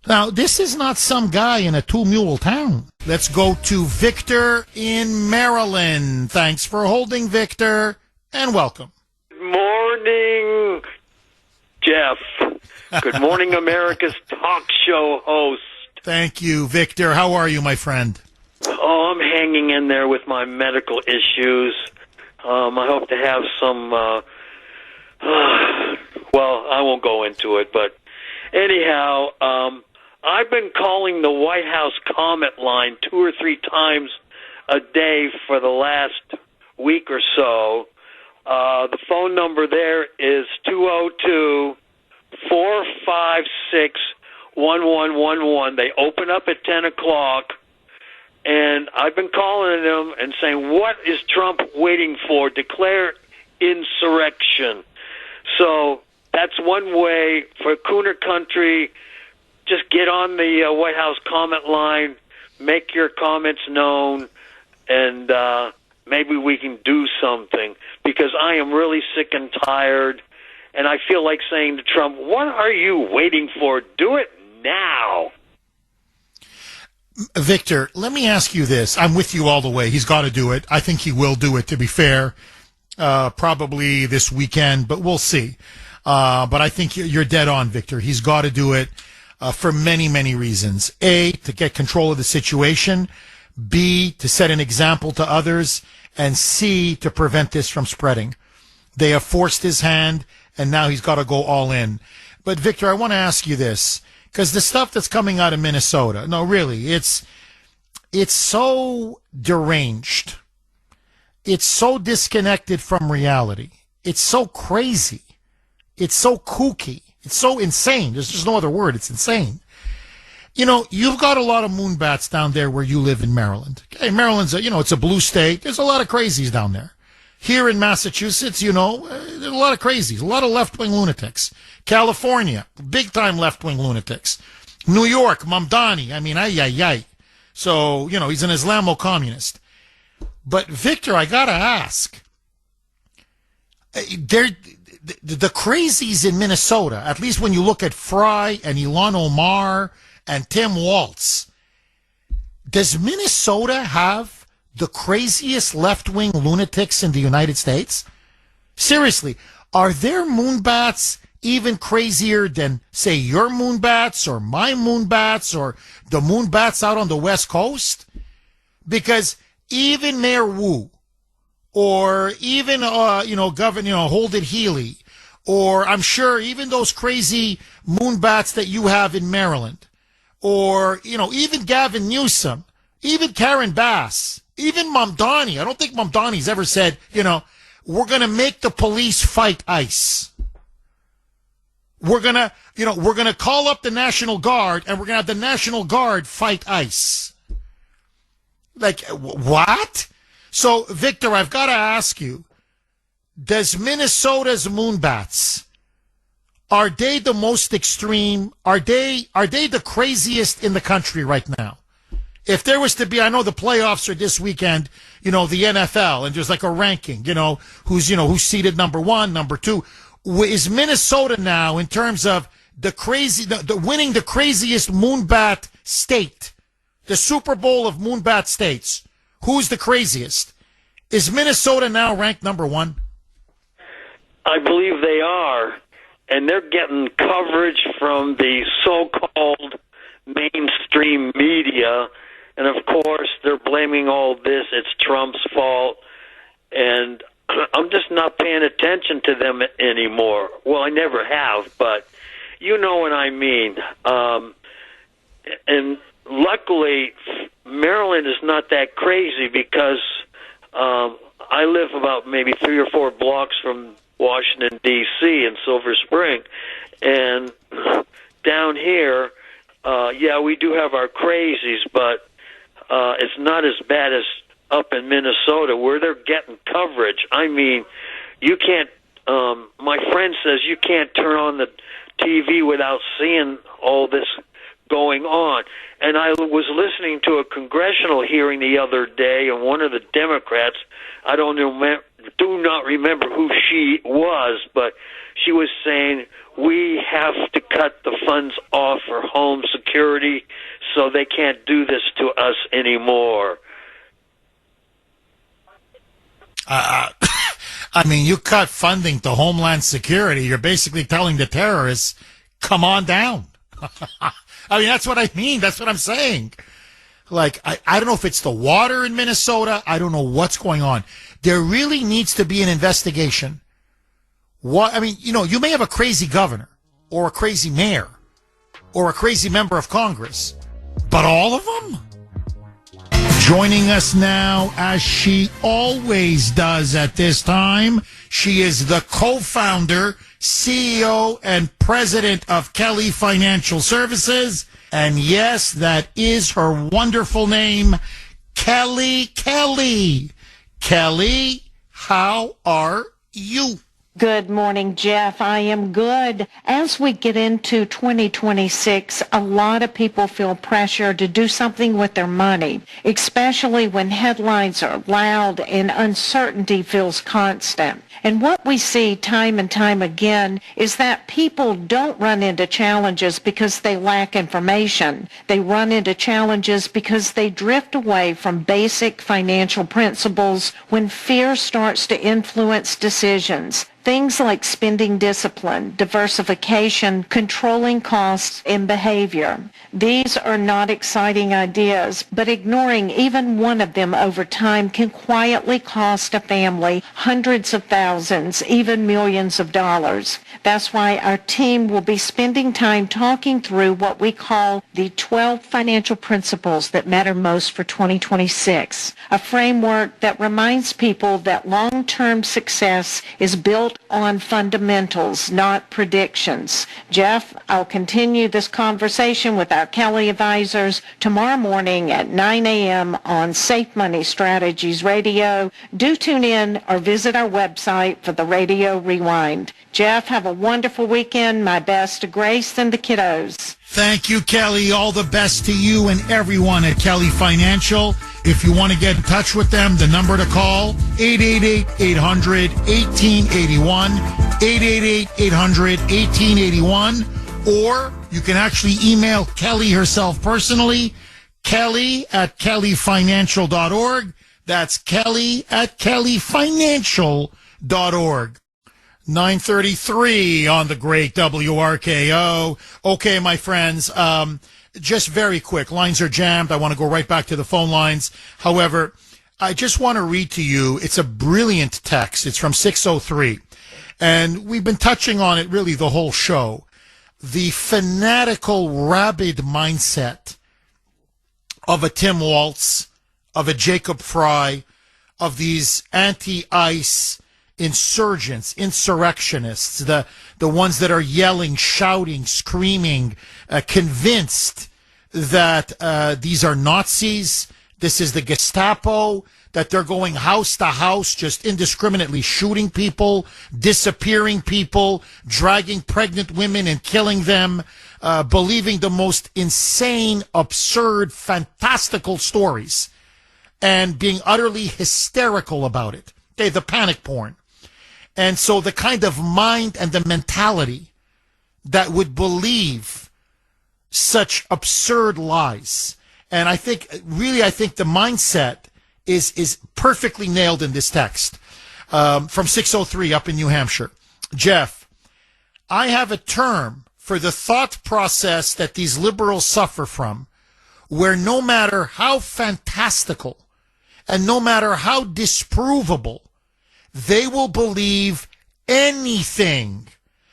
Now, this is not some guy in a two-mule town. Let's go to Victor in Maryland. Thanks for holding, Victor, and welcome.
Morning, Jeff. Good morning, America's talk show host.
Thank you, Victor. How are you, my friend?
Oh, I'm hanging in there with my medical issues. I hope to have some, well, I won't go into it, but anyhow, I've been calling the White House comment line 2 or 3 times a day for the last week or so. The phone number there is 202-456-1111. They open up at 10 o'clock, and I've been calling them and saying, what is Trump waiting for? Declare insurrection. So that's one way for Kuhner country. Just get on the White House comment line, make your comments known, and maybe we can do something, because I am really sick and tired, and I feel like saying to Trump, what are you waiting for? Do it now.
Victor, let me ask you this. I'm with you all the way. He's got to do it. I think he will do it, to be fair, probably this weekend, but we'll see. But I think you're dead on, Victor. He's got to do it for many, many reasons. A, to get control of the situation. B, to set an example to others. And C, to prevent this from spreading. They have forced his hand, and now he's got to go all in. But, Victor, I want to ask you this, because the stuff that's coming out of Minnesota, no, really, it's so deranged. It's so disconnected from reality. It's so crazy. It's so kooky. It's so insane. There's just no other word. It's insane. You've got a lot of moonbats down there where you live in Maryland. Okay, Maryland's it's a blue state. There's a lot of crazies down there. Here in Massachusetts, there's a lot of crazies, a lot of left-wing lunatics. California, big-time left-wing lunatics. New York, Mamdani, ay. So, he's an Islamo-communist. But, Victor, I gotta ask, the crazies in Minnesota, at least when you look at Fry and Ilhan Omar and Tim Waltz,
Does Minnesota have the craziest left-wing lunatics in the United States? Seriously, are their moonbats even crazier than, say, your moonbats or my moonbats or the moonbats out on the West Coast? Because even Mayor Wu or even, Governor, Holden Healy, or I'm sure even those crazy moonbats that you have in Maryland, or, even Gavin Newsom, even Karen Bass, even Mamdani. I don't think Mamdani's ever said, we're going to make the police fight ICE. We're going to call up the National Guard and we're going to have the National Guard fight ICE. Like, what? So, Victor, I've got to ask you, does Minnesota's moonbats, are they the most extreme? Are they the craziest in the country right now? If there was to be, I know the playoffs are this weekend, the NFL, and there's like a ranking, who's seated number one, number two. Is Minnesota now, in terms of the winning the craziest moonbat state, the Super Bowl of moonbat states, who's the craziest? Is Minnesota now ranked number one?
I believe they are, and they're getting coverage from the so-called mainstream media, and of course they're blaming all this. It's Trump's fault, and I'm just not paying attention to them anymore. Well, I never have, but you know what I mean. And luckily, Maryland is not that crazy because I live about maybe 3 or 4 blocks from Washington, D.C. in Silver Spring. And down here, we do have our crazies, but it's not as bad as up in Minnesota where they're getting coverage. I mean, you can't, my friend says you can't turn on the TV without seeing all this going on. And I was listening to a congressional hearing the other day, and one of the Democrats, I do not remember who she was, but she was saying we have to cut the funds off for home security so they can't do this to us anymore.
I mean, you cut funding to Homeland Security, you're basically telling the terrorists, come on down. I mean, that's what I mean. That's what I'm saying. Like, I don't know if it's the water in Minnesota. I don't know what's going on. There really needs to be an investigation. You may have a crazy governor or a crazy mayor or a crazy member of Congress, but all of them? Joining us now, as she always does at this time, she is the co-founder, CEO, and president of Kelly Financial Services. And yes, that is her wonderful name, Kelly. Kelly, how are you?
Good morning, Jeff. I am good. As we get into 2026, a lot of people feel pressure to do something with their money, especially when headlines are loud and uncertainty feels constant. And what we see time and time again is that people don't run into challenges because they lack information. They run into challenges because they drift away from basic financial principles when fear starts to influence decisions. Things like spending discipline, diversification, controlling costs, and behavior. These are not exciting ideas, but ignoring even one of them over time can quietly cost a family hundreds of thousands, even millions of dollars. That's why our team will be spending time talking through what we call the 12 financial principles that matter most for 2026, a framework that reminds people that long-term success is built on fundamentals, not predictions. Jeff, I'll continue this conversation with our Kelly advisors tomorrow morning at 9 a.m. on Safe Money Strategies Radio. Do tune in or visit our website for the Radio Rewind. Jeff, have a wonderful weekend. My best to Grace and the kiddos.
Thank you, Kelly. All the best to you and everyone at Kelly Financial. If you want to get in touch with them, the number to call, 888-800-1881, 888-800-1881, or you can actually email Kelly herself personally,
Kelly at kellyfinancial.org. That's Kelly at kellyfinancial.org. 9:33 on the great WRKO. Okay, my friends, just very quick. Lines are jammed. I want to go right back to the phone lines. However, I just want to read to you. It's a brilliant text. It's from 603. And we've been touching on it really the whole show. The fanatical, rabid mindset of a Tim Walz, of a Jacob Fry, of these anti-ICE insurgents, insurrectionists, the ones that are yelling, shouting, screaming, convinced that these are Nazis, this is the Gestapo, that they're going house to house, just indiscriminately shooting people, disappearing people, dragging pregnant women and killing them, believing the most insane, absurd, fantastical stories, and being utterly hysterical about it. Okay, the panic porn. And so the kind of mind and the mentality that would believe such absurd lies. And I think the mindset is perfectly nailed in this text from 603 up in New Hampshire. Jeff, I have a term for the thought process that these liberals suffer from, where no matter how fantastical and no matter how disprovable, they will believe anything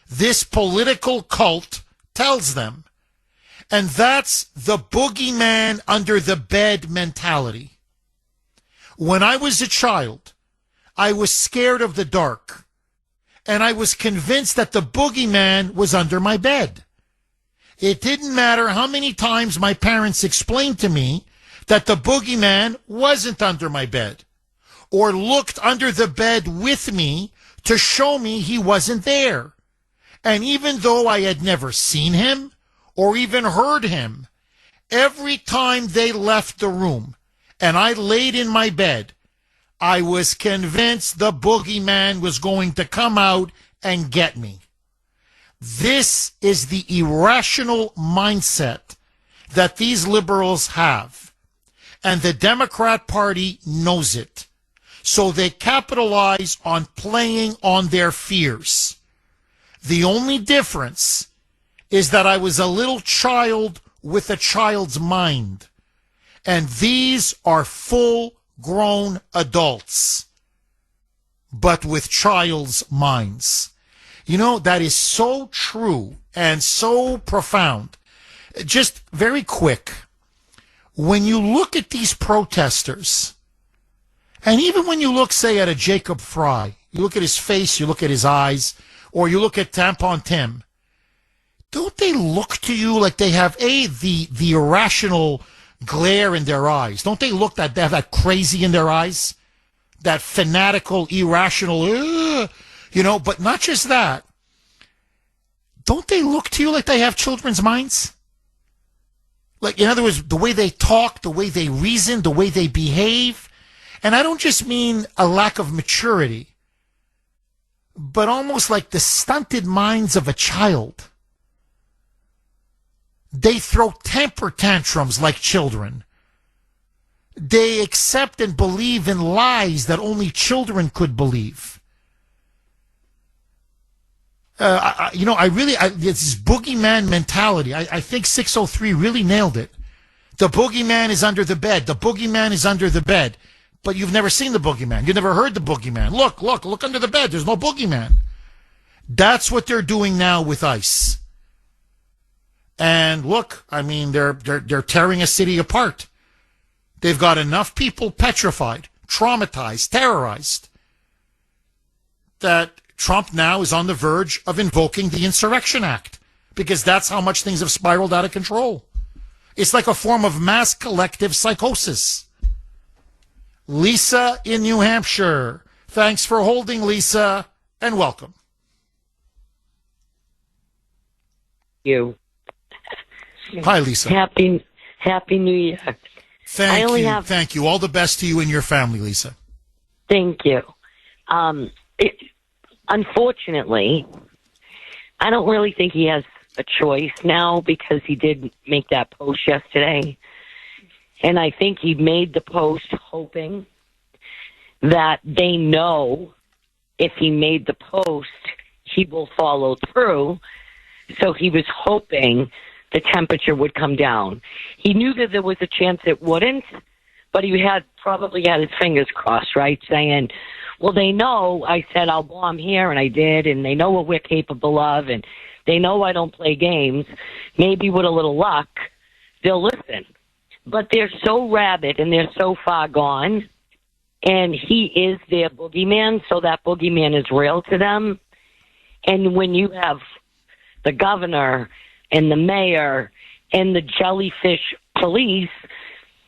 this political cult tells them. And that's the boogeyman under the bed mentality. When I was a child, I was scared of the dark, and I was convinced that the boogeyman was under my bed. It didn't matter how many times my parents explained to me that the boogeyman wasn't under my bed, or looked under the bed with me to show me he wasn't there. And even though I had never seen him or even heard him, every time they left the room and I laid in my bed, I was convinced the boogeyman was going to come out and get me. This is the irrational mindset that these liberals have. And the Democrat Party knows it. So they capitalize on playing on their fears. The only difference is that I was a little child with a child's mind. And these are full-grown adults, but with child's minds. You know, that is so true and so profound. Just very quick, when you look at these protesters, and even when you look, say, at a Jacob Fry, you look at his face, you look at his eyes, or you look at Tampon Tim, don't they look to you like they have, the irrational glare in their eyes? Don't they look that they have that crazy in their eyes? That fanatical, irrational, but not just that. Don't they look to you like they have children's minds? Like, in other words, the way they talk, the way they reason, the way they behave. And I don't just mean a lack of maturity, but almost like the stunted minds of a child. They throw temper tantrums like children. They accept and believe in lies that only children could believe. This boogeyman mentality, I think 603 really nailed it. The boogeyman is under the bed. The boogeyman is under the bed. But you've never seen the boogeyman. You've never heard the boogeyman. Look under the bed. There's no boogeyman. That's what they're doing now with ICE. And look, I mean, they're tearing a city apart. They've got enough people petrified, traumatized, terrorized, that Trump now is on the verge of invoking the Insurrection Act, because that's how much things have spiraled out of control. It's like a form of mass collective psychosis. Lisa in New Hampshire. Thanks for holding, Lisa, and welcome.
You.
Hi, Lisa.
Happy New Year.
Thank you. All the best to you and your family, Lisa.
Thank you. Unfortunately, I don't really think he has a choice now, because he did make that post yesterday. And I think he made the post hoping that they know if he made the post, he will follow through. So he was hoping the temperature would come down. He knew that there was a chance it wouldn't, but he probably had his fingers crossed, right? Saying, well, they know I said I'll bomb here, and I did, and they know what we're capable of, and they know I don't play games. Maybe with a little luck, they'll listen. But they're so rabid, and they're so far gone, and he is their boogeyman, so that boogeyman is real to them. And when you have the governor and the mayor and the jellyfish police,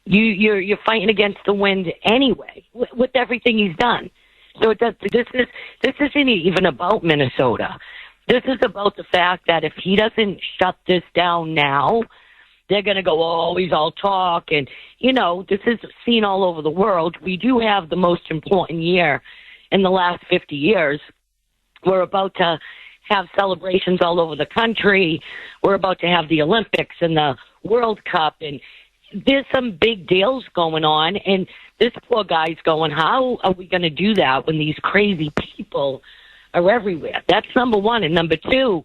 you're fighting against the wind anyway with everything he's done. So this isn't even about Minnesota. This is about the fact that if he doesn't shut this down now, they're going to go, oh, he's all talk. And, this is seen all over the world. We do have the most important year in the last 50 years. We're about to have celebrations all over the country. We're about to have the Olympics and the World Cup. And there's some big deals going on. And this poor guy's going, how are we going to do that when these crazy people are everywhere? That's number one. And number two,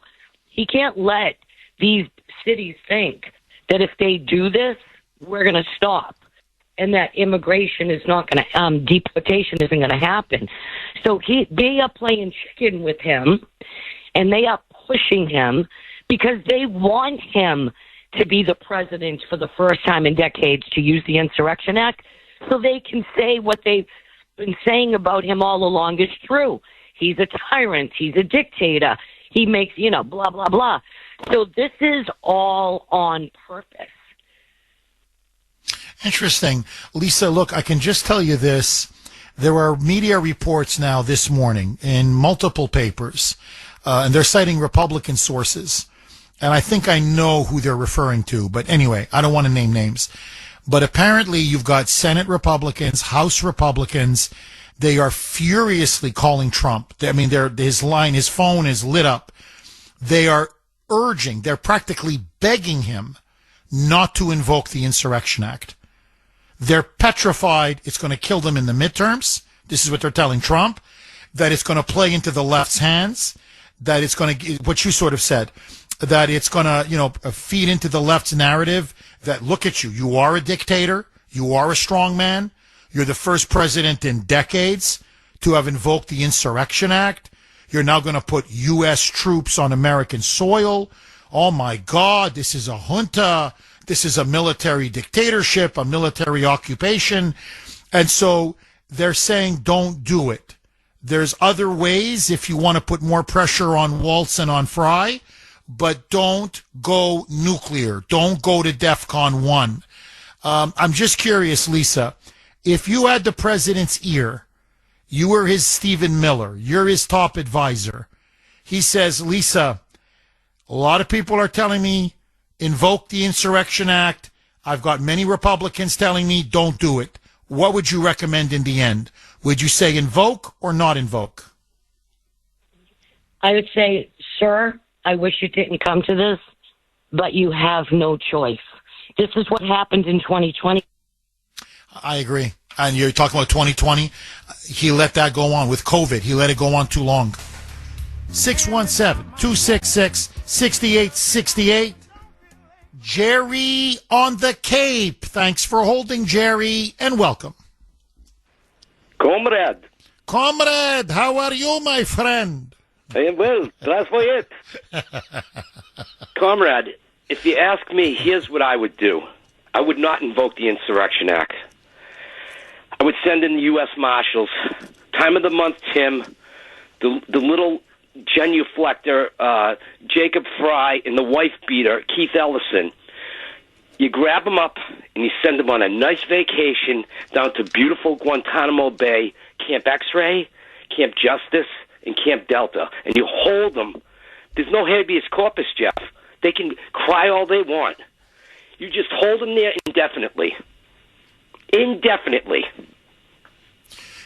he can't let these cities think that if they do this, we're going to stop, and that immigration is not going to, deportation isn't going to happen. So they are playing chicken with him, and they are pushing him because they want him to be the president for the first time in decades to use the Insurrection Act, so they can say what they've been saying about him all along is true. He's a tyrant. He's a dictator. He makes, blah, blah, blah. So this is all on purpose.
Interesting. Lisa, look, I can just tell you this. There are media reports now this morning in multiple papers, and they're citing Republican sources. And I think I know who they're referring to. But anyway, I don't want to name names. But apparently you've got Senate Republicans, House Republicans. They are furiously calling Trump. I mean, his phone is lit up. They are urging, they're practically begging him not to invoke the Insurrection Act. They're petrified it's going to kill them in the midterms. This is what they're telling Trump, that it's going to play into the left's hands, that it's going to, what you sort of said, that it's going to, feed into the left's narrative that, look at you, you are a dictator, you are a strong man, you're the first president in decades to have invoked the Insurrection Act. You're now going to put U.S. troops on American soil. Oh, my God, this is a junta. This is a military dictatorship, a military occupation. And so they're saying don't do it. There's other ways if you want to put more pressure on Waltz and on Fry, but don't go nuclear. Don't go to DEFCON 1. I'm just curious, Lisa, if you had the president's ear, you were his Stephen Miller, you're his top advisor. He says, Lisa, a lot of people are telling me invoke the Insurrection Act. I've got many Republicans telling me don't do it. What would you recommend in the end? Would you say invoke or not invoke?
I would say, sir, I wish you didn't come to this, but you have no choice. This is what happened in 2020.
I agree. And you're talking about 2020. He let that go on with COVID. He let it go on too long. 617-266-6868. Jerry on the Cape. Thanks for holding, Jerry, and welcome.
Comrade.
Comrade, how are you, my friend?
I am well. Здравствует. Comrade, if you ask me, here's what I would do. I would not invoke the Insurrection Act. I would send in the U.S. Marshals. Time of the month, Tim. The little genuflector, Jacob Fry, and the wife beater, Keith Ellison. You grab them up and you send them on a nice vacation down to beautiful Guantanamo Bay, Camp X-Ray, Camp Justice, and Camp Delta. And you hold them. There's no habeas corpus, Jeff. They can cry all they want. You just hold them there indefinitely. Indefinitely.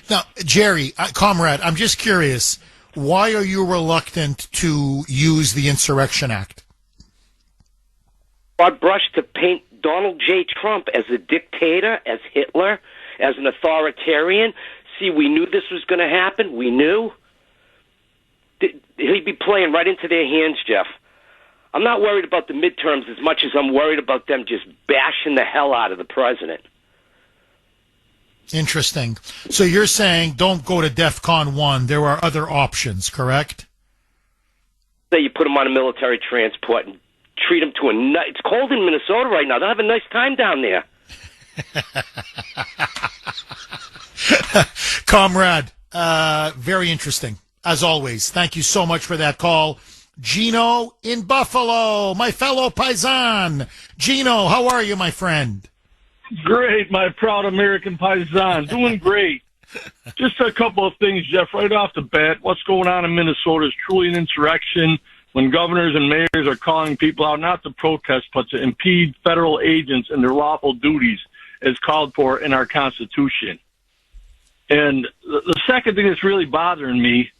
Now, Jerry, comrade, I'm just curious. Why are you reluctant to use the Insurrection Act?
Broad brush to paint Donald J. Trump as a dictator, as Hitler, as an authoritarian. See, we knew this was going to happen. We knew. He'd be playing right into their hands, Jeff. I'm not worried about the midterms as much as I'm worried about them just bashing the hell out of the president.
Interesting. So you're saying don't go to DEFCON 1. There are other options, correct?
Say you put them on a military transport and treat them to it's cold in Minnesota right now. They'll have a nice time down there.
Comrade, very interesting, as always. Thank you so much for that call. Gino in Buffalo, my fellow paisan. Gino, how are you, my friend?
Great, my proud American paisan. Doing great. Just a couple of things, Jeff, right off the bat. What's going on in Minnesota is truly an insurrection when governors and mayors are calling people out not to protest, but to impede federal agents in their lawful duties as called for in our Constitution. And the second thing that's really bothering me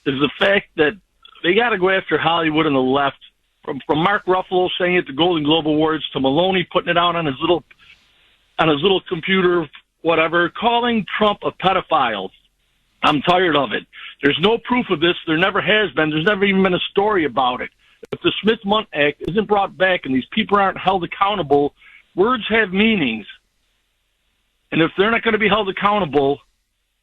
is the fact that they got to go after Hollywood and the left. From Mark Ruffalo saying it at the Golden Globe Awards to Maloney putting it out on his little computer, whatever, calling Trump a pedophile. I'm tired of it. There's no proof of this. There never has been. There's never even been a story about it. If the Smith-Mundt Act isn't brought back and these people aren't held accountable, words have meanings. And if they're not going to be held accountable,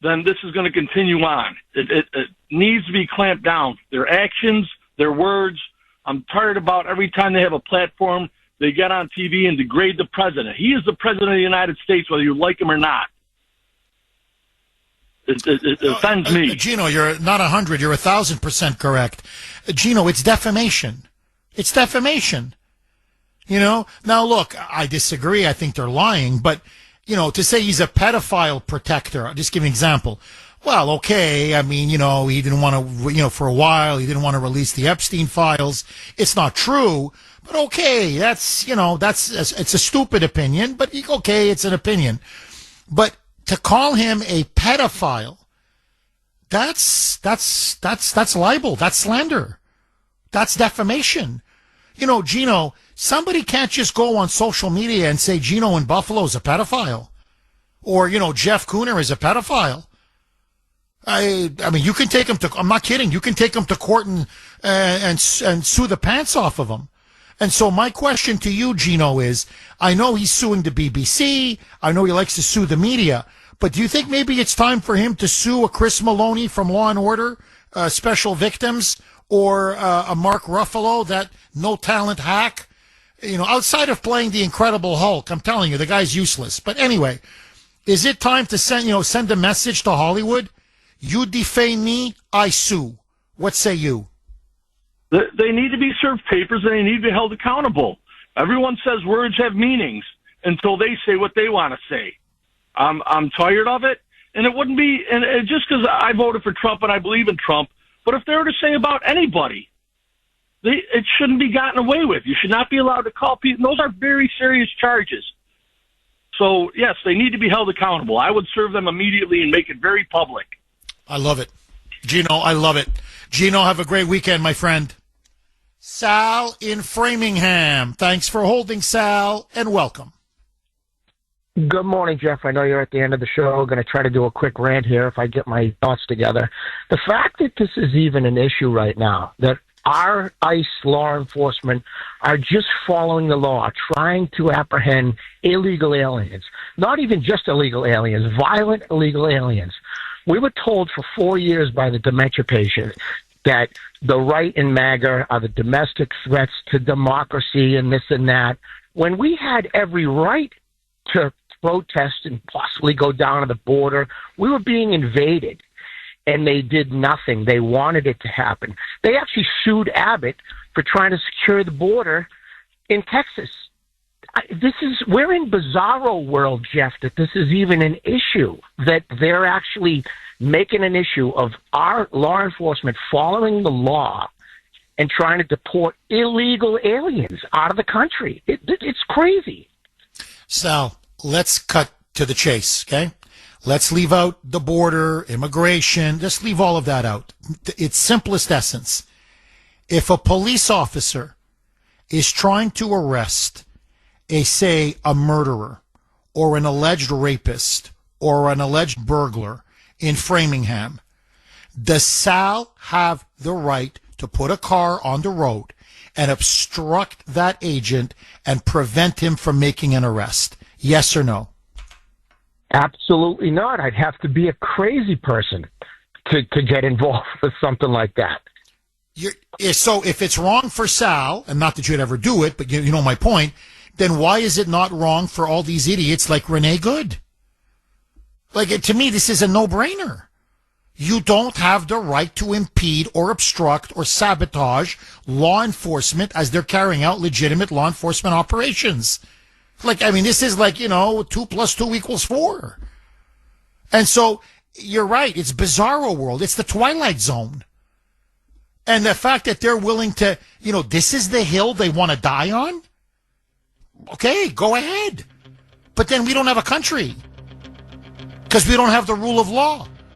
then this is going to continue on. It needs to be clamped down. Their actions, their words. I'm tired about every time they have a platform, they get on TV and degrade the president. He is the president of the United States, whether you like him or not. It offends me.
Gino, you're not 100, you're 1,000% correct. Gino, it's defamation. It's defamation. You know? Now, look, I disagree. I think they're lying. But, you know, to say he's a pedophile protector, I'll just give you an example. Well, okay, I mean, you know, he didn't want to, you know, for a while, he didn't want to release the Epstein files. It's not true. But okay, that's, you know, it's a stupid opinion, but okay, it's an opinion. But to call him a pedophile, that's libel, that's slander, that's defamation. You know, Gino, somebody can't just go on social media and say Gino in Buffalo is a pedophile, or, you know, Jeff Kuhner is a pedophile. I mean, you can take him to, I'm not kidding, you can take him to court and sue the pants off of him. And so my question to you, Gino, is, I know he's suing the BBC, I know he likes to sue the media, but do you think maybe it's time for him to sue a Chris Maloney from Law & Order, Special Victims, or a Mark Ruffalo, that no-talent hack? You know, outside of playing the Incredible Hulk, I'm telling you, the guy's useless. But anyway, is it time to send a message to Hollywood? You defame me, I sue. What say you?
They need to be served papers and they need to be held accountable. Everyone says words have meanings until they say what they want to say. I'm tired of it. And it wouldn't be, and just because I voted for Trump and I believe in Trump, but if they were to say about anybody, it shouldn't be gotten away with. You should not be allowed to call people. Those are very serious charges. So, yes, they need to be held accountable. I would serve them immediately and make it very public.
I love it. Gino, I love it. Gino, have a great weekend, my friend. Sal in Framingham. Thanks for holding, Sal, and welcome.
Good morning, Jeff. I know you're at the end of the show. I'm going to try to do a quick rant here if I get my thoughts together. The fact that this is even an issue right now, that our ICE law enforcement are just following the law, trying to apprehend illegal aliens, not even just illegal aliens, violent illegal aliens. We were told for 4 years by the dementia patient that the right and MAGA are the domestic threats to democracy and this and that, when we had every right to protest and possibly go down to the border. We were being invaded, and they did nothing. They wanted it to happen. They actually sued Abbott for trying to secure the border in Texas. We're in bizarro world, Jeff, that this is even an issue, that they're actually making an issue of our law enforcement following the law and trying to deport illegal aliens out of the country. It's crazy.
Sal, let's cut to the chase, okay? Let's leave out the border, immigration, just leave all of that out. Its simplest essence. If a police officer is trying to arrest say, a murderer or an alleged rapist or an alleged burglar in Framingham, does Sal have the right to put a car on the road and obstruct that agent and prevent him from making an arrest? Yes or no?
Absolutely not. I'd have to be a crazy person to get involved with something like that.
So if it's wrong for Sal, and not that you'd ever do it, but you know my point, then why is it not wrong for all these idiots like Renee Good? Like, to me, this is a no-brainer. You don't have the right to impede or obstruct or sabotage law enforcement as they're carrying out legitimate law enforcement operations. Like, I mean, this is like, 2 + 2 = 4. And so, you're right, it's bizarro world. It's the Twilight Zone. And the fact that they're willing to, this is the hill they want to die on? Okay, go ahead. But then we don't have a country. Because we don't have the rule of law.